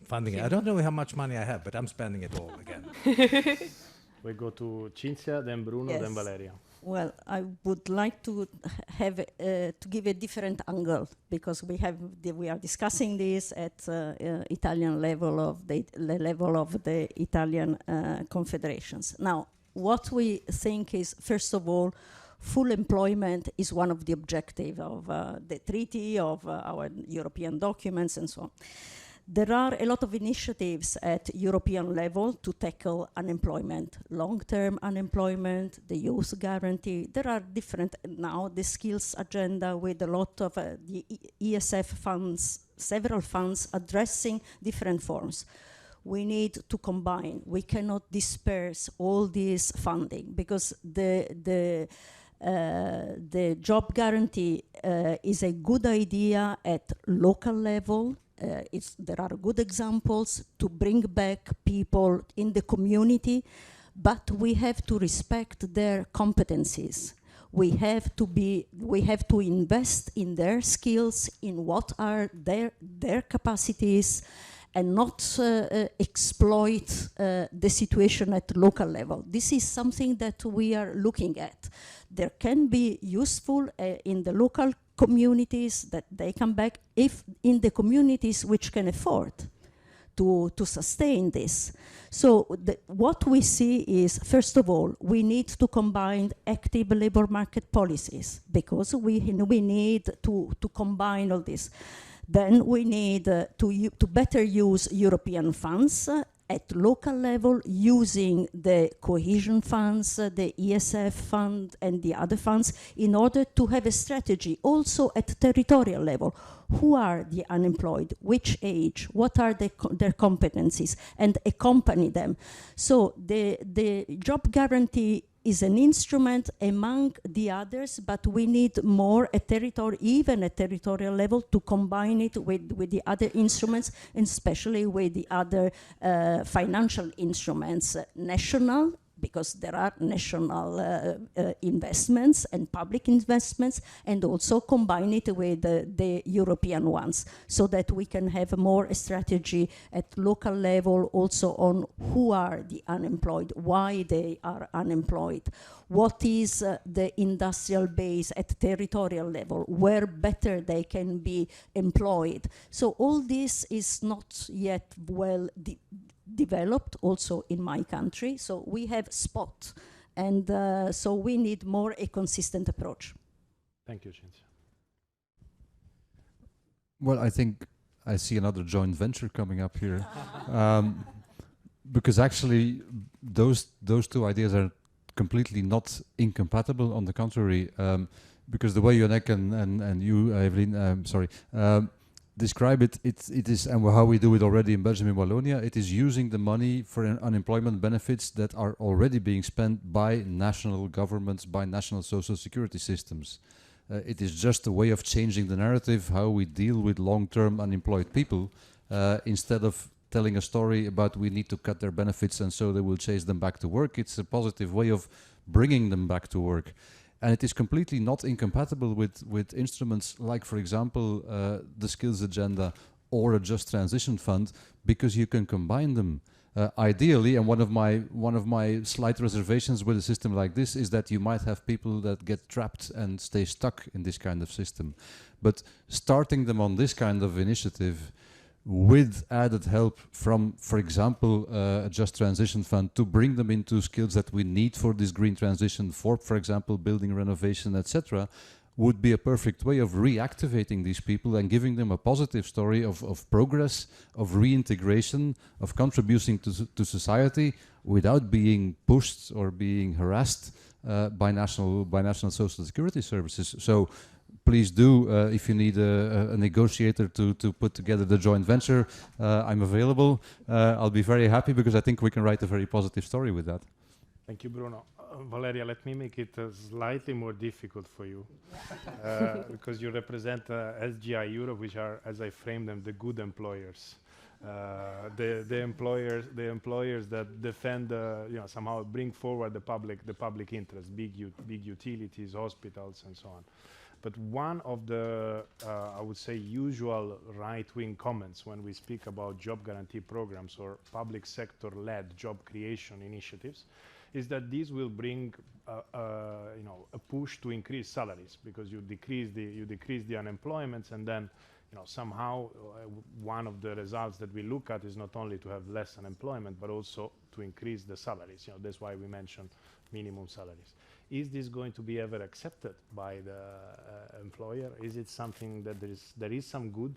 funding it. I don't know how much money I have, but I'm spending it all again. We go to Cinzia, then Bruno, Yes. then Valeria. Well, I would like to have to give a different angle, because we are discussing this at Italian level of the level of the Italian confederations. Now, what we think is, first of all, full employment is one of the objectives of the treaty, of our European documents, and so on. There are a lot of initiatives at European level to tackle unemployment, long-term unemployment, the youth guarantee. There are different now, the skills agenda with a lot of the ESF funds, several funds addressing different forms. We need to combine. We cannot disperse all this funding, because the job guarantee is a good idea at local level. There are good examples to bring back people in the community, but we have to respect their competencies. We have to invest in their skills, in what are their capacities, and not exploit the situation at local level. This is something that we are looking at. There can be useful in the local communities that they come back, if in the communities which can afford to sustain this. So what we see is, first of all, we need to combine active labor market policies, because we need to combine all this. Then we need to better use European funds at local level, using the cohesion funds, the ESF fund, and the other funds, in order to have a strategy also at territorial level. Who are the unemployed? Which age? What are their competencies? And accompany them. So the job guarantee is an instrument among the others, but we need more at even at territorial level, to combine it with the other instruments, and especially with the other financial instruments, national, because there are national investments and public investments, and also combine it with the European ones, so that we can have more a strategy at local level also on who are the unemployed, why they are unemployed, what is the industrial base at territorial level, where better they can be employed. So all this is not yet well developed also in my country, so we have spot, and so we need more a consistent approach. Thank you, Cinzia. Well, I think I see another joint venture coming up here, because actually those two ideas are completely not incompatible. On the contrary, because the way you and you, Evelyn, describe it is, and how we do it already in Belgium and Wallonia, it is using the money for unemployment benefits that are already being spent by national governments, by national social security systems. It is just a way of changing the narrative, how we deal with long-term unemployed people, instead of telling a story about we need to cut their benefits and so they will chase them back to work. It's a positive way of bringing them back to work. And it is completely not incompatible with instruments like, for example, the skills agenda or a just transition fund, because you can combine them. Ideally, and one of my slight reservations with a system like this is that you might have people that get trapped and stay stuck in this kind of system. But starting them on this kind of initiative with added help from, for example, a just transition fund, to bring them into skills that we need for this green transition, for example, building renovation, etc., would be a perfect way of reactivating these people and giving them a positive story of progress, of reintegration, of contributing to society without being pushed or being harassed by national social security services. So please do, if you need a negotiator to put together the joint venture, I'm available. I'll be very happy, because I think we can write a very positive story with that. Thank you, Bruno. Valeria, let me make it slightly more difficult for you, because you represent SGI Europe, which are, as I frame them, the good employers. The employers that defend, somehow bring forward the public interest, big utilities, hospitals, and so on. But one of the, I would say, usual right-wing comments when we speak about job guarantee programs or public sector-led job creation initiatives is that these will bring a push to increase salaries, because you decrease the unemployment, and then somehow one of the results that we look at is not only to have less unemployment, but also to increase the salaries. That's why we mentioned minimum salaries. Is this going to be ever accepted by the employer? Is it something that there is some good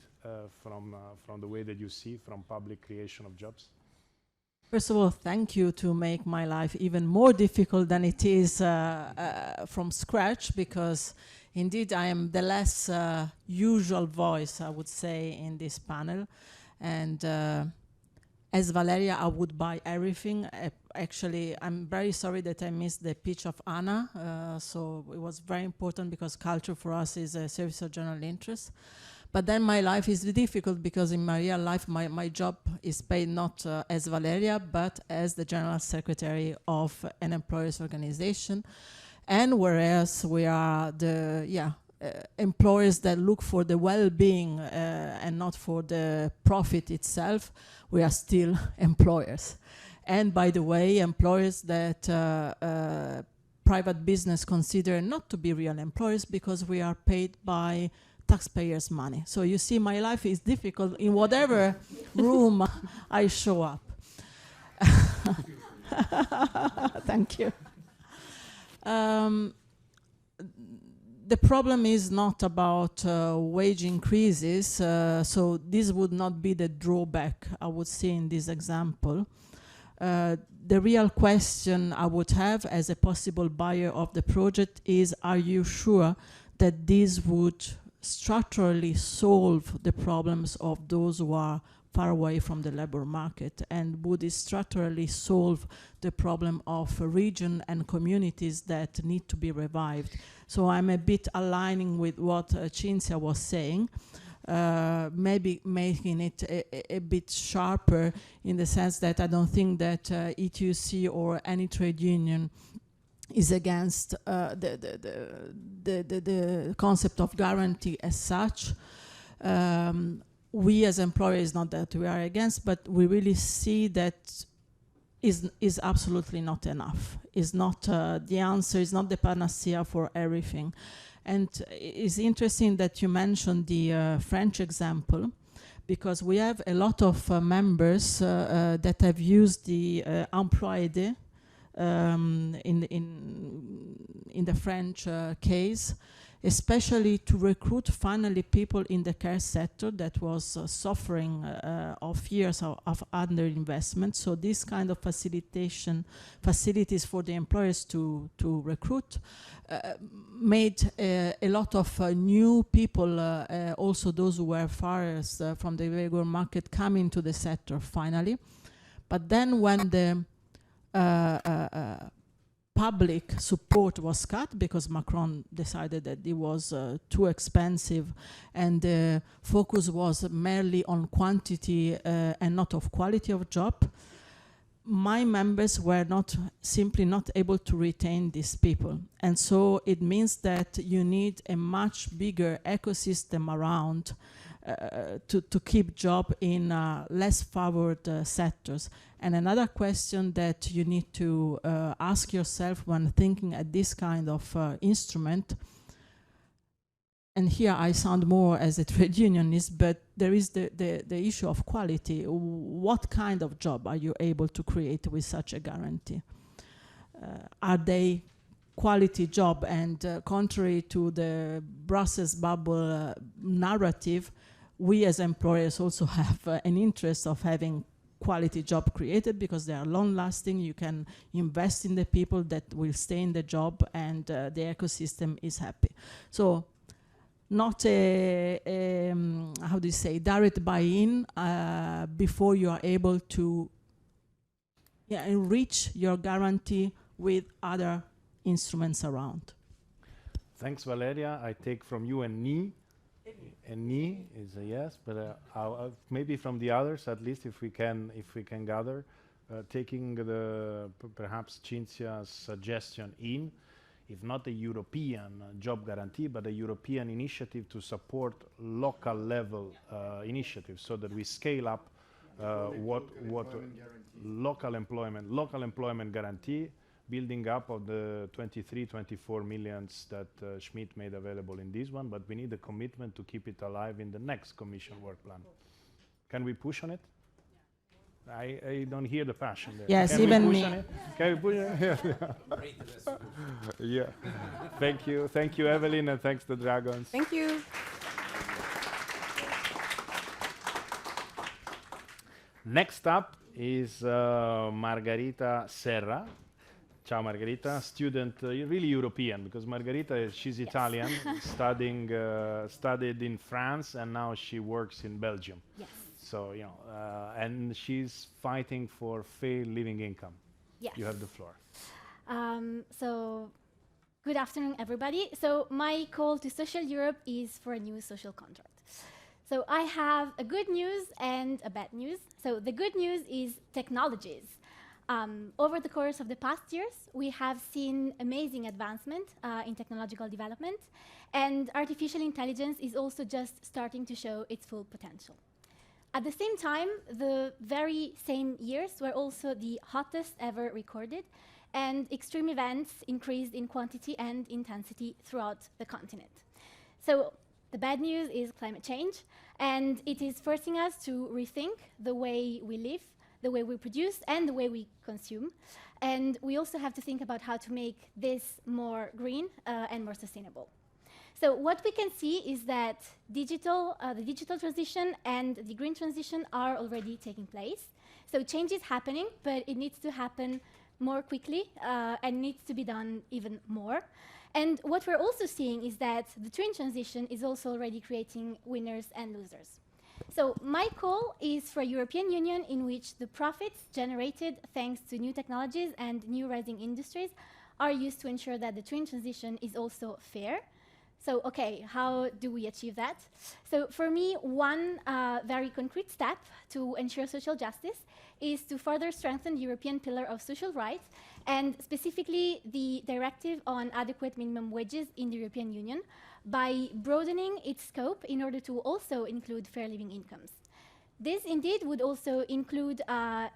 from the way that you see from public creation of jobs? First of all, thank you to make my life even more difficult than it is from scratch, because indeed I am the less usual voice, I would say, in this panel. And as Valeria, I would buy everything. Actually, I'm very sorry that I missed the pitch of Anna. So it was very important, because culture for us is a service of general interest. But then my life is difficult, because in my real life, my job is paid not as Valeria, but as the General Secretary of an employers organization. And whereas we are the employers that look for the well-being and not for the profit itself, we are still employers. And by the way, employers that private business consider not to be real employers because we are paid by taxpayers' money. So you see, my life is difficult in whatever room I show up. Thank you. The problem is not about wage increases, so this would not be the drawback I would see in this example. The real question I would have as a possible buyer of the project is, are you sure that this would structurally solve the problems of those who are far away from the labor market, and would it structurally solve the problem of a region and communities that need to be revived? So I'm a bit aligning with what Cinzia was saying, maybe making it a bit sharper in the sense that I don't think that ETUC or any trade union is against the concept of guarantee as such. We as employers, not that we are against, but we really see that is absolutely not enough. Is not the answer, is not the panacea for everything. And it's interesting that you mentioned the French example, because we have a lot of members that have used the emploi aidé in the French case, especially to recruit finally people in the care sector that was suffering of years of underinvestment. So this kind of facilities for the employers to recruit made a lot of new people, also those who were farthest from the labor market, come into the sector finally. But then when the public support was cut because Macron decided that it was too expensive, and the focus was merely on quantity and not of quality of job, my members were simply not able to retain these people. And so it means that you need a much bigger ecosystem around to keep job in less favored sectors. And another question that you need to ask yourself when thinking at this kind of instrument, and here I sound more as a trade unionist, but there is the issue of quality. What kind of job are you able to create with such a guarantee? Are they quality job? And contrary to the Brussels bubble narrative, we as employers also have an interest of having quality job created because they are long-lasting. You can invest in the people that will stay in the job, and the ecosystem is happy. So not a how do you say, direct buy-in before you are able to enrich your guarantee with other instruments around. Thanks, Valeria. I take from you and Ni. And Ni is a yes, but maybe from the others, at least if we can gather, taking the perhaps Cinzia's suggestion in, if not a European job guarantee, but a European initiative to support local level initiatives, so that we scale up what local employment guarantee, building up of the 23-24 millions that Schmidt made available in this one, but we need a commitment to keep it alive in the next Commission work plan. Can we push on it? I don't hear the passion there. Yes, Can even we push me. on it? Can we push on it? Yeah. Thank you, Evelyn, and thanks to Dragons. Thank you. Next up is Margherita Serra. Ciao Margherita, student, really European, because Margherita, she's Italian, studied in France, and now she works in Belgium. Yes. So, and she's fighting for fair living income. Yes. You have the floor. So, good afternoon, everybody. So, my call to Social Europe is for a new social contract. So, I have a good news and a bad news. So, the good news is technologies Over the course of the past years, we have seen amazing advancement in technological development, and artificial intelligence is also just starting to show its full potential. At the same time, the very same years were also the hottest ever recorded, and extreme events increased in quantity and intensity throughout the continent. So the bad news is climate change, and it is forcing us to rethink the way we live, the way we produce, and the way we consume. And we also have to think about how to make this more green and more sustainable. So what we can see is that the digital transition and the green transition are already taking place. So change is happening, but it needs to happen more quickly and needs to be done even more. And what we're also seeing is that the twin transition is also already creating winners and losers. So my call is for a European Union in which the profits generated thanks to new technologies and new rising industries are used to ensure that the twin transition is also fair. So, okay, how do we achieve that? So for me, one very concrete step to ensure social justice is to further strengthen the European Pillar of Social Rights, and specifically the Directive on Adequate Minimum Wages in the European Union, by broadening its scope in order to also include fair living incomes. This indeed would also include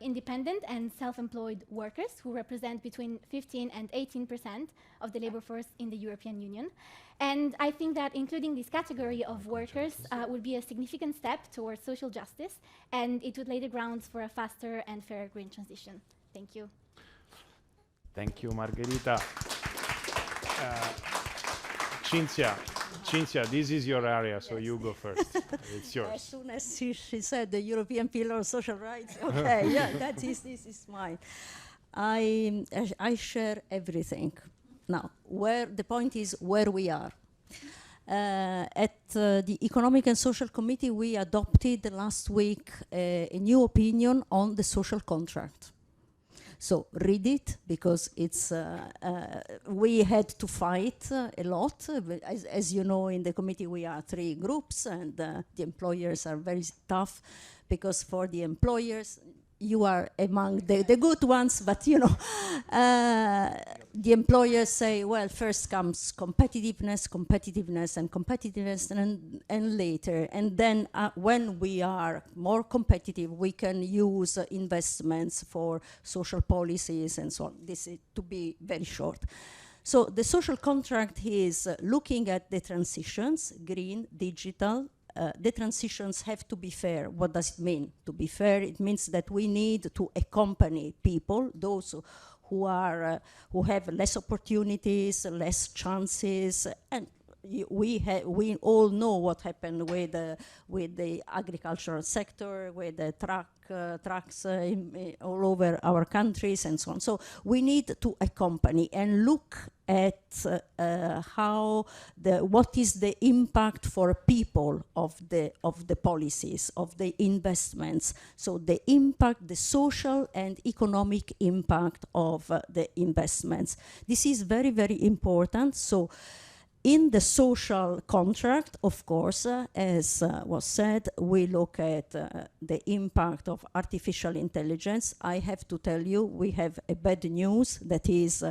independent and self-employed workers who represent between 15 and 18% of the labor force in the European Union. And I think that including this category of workers would be a significant step towards social justice, and it would lay the grounds for a faster and fairer green transition. Thank you. Thank you, Margherita. Cinzia, this is your area, so you go first. It's yours. As soon as she said the European Pillar of Social Rights, okay, yeah, this is mine. I share everything. Now, the point is where we are. At the Economic and Social Committee, we adopted last week a new opinion on the social contract. So read it, because it's we had to fight a lot. As you know, in the committee we are 3 groups, and the employers are very tough, because for the employers, you are among the good ones, but you know, the employers say, well, first comes competitiveness, and later. And then when we are more competitive, we can use investments for social policies and so on. This is to be very short. So the social contract is looking at the transitions, green, digital. The transitions have to be fair. What does it mean to be fair? It means that we need to accompany people, those who have less opportunities, less chances, and we all know what happened with the agricultural sector, with the trucks all over our countries and so on. So we need to accompany and look at what is the impact for people of the policies, of the investments. So the impact, the social and economic impact of the investments. This is very, very important. So in the social contract, of course, as was said, we look at the impact of artificial intelligence. I have to tell you, we have a bad news, that is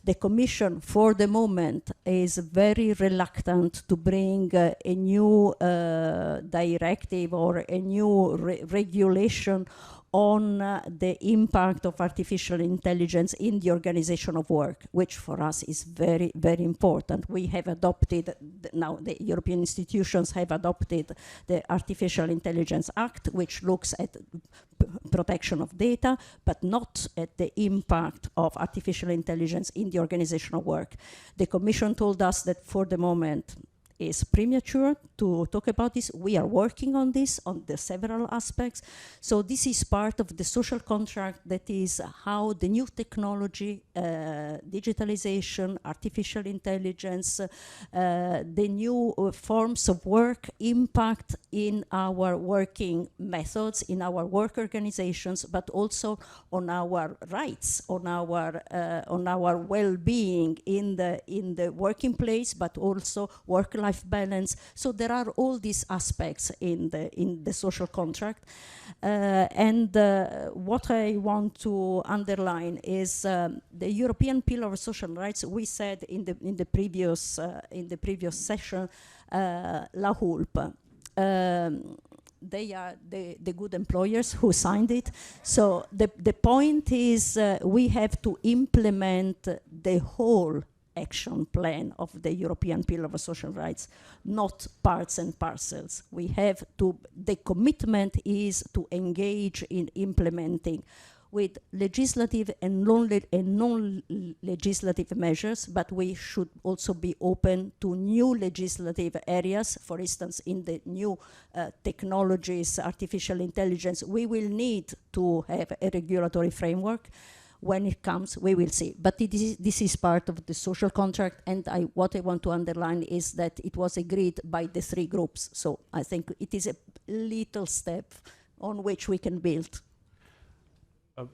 the Commission, for the moment, is very reluctant to bring a new directive or a new regulation on the impact of artificial intelligence in the organization of work, which for us is very, very important. We have adopted, now the European institutions have adopted the Artificial Intelligence Act, which looks at protection of data, but not at the impact of artificial intelligence in the organization of work. The Commission told us that for the moment, is premature to talk about this. We are working on this, on the several aspects. So this is part of the social contract, that is how the new technology, digitalization, artificial intelligence, the new forms of work impact in our working methods, in our work organizations, but also on our rights, on our well-being in the working place, but also work-life work-life balance. So there are all these aspects in the social contract. What I want to underline is the European Pillar of Social Rights. We said in the previous session, La Hulp. They are the good employers who signed it. So the point is we have to implement the whole action plan of the European Pillar of Social Rights, not parts and parcels. We have to, the commitment is to engage in implementing with legislative and non-legislative measures, but we should also be open to new legislative areas. For instance, in the new technologies, artificial intelligence, we will need to have a regulatory framework. When it comes, we will see. But this is part of the social contract, and what I want to underline is that it was agreed by the three groups. So I think it is a little step on which we can build.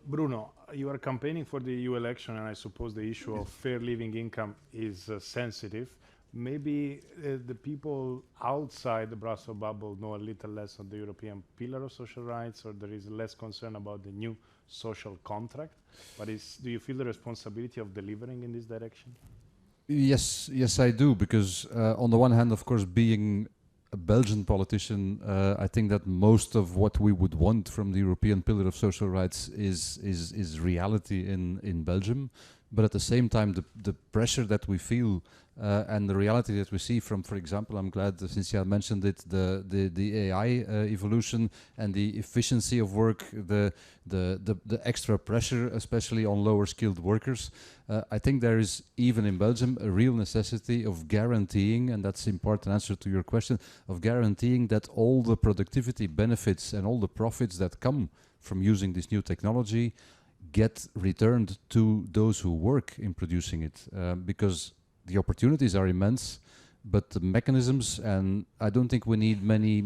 Bruno, you are campaigning for the EU election, and I suppose the issue of fair living income is sensitive. Maybe the people outside the Brussels bubble know a little less on the European Pillar of Social Rights, or there is less concern about the new social contract. But do you feel the responsibility of delivering in this direction? Yes, I do, because on the one hand, of course, being a Belgian politician, I think that most of what we would want from the European Pillar of Social Rights is reality in Belgium. But at the same time, the pressure that we feel and the reality that we see from, for example, I'm glad since you mentioned it, the AI evolution and the efficiency of work, the extra pressure, especially on lower skilled workers. I think there is, even in Belgium, a real necessity of guaranteeing, and that's an important answer to your question, of guaranteeing that all the productivity benefits and all the profits that come from using this new technology get returned to those who work in producing it, because the opportunities are immense, but the mechanisms, and I don't think we need many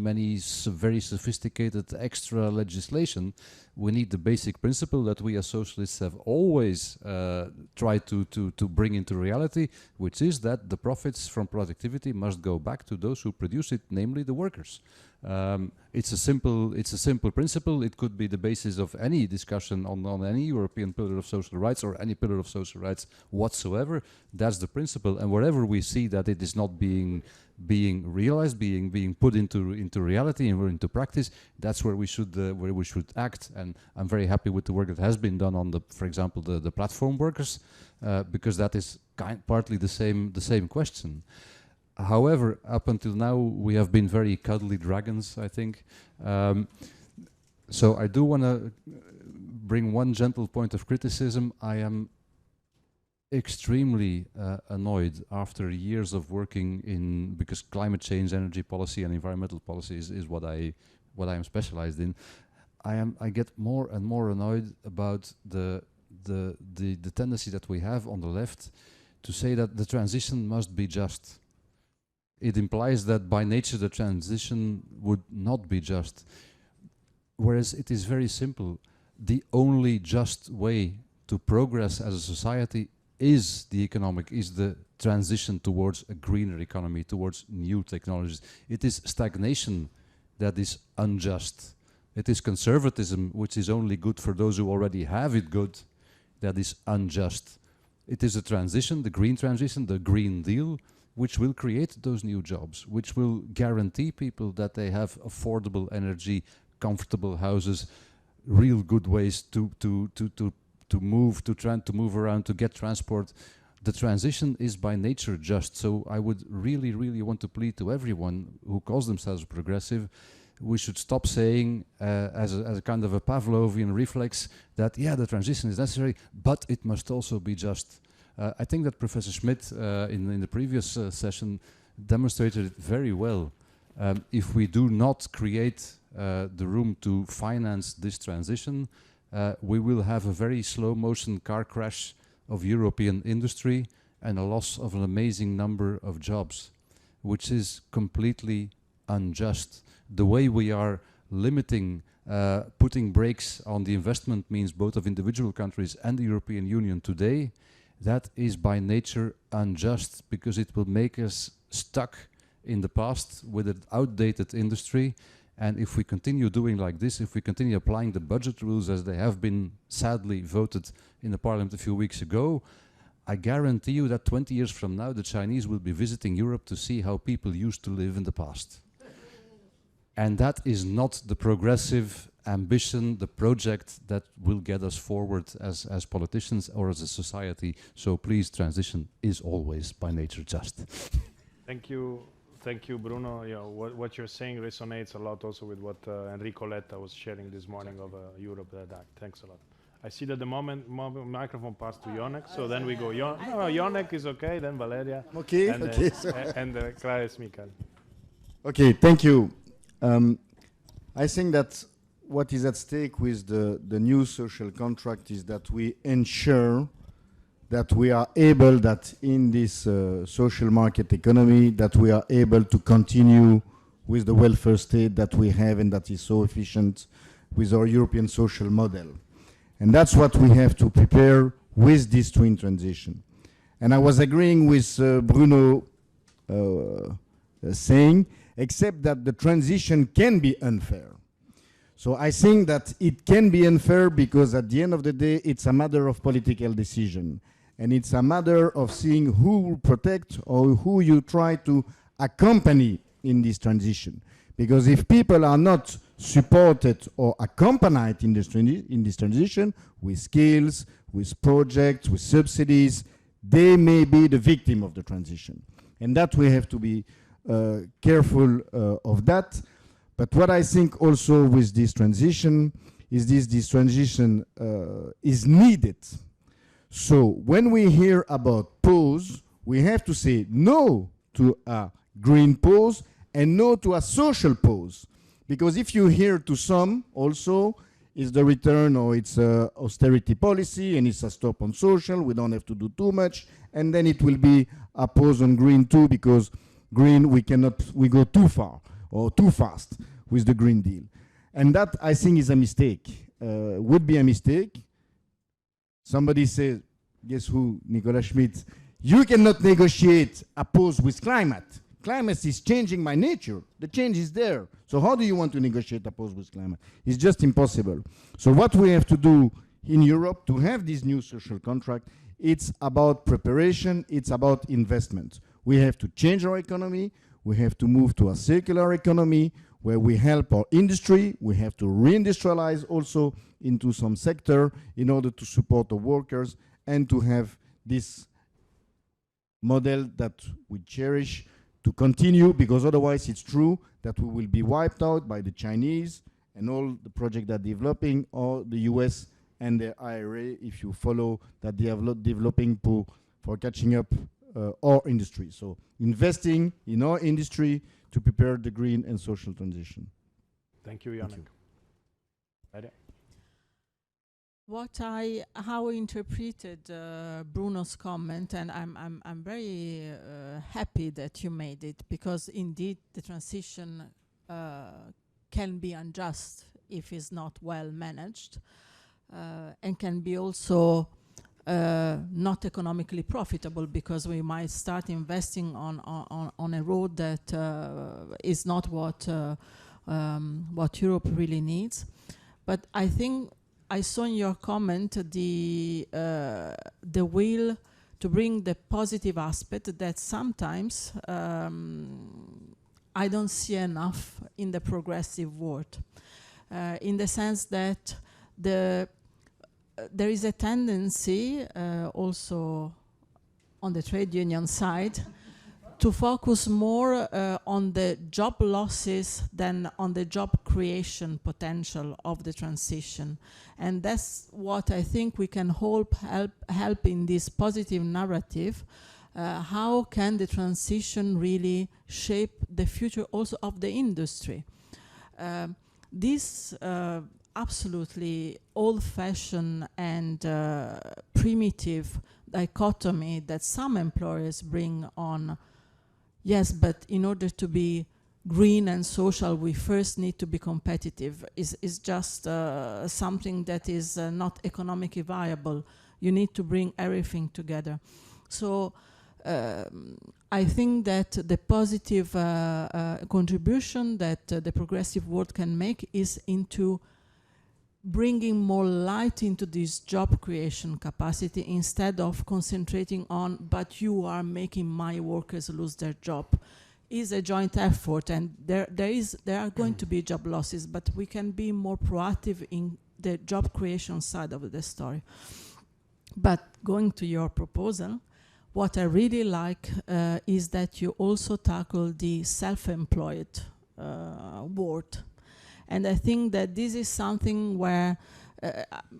very sophisticated extra legislation. We need the basic principle that we as socialists have always tried to bring into reality, which is that the profits from productivity must go back to those who produce it, namely the workers. It's a simple principle. It could be the basis of any discussion on any European pillar of social rights or any pillar of social rights whatsoever. That's the principle. And wherever we see that it is not being realized, being put into reality and into practice, that's where we should act. And I'm very happy with the work that has been done on for example, the platform workers, because that is partly the same question. However, up until now, we have been very cuddly dragons, I think. So I do want to bring one gentle point of criticism. I am extremely annoyed after years of working because climate change, energy policy, and environmental policy is what I am specialized in. I get more and more annoyed about the tendency that we have on the left to say that the transition must be just. It implies that by nature the transition would not be just. Whereas it is very simple. The only just way to progress as a society is the transition towards a greener economy, towards new technologies. It is stagnation that is unjust. It is conservatism, which is only good for those who already have it good, that is unjust. It is a transition, the green transition, the Green Deal, which will create those new jobs, which will guarantee people that they have affordable energy, comfortable houses, real good ways to move around, to get transport. The transition is by nature just. So I would really, really want to plead to everyone who calls themselves progressive, we should stop saying as a kind of a Pavlovian reflex that, the transition is necessary, but it must also be just. I think that Professor Schmidt in the previous session demonstrated it very well. If we do not create the room to finance this transition, we will have a very slow motion car crash of European industry and a loss of an amazing number of jobs, which is completely unjust. The way we are limiting, putting brakes on the investment means both of individual countries and the European Union today, that is by nature unjust, because it will make us stuck in the past with an outdated industry. And if we continue doing like this, if we continue applying the budget rules as they have been sadly voted in the parliament a few weeks ago, I guarantee you that 20 years from now, the Chinese will be visiting Europe to see how people used to live in the past. And that is not the progressive ambition, the project that will get us forward as politicians or as a society. So please, transition is always by nature just. Thank you. Thank you, Bruno. You know, what you're saying resonates a lot also with what Enrico Letta was sharing this morning of Europe That Act. Thanks a lot. I see that the microphone passed to Jonek, so then we go. Jonek is okay, then Valeria. Okay, and okay. And Klaes Mikael. Okay, thank you. I think that what is at stake with the new social contract is that we ensure that we are able, that in this social market economy, that we are able to continue with the welfare state that we have and that is so efficient with our European social model. And that's what we have to prepare with this twin transition. And I was agreeing with Bruno saying, except that the transition can be unfair. So I think that it can be unfair because at the end of the day, it's a matter of political decision. And it's a matter of seeing who will protect or who you try to accompany in this transition. Because if people are not supported or accompanied in this transition with skills, with projects, with subsidies, they may be the victim of the transition. And that we have to be careful of that. But what I think also with this transition is this transition is needed. So when we hear about pause, we have to say no to a green pause and no to a social pause. Because if you hear to some also, it's the return or it's austerity policy and it's a stop on social, we don't have to do too much, and then it will be a pause on green too, because green we go too far or too fast with the Green Deal. And that I think is a mistake, would be a mistake. Somebody says, guess who, Nicolas Schmidt, you cannot negotiate a pause with climate. Climate is changing by nature. The change is there. So how do you want to negotiate a pause with climate? It's just impossible. So what we have to do in Europe to have this new social contract, it's about preparation, it's about investment. We have to change our economy, we have to move to a circular economy where we help our industry, we have to reindustrialize also into some sector in order to support the workers and to have this model that we cherish to continue, because otherwise it's true that we will be wiped out by the Chinese and all the projects that are developing, or the US and the IRA, if you follow that they are developing for catching up our industry. So investing in our industry to prepare the green and social transition. Thank you, Jonek. How I interpreted Bruno's comment, and I'm very happy that you made it, because indeed the transition can be unjust if it's not well managed, and can be also not economically profitable, because we might start investing on a road that is not what Europe really needs. But I think I saw in your comment the will to bring the positive aspect that sometimes I don't see enough in the progressive world, in the sense that there is a tendency also on the trade union side to focus more on the job losses than on the job creation potential of the transition. And that's what I think we can help in this positive narrative. How can the transition really shape the future also of the industry? This absolutely old-fashioned and primitive dichotomy that some employers bring on, yes, but in order to be green and social, we first need to be competitive, is just something that is not economically viable. You need to bring everything together. So I think that the positive contribution that the progressive world can make is into bringing more light into this job creation capacity instead of concentrating on, but you are making my workers lose their job. Is a joint effort, and there are going to be job losses, but we can be more proactive in the job creation side of the story. But going to your proposal, what I really like is that you also tackle the self-employed world. And I think that this is something where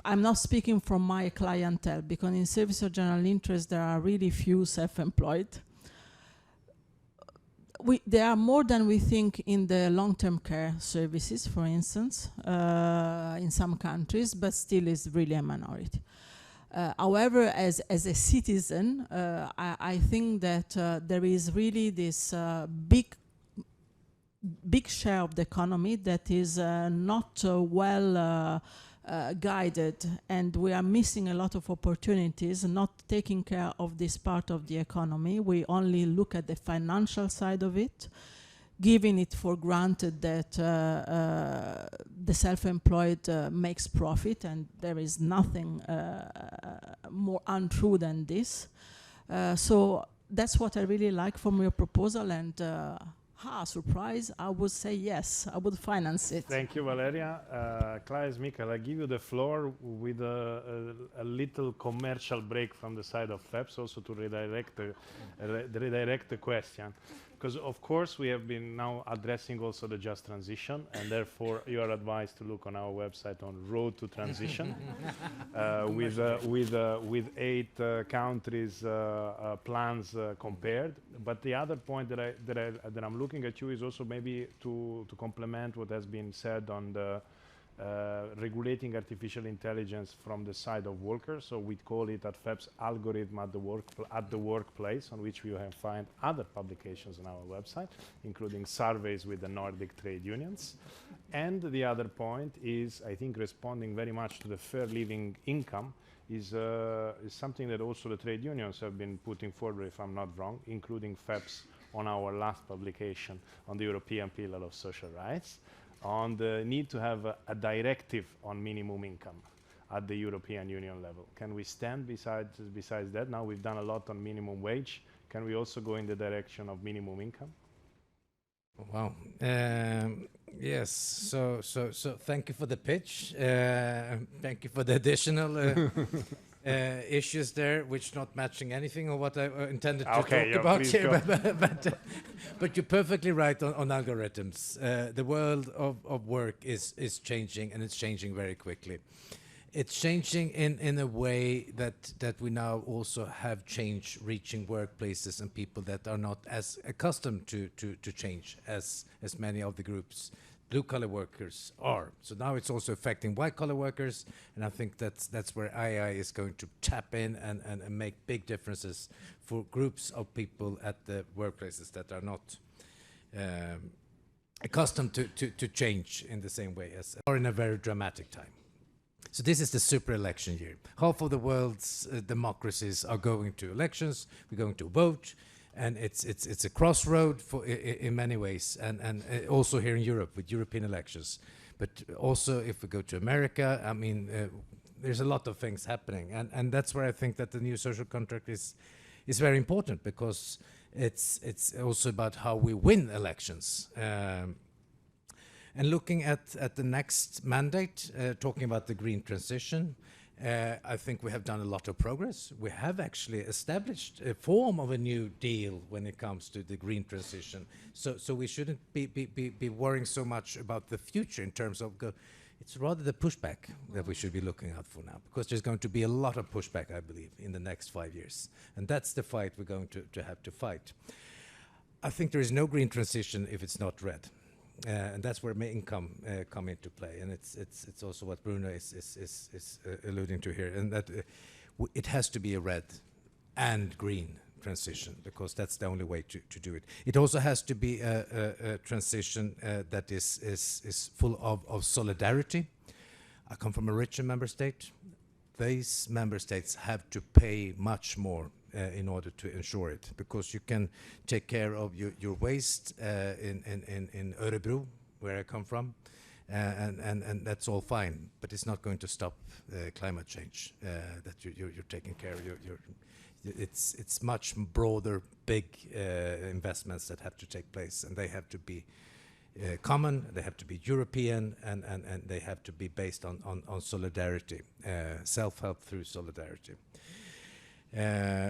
I'm not speaking from my clientele, because in service of general interest there are really few self-employed. There are more than we think in the long-term care services, for instance, in some countries, but still is really a minority. However, as a citizen, I think that there is really this big share of the economy that is not well guided, and we are missing a lot of opportunities, not taking care of this part of the economy. We only look at the financial side of it, giving it for granted that the self-employed makes profit, and there is nothing more untrue than this. So that's what I really like from your proposal, and surprise, I would say yes, I would finance it. Thank you, Valeria. Klaes, Mikael, I give you the floor with a little commercial break from the side of FEPS, also to redirect the question. Because, of course, we have been now addressing also the just transition, and therefore you are advised to look on our website on Road to Transition with 8 countries plans compared. But the other point that I'm looking at you is also maybe to complement what has been said on the regulating artificial intelligence from the side of workers. So we call it at FEPS algorithm at the workplace, on which you can find other publications on our website, including surveys with the Nordic trade unions. And the other point is, I think, responding very much to the fair living income is something that also the trade unions have been putting forward, if I'm not wrong, including FEPS on our last publication on the European Pillar of Social Rights, on the need to have a directive on minimum income at the European Union level. Can we stand besides that? Now we've done a lot on minimum wage. Can we also go in the direction of minimum income? Wow. Yes. So thank you for the pitch. Thank you for the additional issues there, which not matching anything of what I intended to talk about here. But you're perfectly right on algorithms. The world of work is changing, and it's changing very quickly. It's changing in a way that we now also have change reaching workplaces and people that are not as accustomed to change as many of the groups. Blue-collar workers are. So now it's also affecting white-collar workers, and I think that's where AI is going to tap in and make big differences for groups of people at the workplaces that are not accustomed to change in the same way as or in a very dramatic time. So this is the super election year. Half of the world's democracies are going to elections. We're going to vote. And it's a crossroad in many ways, and also here in Europe with European elections. But also if we go to America, I mean, there's a lot of things happening. And that's where I think that the new social contract is very important, because it's also about how we win elections. And looking at the next mandate, talking about the green transition, I think we have done a lot of progress. We have actually established a form of a new deal when it comes to the green transition. So we shouldn't be worrying so much about the future in terms of it's rather the pushback that we should be looking out for now, because there's going to be a lot of pushback, I believe, in the next 5 years. And that's the fight we're going to have to fight. I think there is no green transition if it's not red. And that's where income come into play, and it's also what Bruno is alluding to here, and that it has to be a red and green transition, because that's the only way to do it. It also has to be a transition that is full of solidarity. I come from a richer member state. These member states have to pay much more in order to ensure it, because you can take care of your waste in Örebro, where I come from, and that's all fine, but it's not going to stop climate change that you're taking care of. It's much broader, big investments that have to take place, and they have to be common, they have to be European, and they have to be based on solidarity, self-help through solidarity.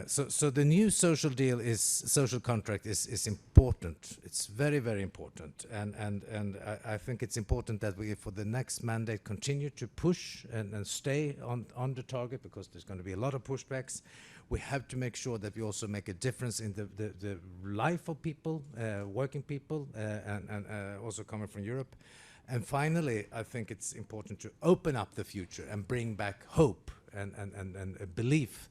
So the new social contract is important. It's very, very important, and I think it's important that we, for the next mandate, continue to push and stay on the target, because there's going to be a lot of pushbacks. We have to make sure that we also make a difference in the life of people, working people, and also coming from Europe. And finally, I think it's important to open up the future and bring back hope and a belief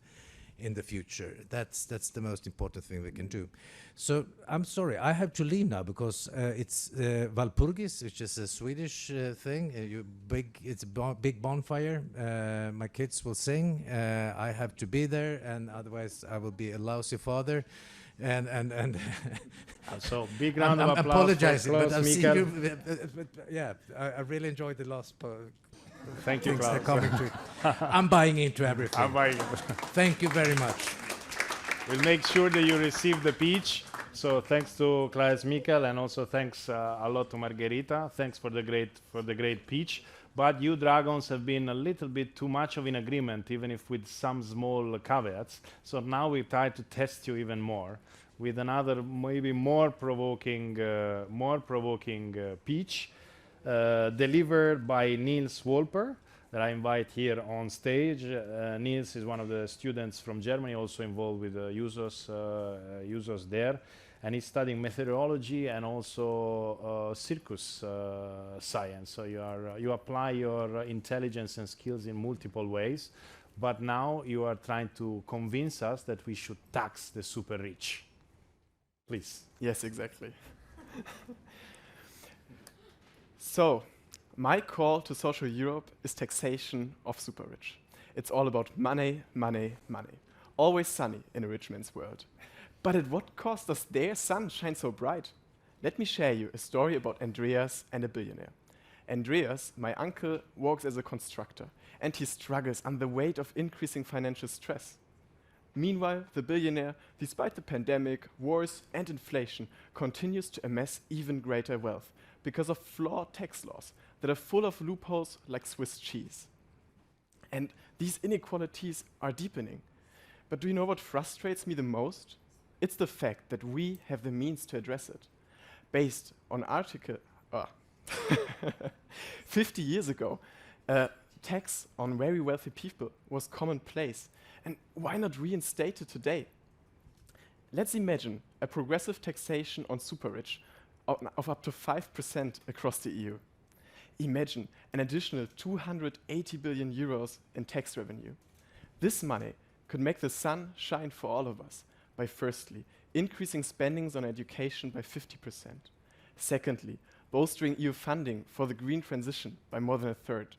in the future. That's the most important thing we can do. So I'm sorry, I have to leave now, because it's Walpurgis, which is a Swedish thing. It's a big bonfire. My kids will sing. I have to be there, and otherwise I will be a lousy father. And so big round of applause. I'm apologizing, for but I've seen Mikael. you. Yeah, I really enjoyed the last. Thank you, Klaus. Klaus. I'm buying into everything. I'm buying. Thank you very much. We'll make sure that you receive the peach. So thanks to Klaus, Mikael, and also thanks a lot to Margherita. Thanks for the great peach. But you dragons have been a little bit too much of an agreement, even if with some small caveats. So now we try to test you even more with another maybe more provoking peach delivered by Nils Walper, that I invite here on stage. Nils is one of the students from Germany, also involved with users there, and he's studying methodology and also circus science. So you apply your intelligence and skills in multiple ways, but now you are trying to convince us that we should tax the super rich. Please. Yes, exactly. So, my call to social Europe is taxation of super rich. It's all about money, money, money. Always sunny in a rich man's world. But at what cost does their sun shine so bright? Let me share you a story about Andreas and a billionaire. Andreas, my uncle, works as a constructor, and he struggles under the weight of increasing financial stress. Meanwhile, the billionaire, despite the pandemic, wars, and inflation, continues to amass even greater wealth because of flawed tax laws that are full of loopholes like Swiss cheese. And these inequalities are deepening. But do you know what frustrates me the most? It's the fact that we have the means to address it. Based on Article 50 years ago, tax on very wealthy people was commonplace. And why not reinstate it today? Let's imagine a progressive taxation on super rich of up to 5% across the EU. Imagine an additional 280 billion euros in tax revenue. This money could make the sun shine for all of us by, firstly, increasing spendings on education by 50%. Secondly, bolstering EU funding for the green transition by more than a third.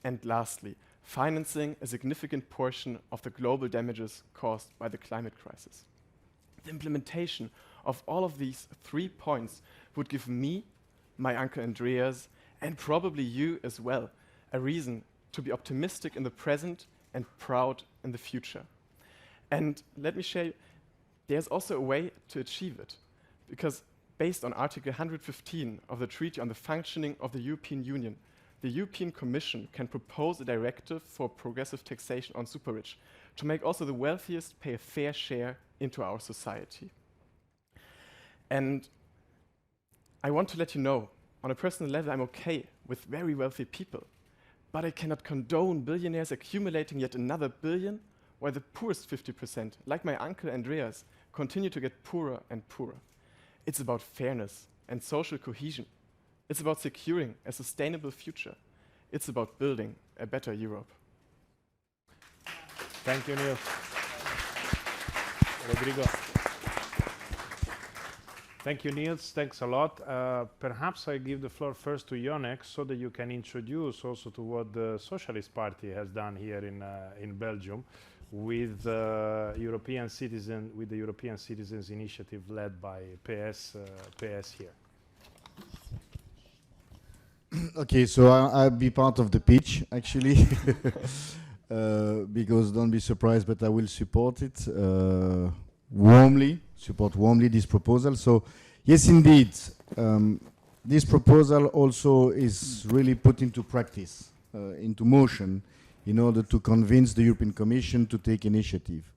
And lastly, financing a significant portion of the global damages caused by the climate crisis. The implementation of all of these 3 points would give me, my uncle Andreas, and probably you as well, a reason to be optimistic in the present and proud in the future. And let me share, there's also a way to achieve it, because based on Article 115 of the Treaty on the Functioning of the European Union, the European Commission can propose a directive for progressive taxation on super rich to make also the wealthiest pay a fair share into our society. And I want to let you know, on a personal level, I'm okay with very wealthy people, but I cannot condone billionaires accumulating yet another billion, while the poorest 50%, like my uncle Andreas, continue to get poorer and poorer. It's about fairness and social cohesion. It's about securing a sustainable future. It's about building a better Europe. Thank you, Nils. Rodrigo. Thank you, Nils. Thanks a lot. Perhaps I give the floor first to Jonek so that you can introduce also to what the Socialist Party has done here in Belgium with European Citizens Initiative led by PS here. Okay, so I'll be part of the pitch, actually, because don't be surprised, but I will support it support warmly this proposal. So, yes, indeed, this proposal also is really put into practice, into motion, in order to convince the European Commission to take initiative.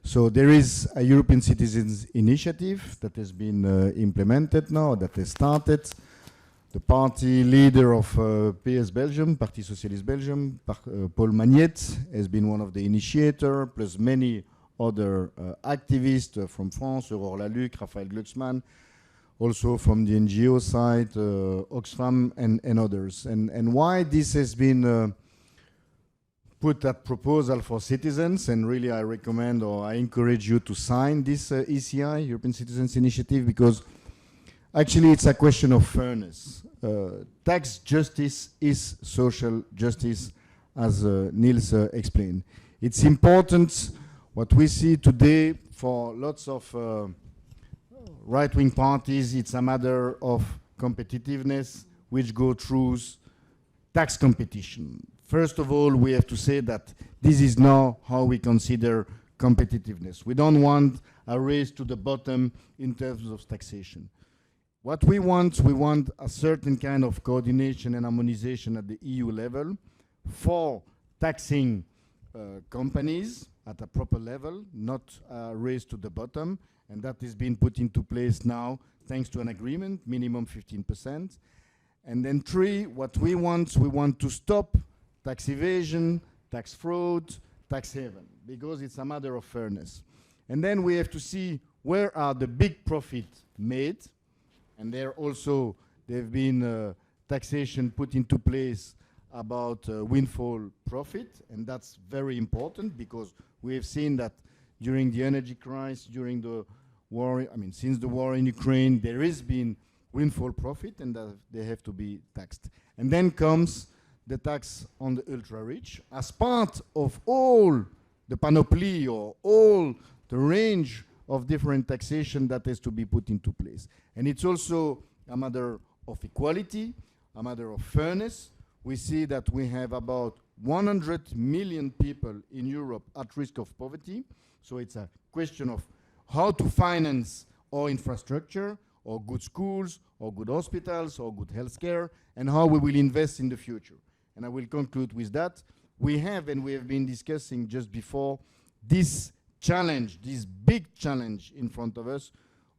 So there is a European Citizens Initiative that has been implemented now, that has started. The party leader of PS Belgium, Parti Socialist Belgium, Paul Magnette, has been one of the initiators, plus many other activists from France, Aurore Laluc, Raphaël Glucksmann, also from the NGO side, Oxfam and others. And why this has been put that proposal for citizens, and really I recommend or I encourage you to sign this ECI, European Citizens Initiative, because actually it's a question of fairness. Tax justice is social justice, as Nils explained. It's important. What we see today for lots of right-wing parties, it's a matter of competitiveness, which go through tax competition. First of all, we have to say that this is now how we consider competitiveness. We don't want a race to the bottom in terms of taxation. What we want a certain kind of coordination and harmonization at the EU level for taxing companies at a proper level, not a race to the bottom, and that is being put into place now thanks to an agreement, minimum 15%. And then 3, what we want to stop tax evasion, tax fraud, tax haven, because it's a matter of fairness. And then we have to see where are the big profits made, and there also have been taxation put into place about windfall profit, and that's very important because we have seen that during the energy crisis, during the war, since the war in Ukraine, there has been windfall profit, and they have to be taxed. And then comes the tax on the ultra-rich as part of all the panoply or all the range of different taxation that has to be put into place. And it's also a matter of equality, a matter of fairness. We see that we have about 100 million people in Europe at risk of poverty. So it's a question of how to finance our infrastructure, or good schools, or good hospitals, or good healthcare, and how we will invest in the future. And I will conclude with that. We have been discussing just before this challenge, this big challenge in front of us,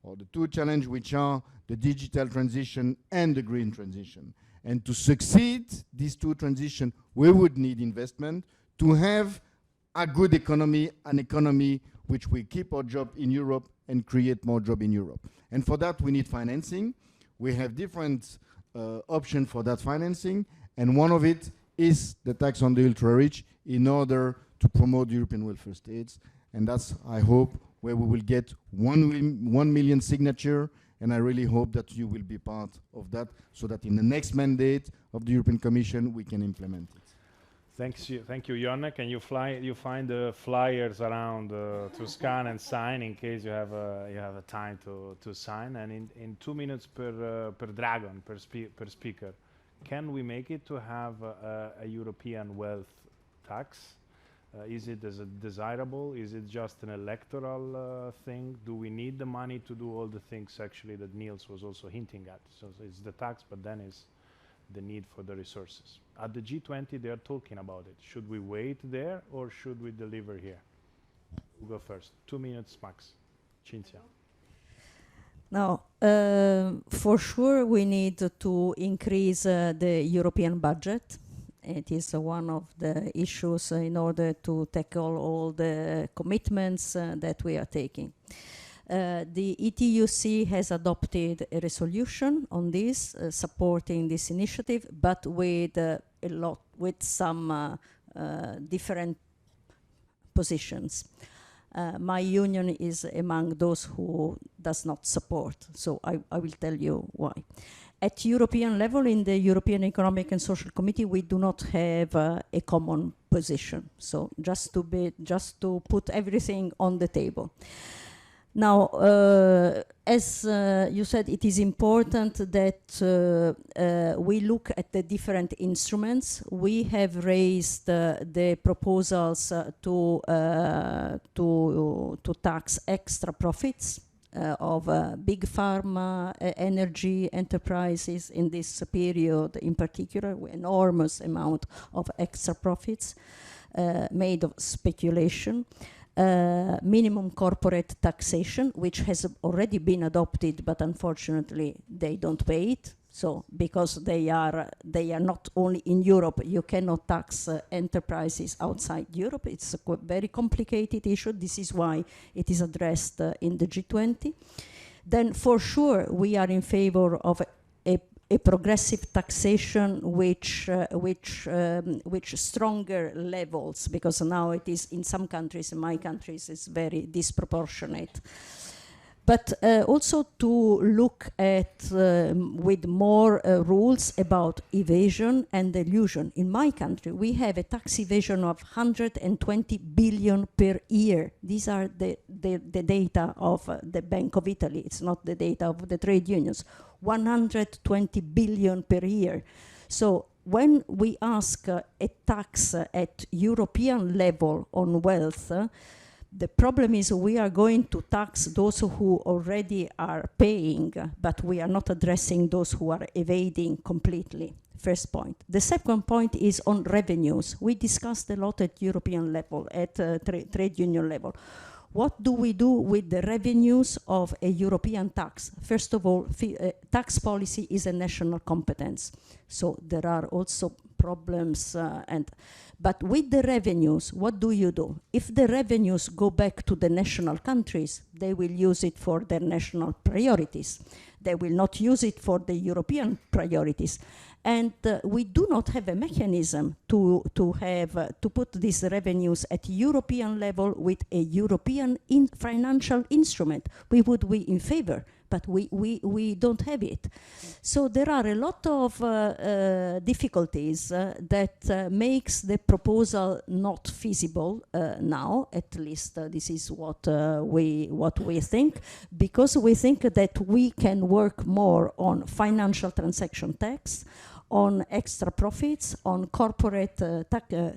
or the 2 challenges, which are the digital transition and the green transition. And to succeed these 2 transitions, we would need investment to have a good economy, an economy which will keep our job in Europe and create more jobs in Europe. And for that, we need financing. We have different options for that financing, and one of it is the tax on the ultra-rich in order to promote European welfare states. And that's, I hope, where we will get 1 million signature, and I really hope that you will be part of that, so that in the next mandate of the European Commission, we can implement it. Thank you, Jonne. Can you find the flyers around to scan and sign in case you have a time to sign? And in 2 minutes per dragon, per speaker, can we make it to have a European wealth tax? Is it desirable? Is it just an electoral thing? Do we need the money to do all the things actually that Nils was also hinting at? So it's the tax, but then it's the need for the resources. At the G20, they are talking about it. Should we wait there or should we deliver here? We'll go first. 2 minutes max. Cinzia. Now, for sure, we need to increase the European budget. It is one of the issues in order to tackle all the commitments that we are taking. The ETUC has adopted a resolution on this, supporting this initiative, but with some different positions. My union is among those who does not support, so I will tell you why. At European level, in the European Economic and Social Committee, we do not have a common position. So just to put everything on the table. Now, as you said, it is important that we look at the different instruments. We have raised the proposals to tax extra profits of big pharma, energy enterprises in this period, in particular, enormous amount of extra profits made of speculation. Minimum corporate taxation, which has already been adopted, but unfortunately they don't pay it. So because they are not only in Europe, you cannot tax enterprises outside Europe. It's a very complicated issue. This is why it is addressed in the G20. Then for sure we are in favor of a progressive taxation which stronger levels, because now it is in some countries, in my countries, it's very disproportionate. But also to look at with more rules about evasion and elusion. In my country, we have a tax evasion of 120 billion per year. These are the data of the Bank of Italy. It's not the data of the trade unions. 120 billion per year. So when we ask a tax at European level on wealth, the problem is we are going to tax those who already are paying, but we are not addressing those who are evading completely. First point. The second point is on revenues. We discussed a lot at European level, at trade union level. What do we do with the revenues of a European tax? First of all, tax policy is a national competence. So there are also problems but with the revenues, what do you do? If the revenues go back to the national countries, they will use it for their national priorities. They will not use it for the European priorities. And we do not have a mechanism to put these revenues at European level with a European financial instrument. We would be in favor, but we don't have it. So there are a lot of difficulties that makes the proposal not feasible now. At least this is what we think, because we think that we can work more on financial transaction tax, on extra profits, on corporate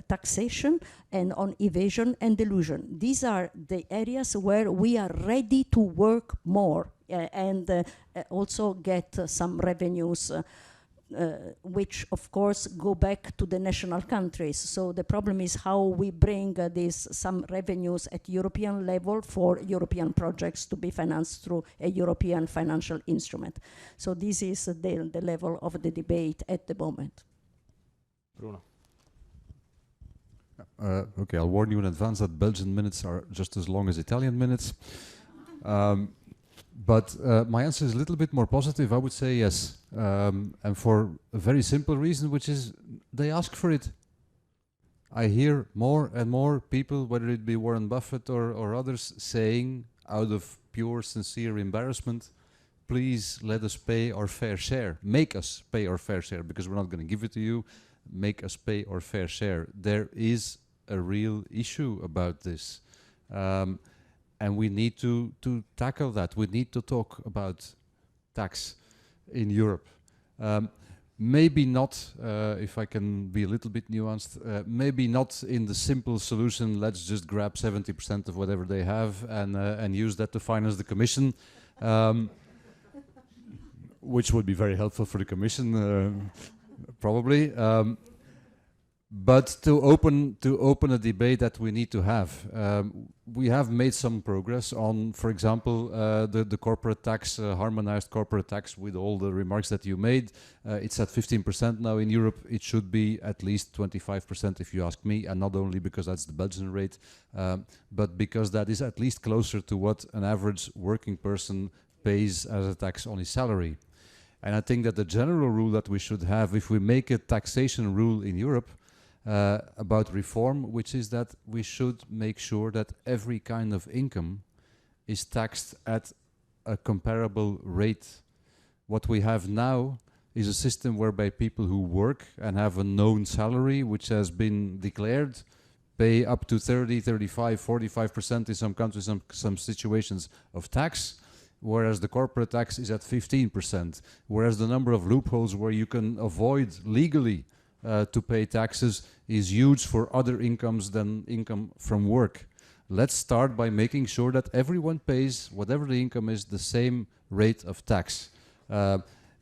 taxation, and on evasion and elusion. These are the areas where we are ready to work more and also get some revenues which of course go back to the national countries. So the problem is how we bring some revenues at European level for European projects to be financed through a European financial instrument. So this is the level of the debate at the moment. Bruno. Okay, I'll warn you in advance that Belgian minutes are just as long as Italian minutes. But my answer is a little bit more positive. I would say yes. And for a very simple reason, which is they ask for it. I hear more and more people, whether it be Warren Buffett or others, saying out of pure, sincere embarrassment, please let us pay our fair share. Make us pay our fair share, because we're not going to give it to you. Make us pay our fair share. There is a real issue about this. And we need to tackle that. We need to talk about tax in Europe. Maybe not, if I can be a little bit nuanced, maybe not in the simple solution, let's just grab 70% of whatever they have and use that to finance the Commission, which would be very helpful for the Commission, probably. But to open a debate that we need to have. We have made some progress on, for example, the corporate tax, harmonized corporate tax, with all the remarks that you made. It's at 15% now in Europe. It should be at least 25% if you ask me, and not only because that's the Belgian rate, but because that is at least closer to what an average working person pays as a tax on his salary. And I think that the general rule that we should have, if we make a taxation rule in Europe, about reform, which is that we should make sure that every kind of income is taxed at a comparable rate. What we have now is a system whereby people who work and have a known salary, which has been declared, pay up to 30, 35, 45% in some countries, some situations of tax, whereas the corporate tax is at 15%, whereas the number of loopholes where you can avoid legally to pay taxes is huge for other incomes than income from work. Let's start by making sure that everyone pays, whatever the income is, the same rate of tax.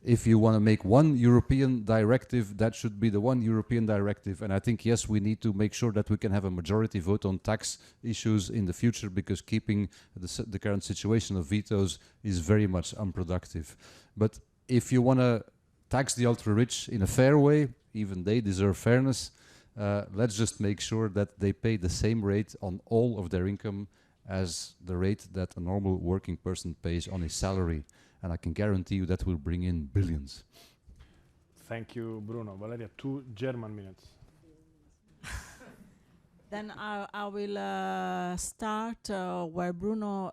If you want to make one European directive, that should be the one European directive. And I think, yes, we need to make sure that we can have a majority vote on tax issues in the future, because keeping the current situation of vetoes is very much unproductive. But if you want to tax the ultra-rich in a fair way, even they deserve fairness, let's just make sure that they pay the same rate on all of their income as the rate that a normal working person pays on his salary. And I can guarantee you that will bring in billions. Thank you, Bruno. Valeria, 2 German minutes. Then I will start where Bruno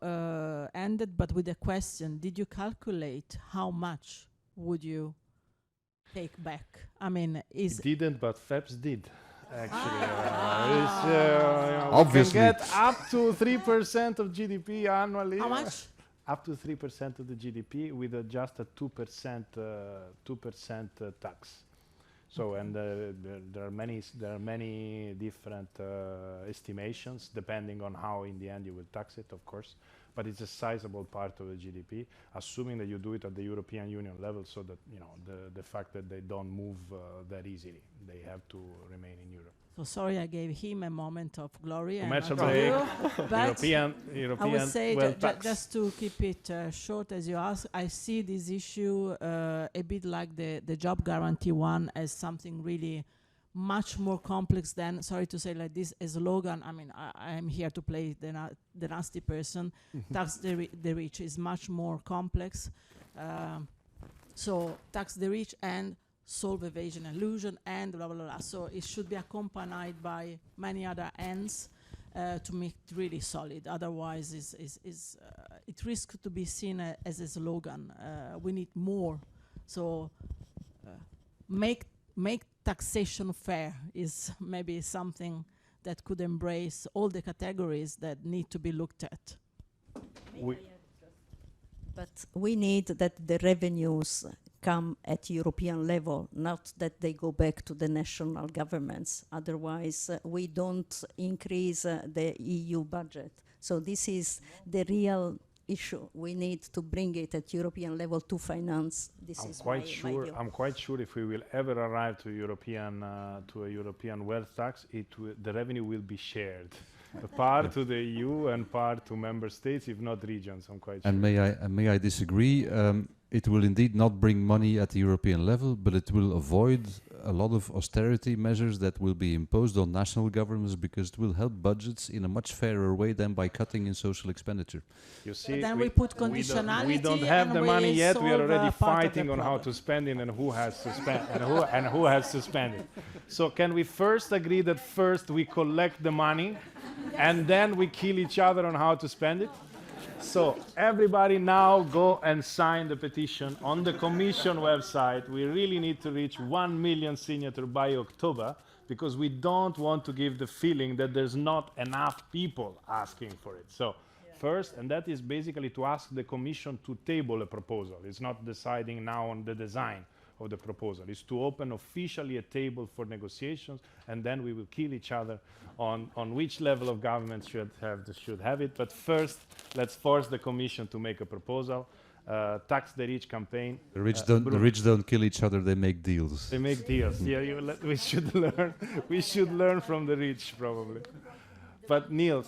ended, but with a question. Did you calculate how much would you take back? I mean, It didn't, but FEPS did. Actually, obviously, we can get up to 3% of GDP annually. How much? Up to 3% of the GDP with just a 2% tax. So, and there are many different estimations depending on how in the end you will tax it, of course. But it's a sizable part of the GDP, assuming that you do it at the European Union level, so that the fact that they don't move that easily, they have to remain in Europe. So sorry, I gave him a moment of glory. Commercial break. But European I would say tax. just to keep it short, as you asked, I see this issue a bit like the job guarantee one as something really much more complex than, sorry to say like this, a slogan. I mean, I am here to play the nasty person. Tax the rich is much more complex. So tax the rich and solve evasion and illusion and blah, blah, blah. So it should be accompanied by many other ends to make it really solid. Otherwise, it risks to be seen as a slogan. We need more. So make taxation fair is maybe something that could embrace all the categories that need to be looked at. But we need that the revenues come at European level, not that they go back to the national governments. Otherwise, we don't increase the EU budget. So this is the real issue. We need to bring it at European level to finance. This is my view. I'm quite sure if we will ever arrive to a European wealth tax, the revenue will be shared. A part to the EU and part to member states, if not regions. I'm quite sure. And may I disagree? It will indeed not bring money at the European level, but it will avoid a lot of austerity measures that will be imposed on national governments, because it will help budgets in a much fairer way than by cutting in social expenditure. You see, but then we put conditionality. We don't have the money yet. We are already fighting on how to problem. spend it and who has to spend and who has to spend it. So can we first agree that first we collect the money and then we kill each other on how to spend it? So everybody now go and sign the petition on the Commission website. We really need to reach 1 million signatures by October, because we don't want to give the feeling that there's not enough people asking for it. So first, and that is basically to ask the Commission to table a proposal. It's not deciding now on the design of the proposal. It's to open officially a table for negotiations, and then we will kill each other on which level of government should have it. But first, let's force the Commission to make a proposal. Tax the rich campaign. The rich don't kill each other; they make deals. They make deals. Yeah, we should learn. We should learn from the rich, probably. But Nils.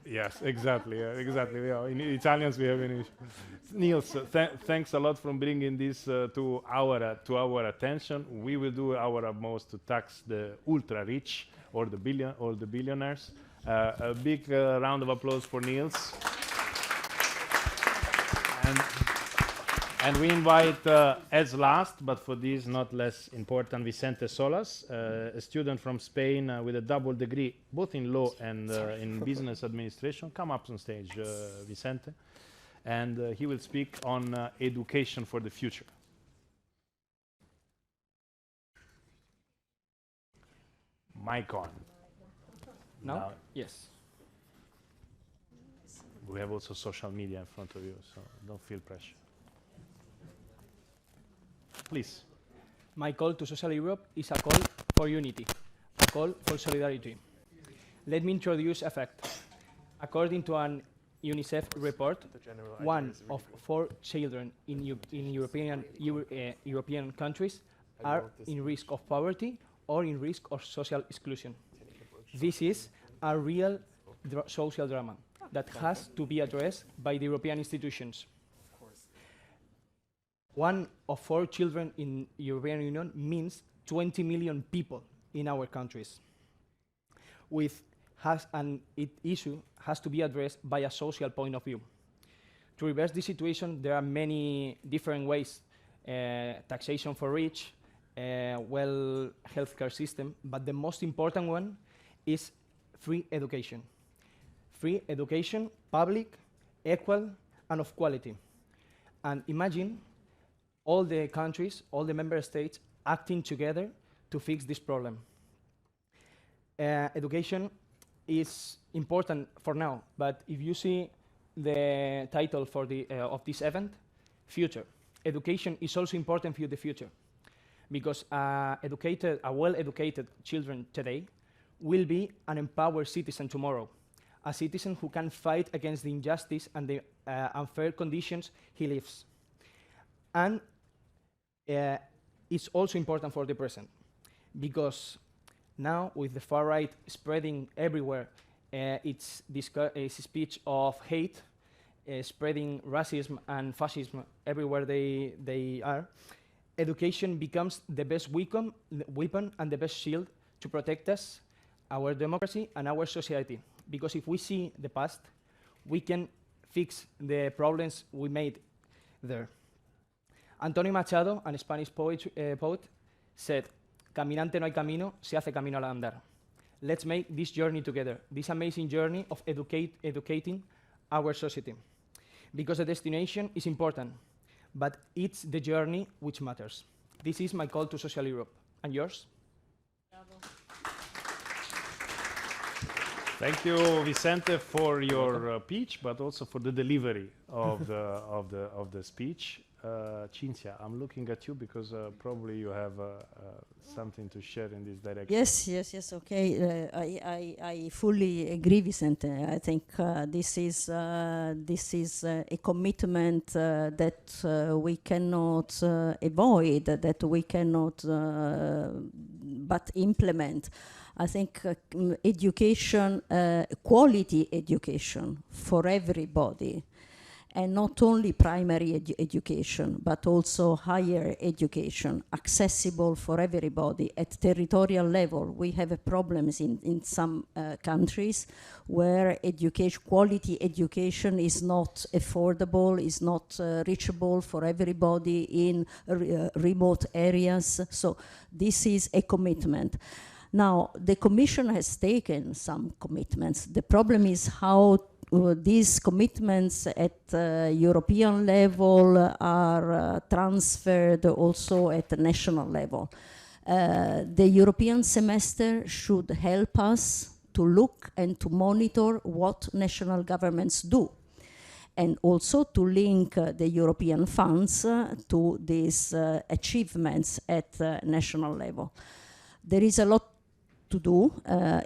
Yes, exactly. Exactly. Yeah. In Italians, we have an issue. Nils, thanks a lot for bringing this to our attention. We will do our utmost to tax the ultra rich or the billionaires. A big round of applause for Nils. And we invite, as last, but for this not less important, Vicente Solaz, a student from Spain with a double degree, both in law and in business administration. Come up on stage, Vicente. and he will speak on education for the future. Mic on. Now? Yes. We have also social media in front of you, so don't feel pressure. Please. My call to social Europe is a call for unity, a call for solidarity. Let me introduce a fact. According to an UNICEF report, 1 of 4 children in European countries are in risk of poverty or in risk of social exclusion. This is a real social drama that has to be addressed by the European institutions. 1 of 4 children in European Union means 20 million people in our countries. Issue has to be addressed by a social point of view. To reverse this situation, there are many different ways. Taxation for rich, well, healthcare system, but the most important one is free education. Free education, public, equal, and of quality. And imagine all the countries, all the member states acting together to fix this problem. Education is important for now, but if you see the title for of this event, future. Education is also important for the future, because a well-educated children today will be an empowered citizen tomorrow, a citizen who can fight against the injustice and the unfair conditions he lives. And it's also important for the present, because now with the far right spreading everywhere, it's a speech of hate, spreading racism and fascism everywhere they are. Education becomes the best weapon and the best shield to protect us, our democracy, and our society. Because if we see the past, we can fix the problems we made there. Antonio Machado, a Spanish poet, said, "Caminante no hay camino, se hace camino al andar." Let's make this journey together, this amazing journey of educating our society. Because the destination is important, but it's the journey which matters. This is my call to social Europe. And yours? Bravo. Thank you, Vicente, for your pitch, but also for the delivery of the speech. Cinzia, I'm looking at you because probably you have something to share in this direction. Yes, okay. I fully agree, Vicente. I think this is a commitment that we cannot avoid, that we cannot but implement. I think education, quality education for everybody, and not only primary education, but also higher education, accessible for everybody at territorial level. We have problems in some countries where quality education is not affordable, is not reachable for everybody in remote areas. So this is a commitment. Now, the Commission has taken some commitments. The problem is how these commitments at European level are transferred also at the national level. The European semester should help us to look and to monitor what national governments do, and also to link the European funds to these achievements at national level. There is a lot to do,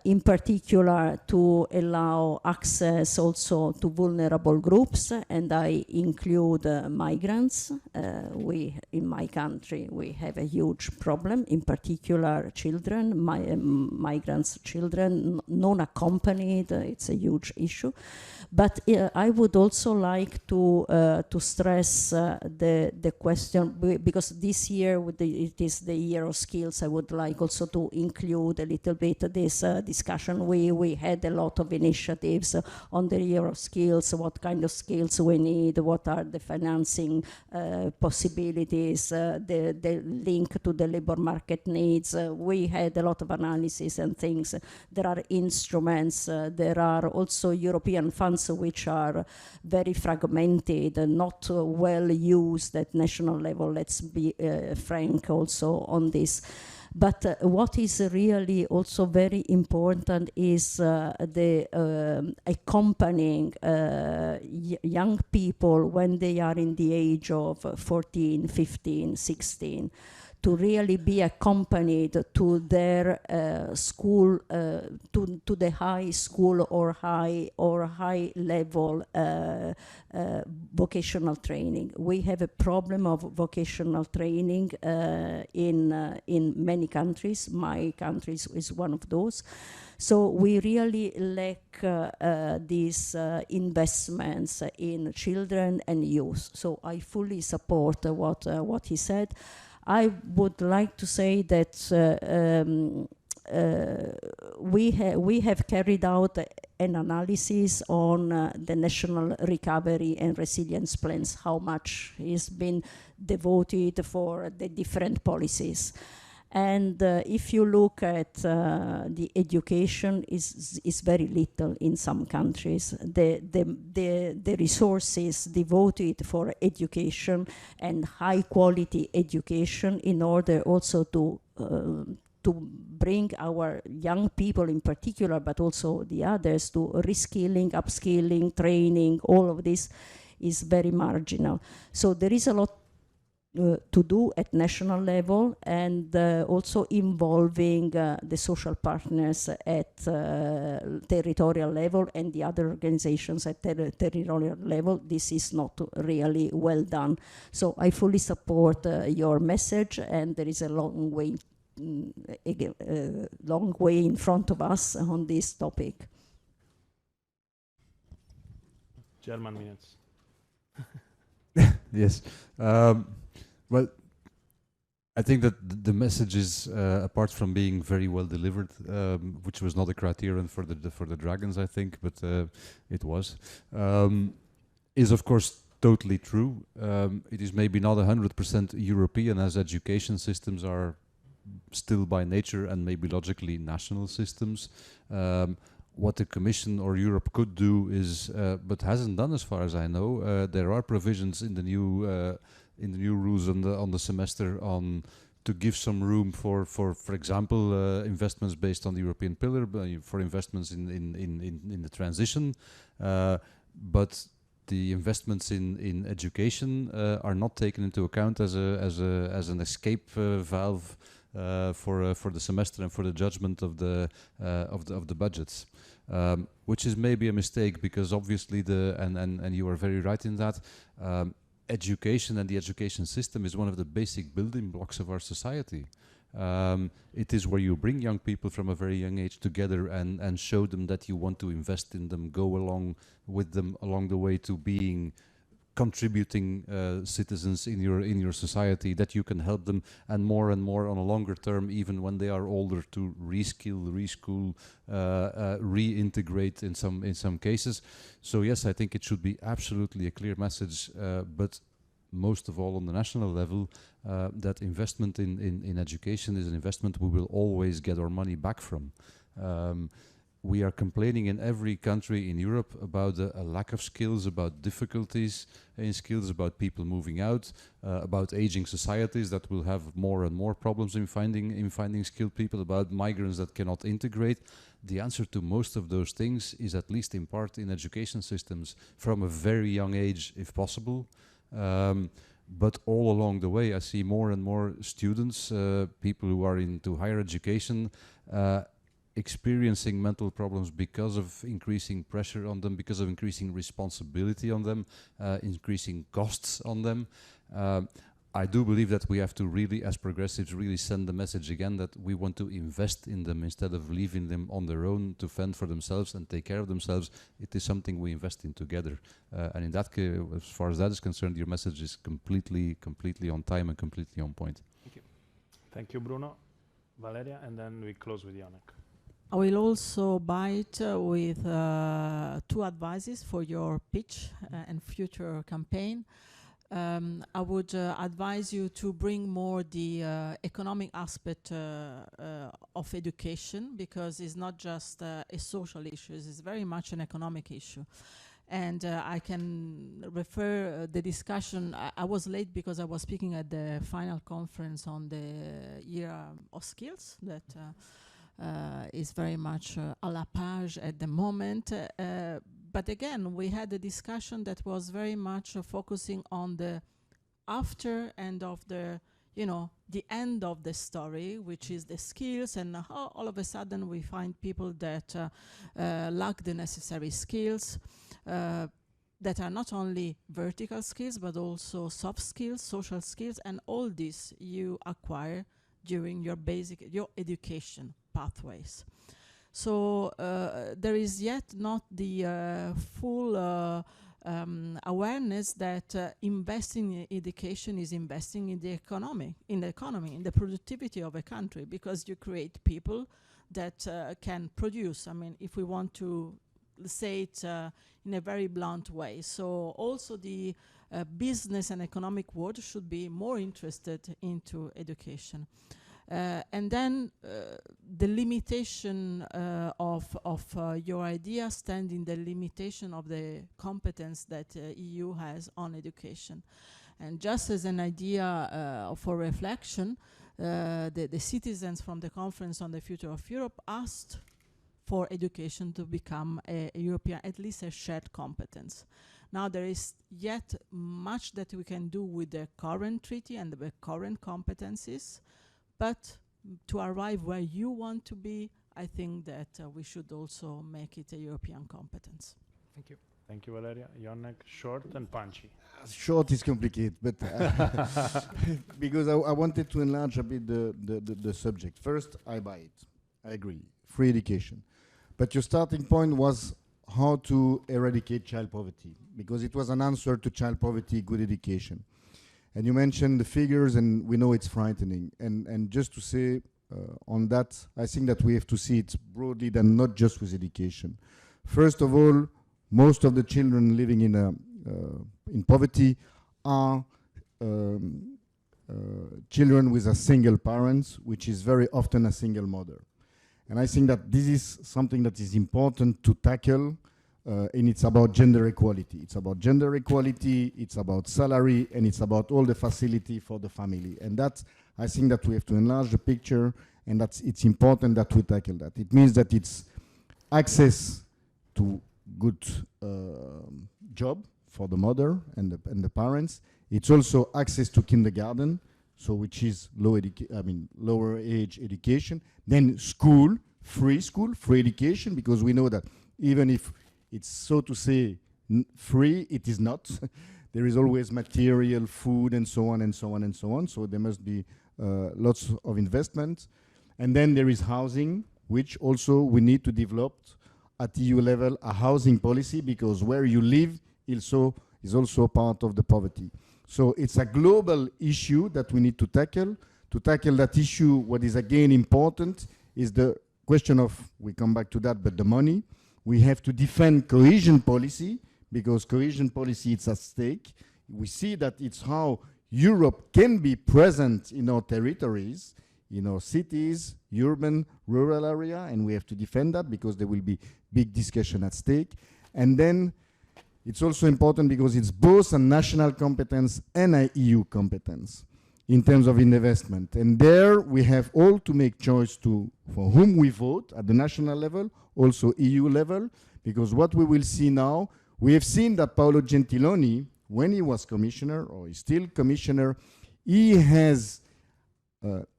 in particular to allow access also to vulnerable groups, and I include migrants. In my country, we have a huge problem, in particular children, migrants' children, non-accompanied, it's a huge issue. But I would also like to stress the question, because this year it is the year of skills. I would like also to include a little little bit this discussion. We had a lot of initiatives on the year of skills, what kind of skills we need, what are the financing possibilities, the link to the labor market needs. We had a lot of analysis and things. There are instruments, there are also European funds which are very fragmented, not well used at national level, let's be frank also on this. But what is really also very important is the accompanying young people when they are in the age of 14, 15, 16, to really be accompanied to their school, to the high school or high level vocational training. We have a problem of vocational training in many countries. My country is one of those. So we really lack these investments in children and youth. So I fully support what he said. I would like to say that we have carried out an analysis on the national recovery and resilience plans, how much is been devoted for the different policies. And if you look at the education, is very little in some countries. The resources devoted for education and high quality education in order also to bring our young people in particular, but also the others, to reskilling, upskilling, training, all of this is very marginal. So there is a lot to do at national level, and also involving the social partners at territorial level and the other organizations at territorial level. This is not really well done. So I fully support your message, and there is a long way in front of us on this topic. German minutes. Yes. Well, I think that the message is, apart from being very well delivered, which was not a criterion for the Dragons, I think, but it was, is of course totally true. It is maybe not 100% European, as education systems are still by nature and maybe logically national systems. What the Commission or Europe could do is, but hasn't done as far as I know, there are provisions in the new rules on the semester to give some room for example, investments based on the European pillar, for investments in the transition, but the investments in education are not taken into account as an escape valve for the semester and for the judgment of the budgets, which is maybe a mistake, because obviously and you are very right in that. Education and the education system is one of the basic building blocks of our society. It is where you bring young people from a very young age together and show them that you want to invest in them, go along with them along the way to being contributing citizens in your society, that you can help them, and more on a longer term, even when they are older, to reskill, reschool, reintegrate in some cases. So yes, I think it should be absolutely a clear message, but most of all on the national level, that investment in education is an investment we will always get our money back from. We are complaining in every country in Europe about a lack of skills, about difficulties in skills, about people moving out, about aging societies that will have more and more problems in finding skilled people, about migrants that cannot integrate. The answer to most of those things is, at least in part, in education systems from a very young age, if possible. But all along the way, I see more and more students, people who are into higher education, experiencing mental problems because of increasing pressure on them, because of increasing responsibility on them, increasing costs on them. I do believe that we have to really, as progressives, really send the message again that we want to invest in them instead of leaving them on their own to fend for themselves and take care of themselves. It is something we invest in together. And in that case, as far as that is concerned, your message is completely on time and completely on point. Thank you. Thank you, Bruno, Valeria, and then we close with Janek. I will also bite with two advices for your pitch and future campaign. I would advise you to bring more the economic aspect of education, because it's not just a social issue, it's very much an economic issue. And I can refer the discussion. I was late because I was speaking at the final conference on the year of skills that is very much à la page at the moment. But again, we had a discussion that was very much focusing on the after and of the, you know, the end of the story, which is the skills, and how all of a sudden we find people that lack the necessary skills, that are not only vertical skills, but also soft skills, social skills, and all this you acquire during your education pathways. So there is yet not the full awareness that investing in education is investing in the economy, in the productivity of a country, because you create people that can produce. I mean, if we want to say it in a very blunt way. So also the business and economic world should be more interested into education. And then the limitation of your idea stand in the limitation of the competence that EU has on education. And just as an idea for reflection, the citizens from the Conference on the Future of Europe asked for education to become a European, at least a shared competence. Now there is yet much that we can do with the current treaty and the current competencies, but to arrive where you want to be, I think that we should also make it a European competence. Thank you. Thank you, Valeria. Yannick, short and punchy. Short is complicated, but because I wanted to enlarge a bit the subject. First, I buy it. I agree. Free education. But your starting point was how to eradicate child poverty, because it was an answer to child poverty, good education. And you mentioned the figures, and we know it's frightening. And just to say on that, I think that we have to see it broadly than not just with education. First of all, most of the children living in poverty are children with a single parent, which is very often a single mother. And I think that this is something that is important to tackle, and it's about gender equality. It's about gender equality, it's about salary, and it's about all the facility for the family. And that, I think that we have to enlarge the picture, and it's important that we tackle that. It means that it's access to good job for the mother and the parents. It's also access to kindergarten, so which is lower age education. Then school, free education, because we know that even if it's, so to say, free, it is not. There is always material, food, and so on and so on and so on. So there must be lots of investment. And then there is housing, which also we need to develop at EU level a housing policy, because where you live is also part of the poverty. So it's a global issue that we need to tackle. To tackle that issue, what is again important is the question of, we come back to that, but the money. We have to defend cohesion policy, because cohesion policy is at stake. We see that it's how Europe can be present in our territories, in our cities, urban, rural area, and we have to defend that because there will be big discussion at stake. And then it's also important because it's both a national competence and a EU competence in terms of investment. And there we have all to make choice for whom we vote at the national level, also EU level, because what we will see now, we have seen that Paolo Gentiloni, when he was commissioner, or is still commissioner, he has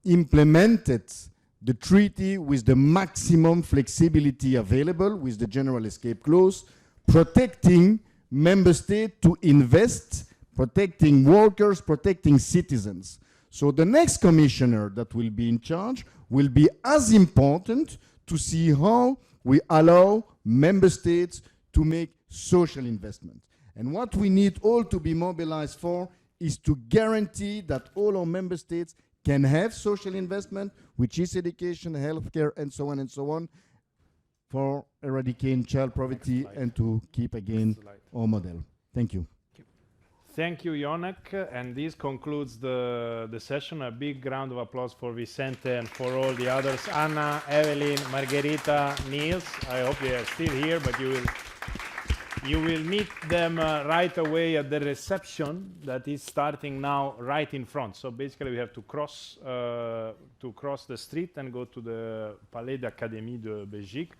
implemented the treaty with the maximum flexibility available, with the general escape clause, protecting member states to invest, protecting workers, protecting citizens. So the next commissioner that will be in charge will be as important to see how we allow member states to make social investment. And what we need all to be mobilized for is to guarantee that all our member states can have social investment, which is education, healthcare, and so on, for eradicating child poverty and to keep again our model. Thank you. Thank you, Jonek, and this concludes the session. A big round of applause for Vicente and for all the others. Anna, Evelyn, Margherita, Nils. I hope they are still here, but you will meet them right away at the reception that is starting now right in front. So basically we have to cross the street and go to the Palais d'Académie de Belgique.